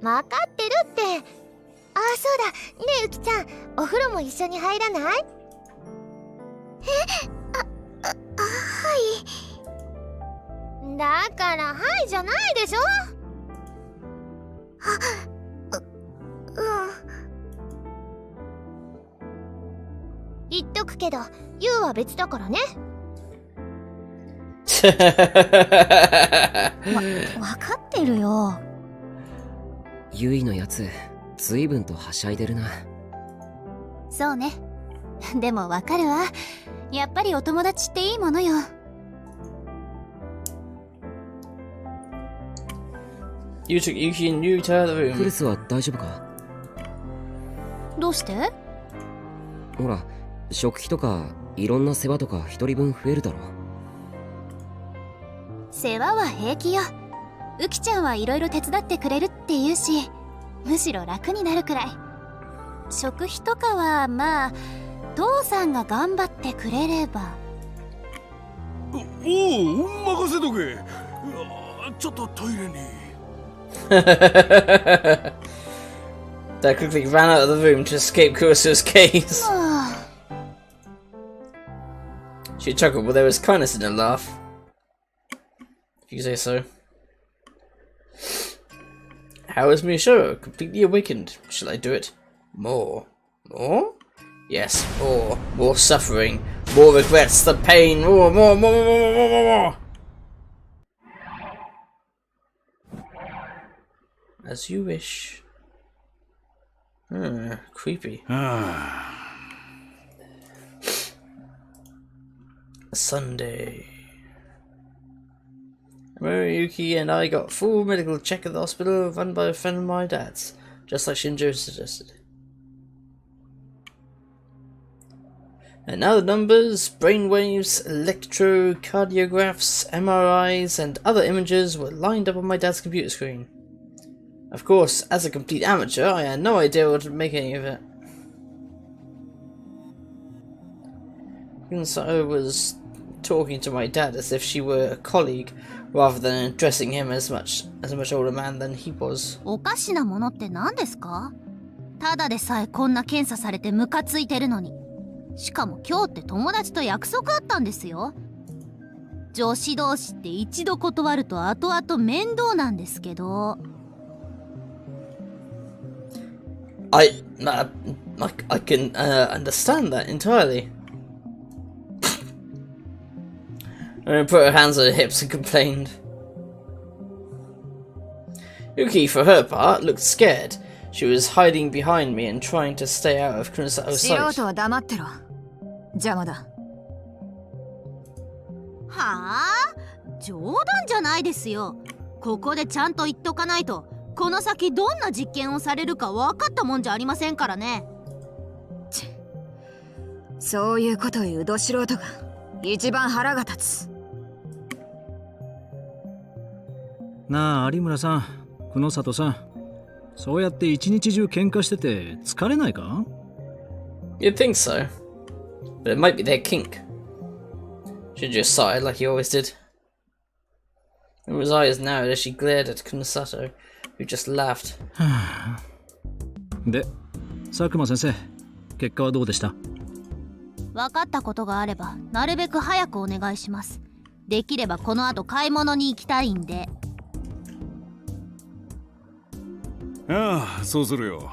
分かってるって。あ、そうだ。ねえ、ウキちゃん、お風呂も一緒に入らない？はい。だからはいじゃないでしょ。言っとくけど、ユウは別だからね。わかってるよ。ユイのやつ、随分とはしゃいでるな。そうね。でもわかるわ。やっぱりお友達っていいものよ。You took Yuki and Yu to the クル room. スは大丈夫か？どうして？ほら、食費とかいろんな世話とか一人分増えるだろ。世話は平気よ。ウキちゃんはいろいろ手伝ってくれるって言うし、むしろ楽になるくらい。食費とかはまあ父さんが頑張ってくれれば。おう、任せとけ。ちょっとトイレに。Dad quickly ran out of the room to escape Kurisu's gaze. She chuckled, but there was kindness in her laugh. If you say so. How is Mishoro? Completely awakened. Shall I do it? More. More? Yes, more. More suffering. More regrets. The pain. More. As you wish. Creepy. Sunday. Yuki and I got full medical check at the hospital run by a friend of my dad's, just like Shinjo suggested. And now the numbers, brainwaves, electrocardiographs, MRIs, and other images were lined up on my dad's computer screen. Of course, as a complete amateur, I had no idea what to make any of it. Gunso was talking to my dad as if she were a colleague, rather than addressing him as much older man than he was. おかしなものって何ですか？ただでさえこんな検査されてムカついてるのに。しかも今日って友達と約束あったんですよ。女子同士って一度断ると後々面倒なんですけど。I can understand that entirely. And put her hands on her hips and complained. Uki, for her part, looked scared. She was hiding behind me and trying to stay out of Kunosato's 素 sight. 人は黙ってろ。邪魔だ。はあ、冗談じゃないですよ。ここでちゃんと言っとかないと、この先どんな実験をされるか分かったもんじゃありませんからね。そういうことを言うど素人が一番腹が立つ。なあ有村さん、久野里さん、そうやって一日中喧嘩してて疲れないか？ You'd think so. But it might be their kink. She just sighed like he always did. Uma's eyes narrowed as she glared at Kunosato, who just laughed. で、佐久間先生、結果はどうでした？分かったことがあればなるべく早くお願いします。できればこの後買い物に行きたいんで。ああ、そうするよ。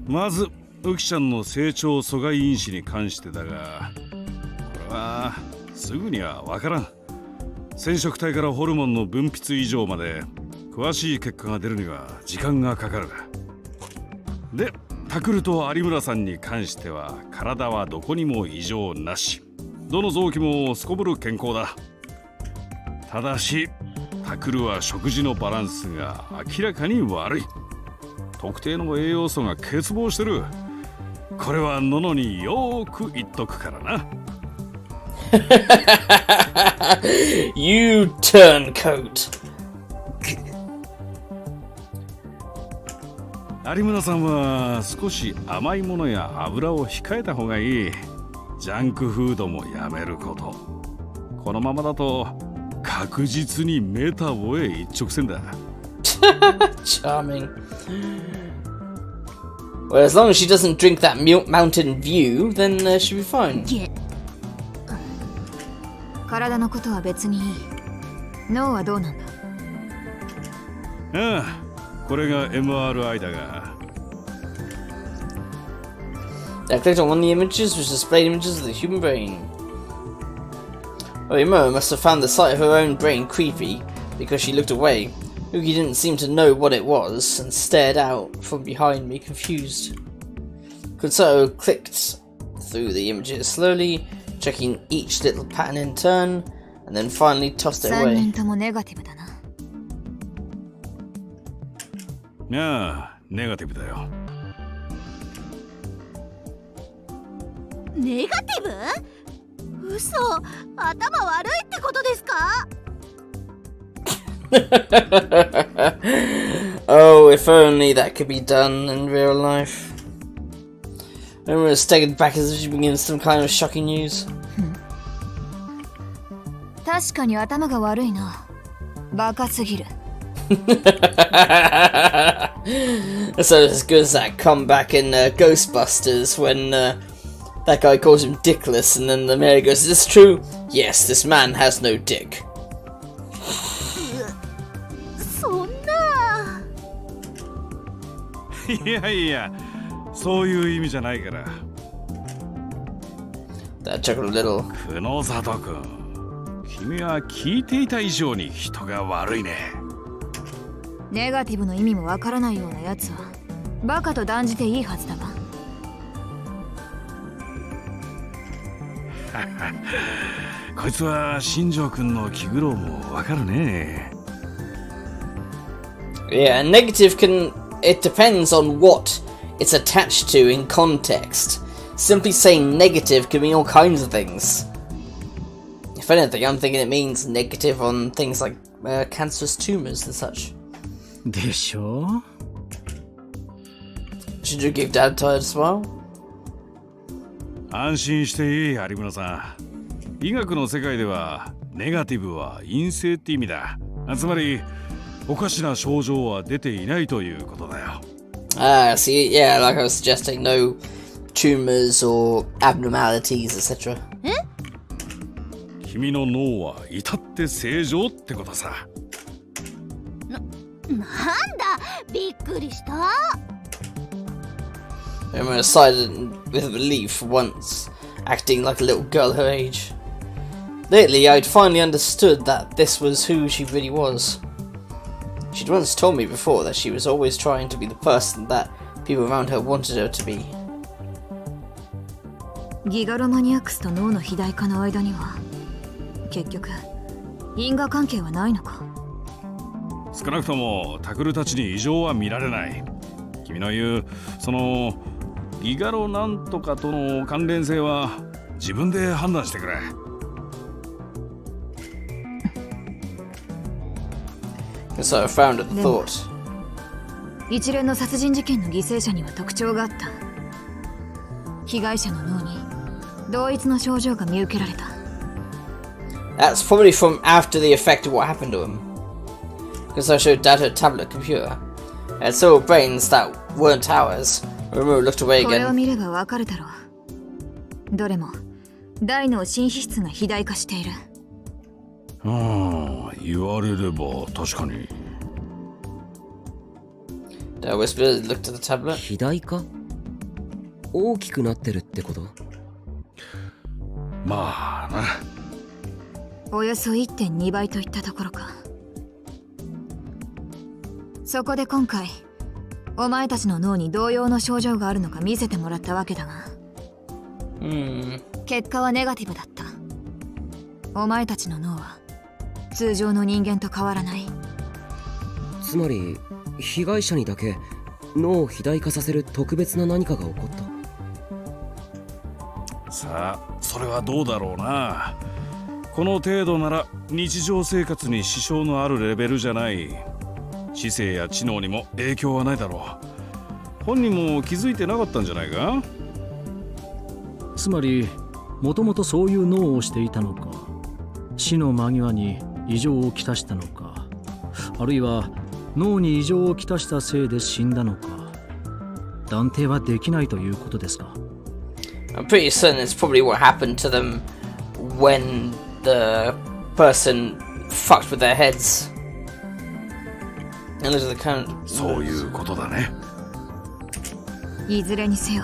まずウキちゃんの成長阻害因子に関してだが、これはすぐにはわからん。染色体からホルモンの分泌異常まで詳しい結果が出るには時間がかかる。で、タクルと有村さんに関しては体はどこにも異常なし。どの臓器もすこぶる健康だ。ただしタクルは食事のバランスが明らかに悪い。特定の栄養素が欠乏してる。これはノノによーく言っとくからな。You turncoat. 有村さんは少し甘いものや油を控えた方がいい。ジャンクフードもやめること。このままだと確実にメタボへ一直線だ。Charming. Well, as long as she doesn't drink that Mountain View, then she'll be fine. 体のことは別にいい。脳はどうなんだ？ああ、これが MRI だが。I clicked on one of the images, which displayed images of the human brain. Imura must have found the sight of her own brain creepy, because she looked away. Uki didn't seem to know what it was, and stared out from behind me, confused. Kunosato clicked through the images slowly, checking each little pattern in turn, and then finally tossed it 3 away. 人ともネガティブだな。ああ、ネガティブだよ。ネガティブ？嘘、頭悪いってことですか？Oh, if only that could be done in real life. Emma staggered back as if she began some kind of shocking news. 確かに頭が悪いな。バカすぎる。So as good as that comeback in Ghostbusters when that guy calls him dickless and then the mayor goes, "Is this true? Yes, this man has no dick." そんな。いやいや、そういう意味じゃないから。That chuckled a little. 久野里君、君は聞いていた以上に人が悪いね。ネガティブの意味もわからないようなやつはバカと断じていいはずだが。こいつは新庄君の気苦労もわかるね。Yeah, negative it depends on what it's attached to in context. Simply saying negative can mean all kinds of things. If anything, I'm thinking it means negative on things like cancerous tumors and such. でしょ？ Should you give Dad a tired smile? 安心していい、有村さん。医学の世界ではネガティブは陰性って意味だ。つまりおかしな症状は出ていないということだよ。Ah, see, yeah, like I was suggesting, no tumors or abnormalities, etc. 君の脳は至って正常ってことさ。なんだ、びっくりした。Emma sighed with relief for once, acting like a little girl her age. Lately, I'd finally understood that this was who she really was. She'd once told me before that she was always trying to be the person that people around her wanted her to be. ギガロマニアックスと脳の肥大化の間には結局因果関係はないのか。少なくともタクルたちに異常は見られない。君の言うそのギガロなんとかとの関連性は自分で判断してくれ。So I found a thought. 一連の殺人事件の犠牲者には特徴があった。被害者の脳に同一の症状が見受けられた。That's probably from after the effect of what happened to him. Because I showed Dad her tablet computer. It had several brains that weren't ours. Remember, looked away これを again. 見ればわかるだろう。どれも大脳新皮質が肥大化している。ああ、言われれば確かに。Dad whispered, looked at the tablet. 肥大化？大きくなってるってこと？まあな。およそ 1.2 倍といったところか。そこで今回お前たちの脳に同様の症状があるのか見せてもらったわけだが、結果はネガティブだった。お前たちの脳は通常の人間と変わらない。つまり被害者にだけ脳を肥大化させる特別な何かが起こった。さあ、それはどうだろうな。この程度なら日常生活に支障のあるレベルじゃない。知性や知能にも影響はないだろう。本人も気づいてなかったんじゃないか。つまりもともとそういう脳をしていたのか、死の間際に異常をきたしたのか、あるいは脳に異常をきたしたせいで死んだのか、断定はできないということですか。I'm pretty certain it's probably what happened to them when the person fucked with their heads. And look at the kind of... そういうことだね。いずれにせよ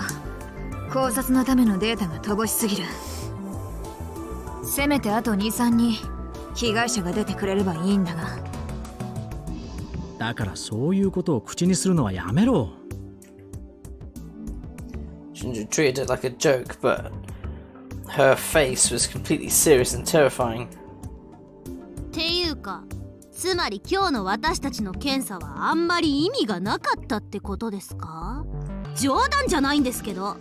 考察のためのデータが乏しすぎる。せめてあと 2,3 に被害者が出てくれればいいんだが。だからそういうことを口にするのはやめろ。Ginger treated it like a joke, but her face was completely serious and terrifying. っていうか、つまり今日の私たちの検査はあんまり意味がなかったってことですか？冗談じゃないんですけど。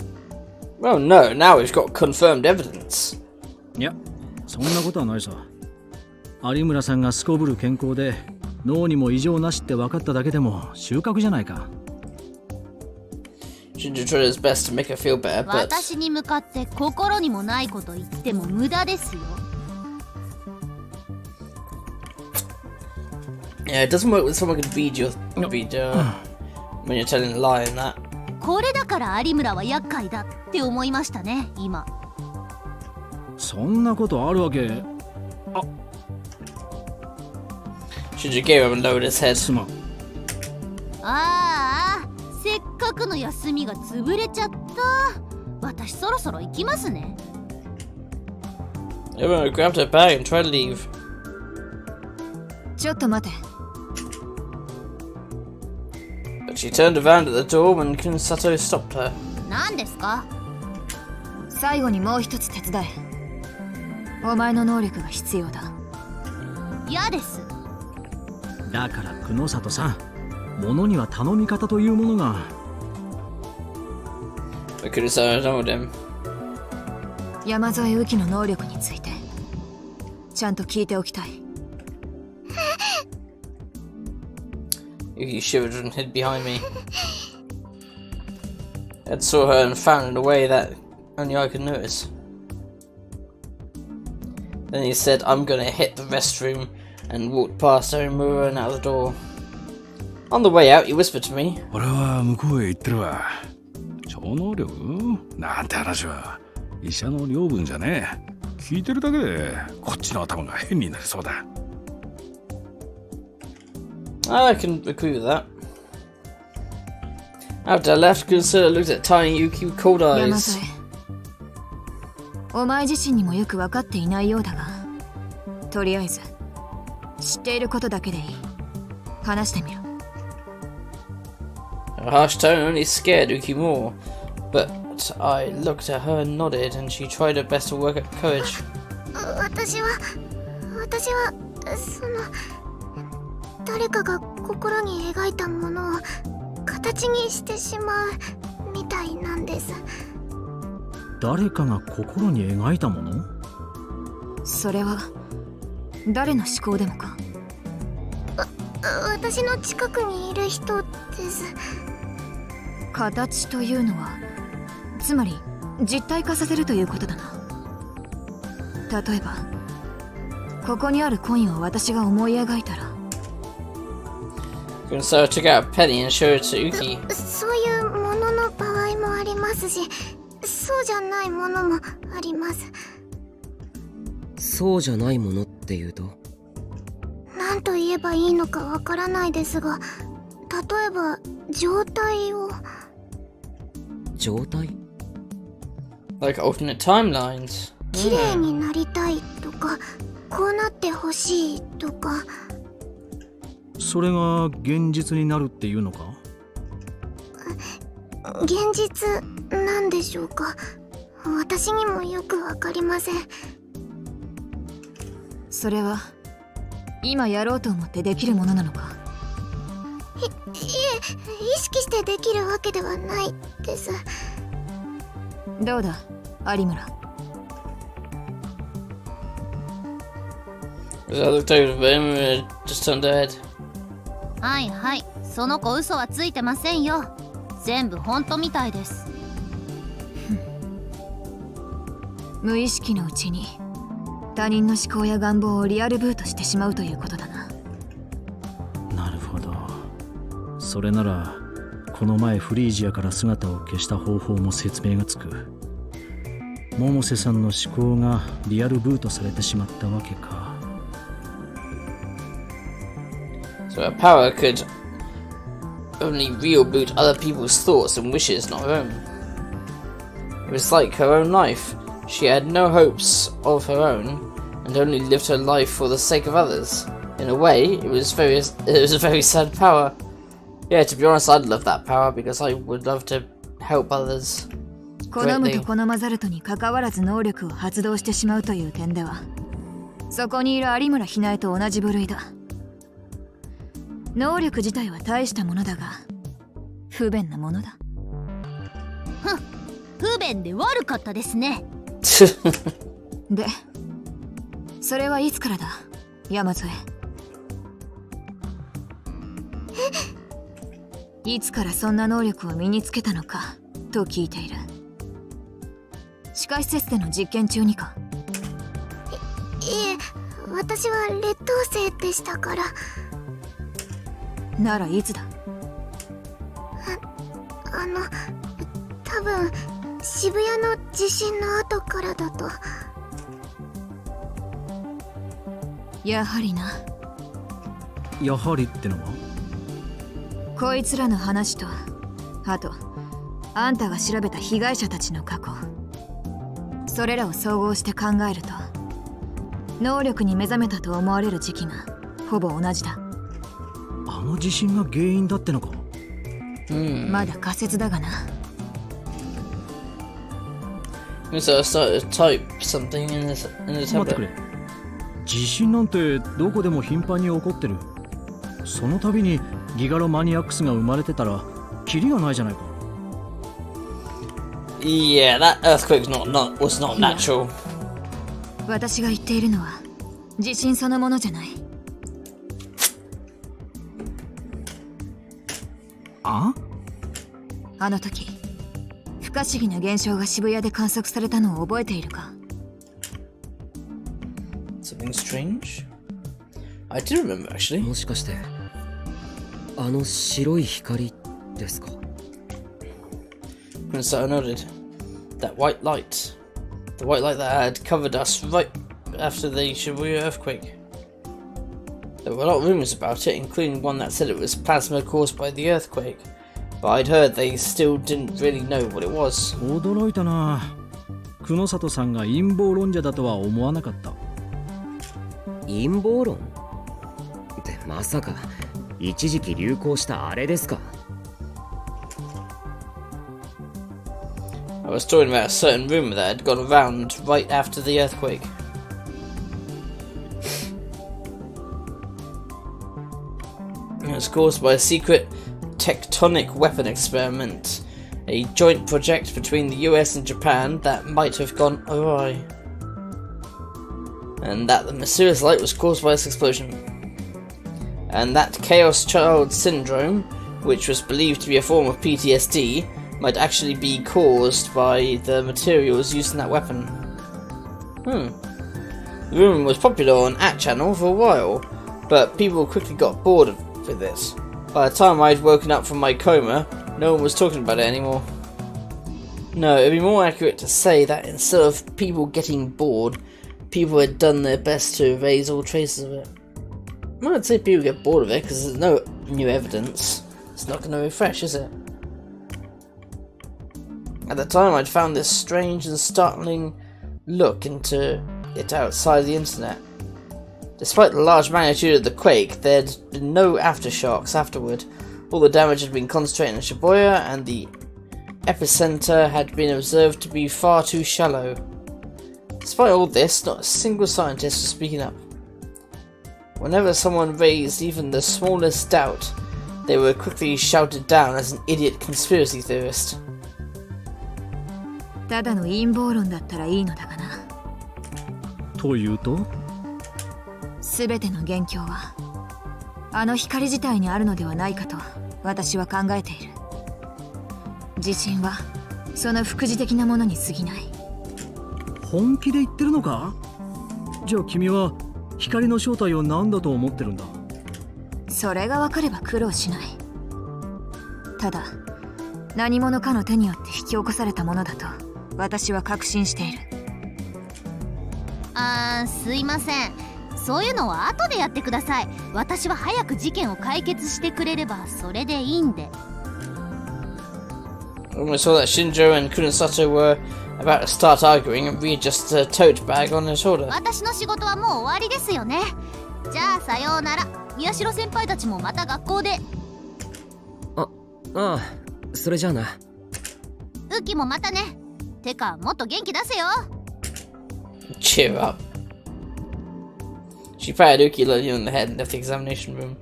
Oh no, now we've got confirmed evidence. いや、そんなことはないさ。有村さんがすこぶる健康で脳にも異常なしって分かっただけでも収穫じゃないか。Ginger tried his best to make her feel better, but 私に向かって心にもないこと言っても無駄ですよ。yeah, it doesn't work when someone can read your when you're telling a lie and that. これだから有村は厄介だって思いましたね、今。そんなことあるわけ。あ、Ginger gave him a load his head. すまん。ああ、せっかくの休みが潰れちゃった。私そろそろ行きますね。Everyone grabbed her bag and tried to leave. ちょっと待て。But she turned around at the door when Kunsato stopped her. 何ですか？最後にもう一つ手伝え。お前の能力が必要だ。嫌です。だから久野里さん、物には頼み方というものが。But Kunsato told him. 山添右紀の能力についてちゃんと聞いておきたい。Yuki shivered and hid behind me. Ed saw her and frowned in a way that only I could notice. Then he said, I'm gonna hit the restroom, and walked past her and moved out the door. On the way out, he whispered to me, 俺は向こうへ行ってるわ。超能力なんて話は医者の領分じゃねえ。聞いてるだけでこっちの頭が変になりそうだ。I can agree with that. After I left, Kunsura looked at Tiny Yuki with cold 山 eyes. 添、お前自身にもよく分かっていないようだが、とりあえず知っていることだけでいい。話してみろ。Her harsh tone only scared Uki more, but I looked at her and nodded, and she tried her best to work up courage. 私は誰かが心に描いたものを形にしてしまうみたいなんです。誰かが心に描いたもの？それは誰の思考でもか？私の近くにいる人です。形というのはつまり実体化させるということだな。例えばここにあるコインを私が思い描いたら、Kunsura took out a penny and showed it to Uki. そういうものの場合もありますし、そうじゃないものもあります。そうじゃないものっていうと？何と言えばいいのかわからないですが、例えば状態を。状態？ Like alternate timelines. 綺麗になりたいとか、こうなってほしいとか。それが現実になるっていうのか？現実なんでしょうか。私にもよくわかりません。それは今やろうと思ってできるものなのか？いえ、意識してできるわけではないです。どうだ有村。As I looked over him and just turned her head. はいはい、その子嘘はついてませんよ。全部本当みたいです。無意識のうちに他人の思考や願望をリアルブートしてしまうということだな。なるほど。それならこの前フリージアから姿を消した方法も説明がつく。百瀬さんの思考がリアルブートされてしまったわけか。So her power could only reboot other people's thoughts and wishes, not her own. It was like her own life. She had no hopes of her own, and only lived her life for the sake of others. In a way, it was a very sad power. Yeah, to be honest, I'd love that power because I would love to help others. 好むと好まざるとに関わらず能力を発動してしまうという点では、そこにいる有村ひなえと同じ部類だ。能力自体は大したものだが、不便なものだ。不便で悪かったですね。で、それはいつからだ、山添。いつからそんな能力を身につけたのかと聞いている。地下施設での実験中にか？いえ、私は劣等生でしたから。ならいつだ？多分渋谷の地震の後からだと。やはりな。やはりってのは？こいつらの話と、あとあんたが調べた被害者たちの過去、それらを総合して考えると、能力に目覚めたと思われる時期がほぼ同じだ。あの地震が原因だってのか？まだ仮説だがな。So I started to type something in the 待ってく tablet. れ。地震なんてどこでも頻繁に起こってる。その度にギガロマニアックスが生まれてたらキリがないじゃないか。Yeah, that earthquake was not natural. 私が言っているのは地震そのものじゃない。あの時不可思議な現象が渋谷で観測されたのを覚えているか？ Something strange? I do remember actually. もしかしてあの白い光ですか？ Kunsara nodded. That white light. The white light that had covered us right after the Shibuya earthquake. There were a lot of rumours about it, including one that said it was plasma caused by the earthquake. But I'd heard they still didn't really know what it was. 驚いたな。久野里さんが陰謀論者だとは思わなかった。陰謀論ってまさか一時期流行したあれですか？ I was talking about a certain rumour that had gone around right after the earthquake. It was caused by a secret tectonic weapon experiment, a joint project between the US and Japan that might have gone awry, and that the mysterious light was caused by this explosion, and that Chaos Child Syndrome, which was believed to be a form of PTSD, might actually be caused by the materials used in that weapon. The rumour was popular on @channel for a while, but people quickly got bored with it. By the time I'd woken up from my coma, no one was talking about it anymore. No, it'd be more accurate to say that instead of people getting bored, people had done their best to erase all traces of it. Well, I'd say people get bored of it because there's no new evidence. It's not going to refresh, is it? At the time, I'd found this strange and startling look into it outside the internet. Despite the large magnitude of the quake, there'd been no aftershocks afterward. All the damage had been concentrated in Shibuya, and the epicenter had been observed to be far too shallow. Despite all this, not a single scientist was speaking up. Whenever someone raised even the smallest doubt, they were quickly shouted down as an idiot conspiracy theorist. ただの陰謀論だったらいいのだがな。というと？全ての元凶はあの光自体にあるのではないかと私は考えている。地震はその副次的なものに過ぎない。本気で言ってるのか？じゃあ君は光の正体を何だと思ってるんだ？それが分かれば苦労しない。ただ何者かの手によって引き起こされたものだと私は確信している。すいません。そういうのは後でやってください。私は早く事件を解決してくれればそれでいいんで。When I saw that Shinjo and Kunosato were about to start arguing and readjust the tote bag on his shoulder. 私の仕事はもう終わりですよね。じゃあさようなら。宮代先輩たちもまた学校で。ああ、それじゃあな。ウキもまたね。てかもっと元気出せよ。Cheer up. She patted Uki lightly on the head and left the examination room.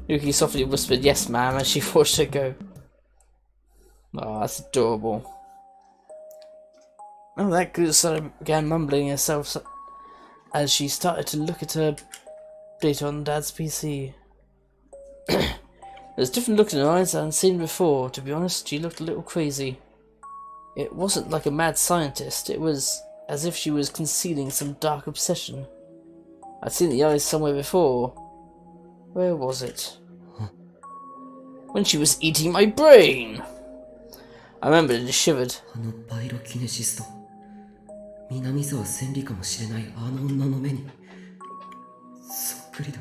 Uki softly whispered yes ma'am as she watched her go. Oh, that's adorable. Oh, that Kunosato began mumbling herself as she started to look at her data on Dad's PC. There's a different look in her eyes than I'd seen before. To be honest, she looked a little crazy. It wasn't like a mad scientist, it was as if she was concealing some dark obsession. I'd seen the eyes somewhere before. Where was it? When she was eating my brain! I remembered and shivered. あのパイロキネシスト、南沢千里かもしれないあの女の目にそっくりだ。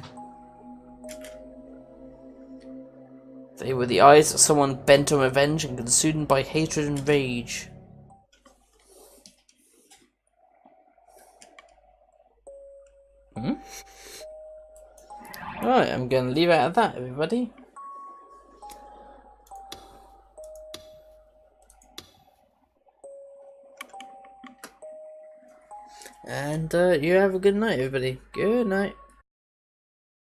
They were the eyes of someone bent on revenge and consumed by hatred and rage. Right, I'm going to leave it at that, everybody. And you have a good night, everybody. Good night.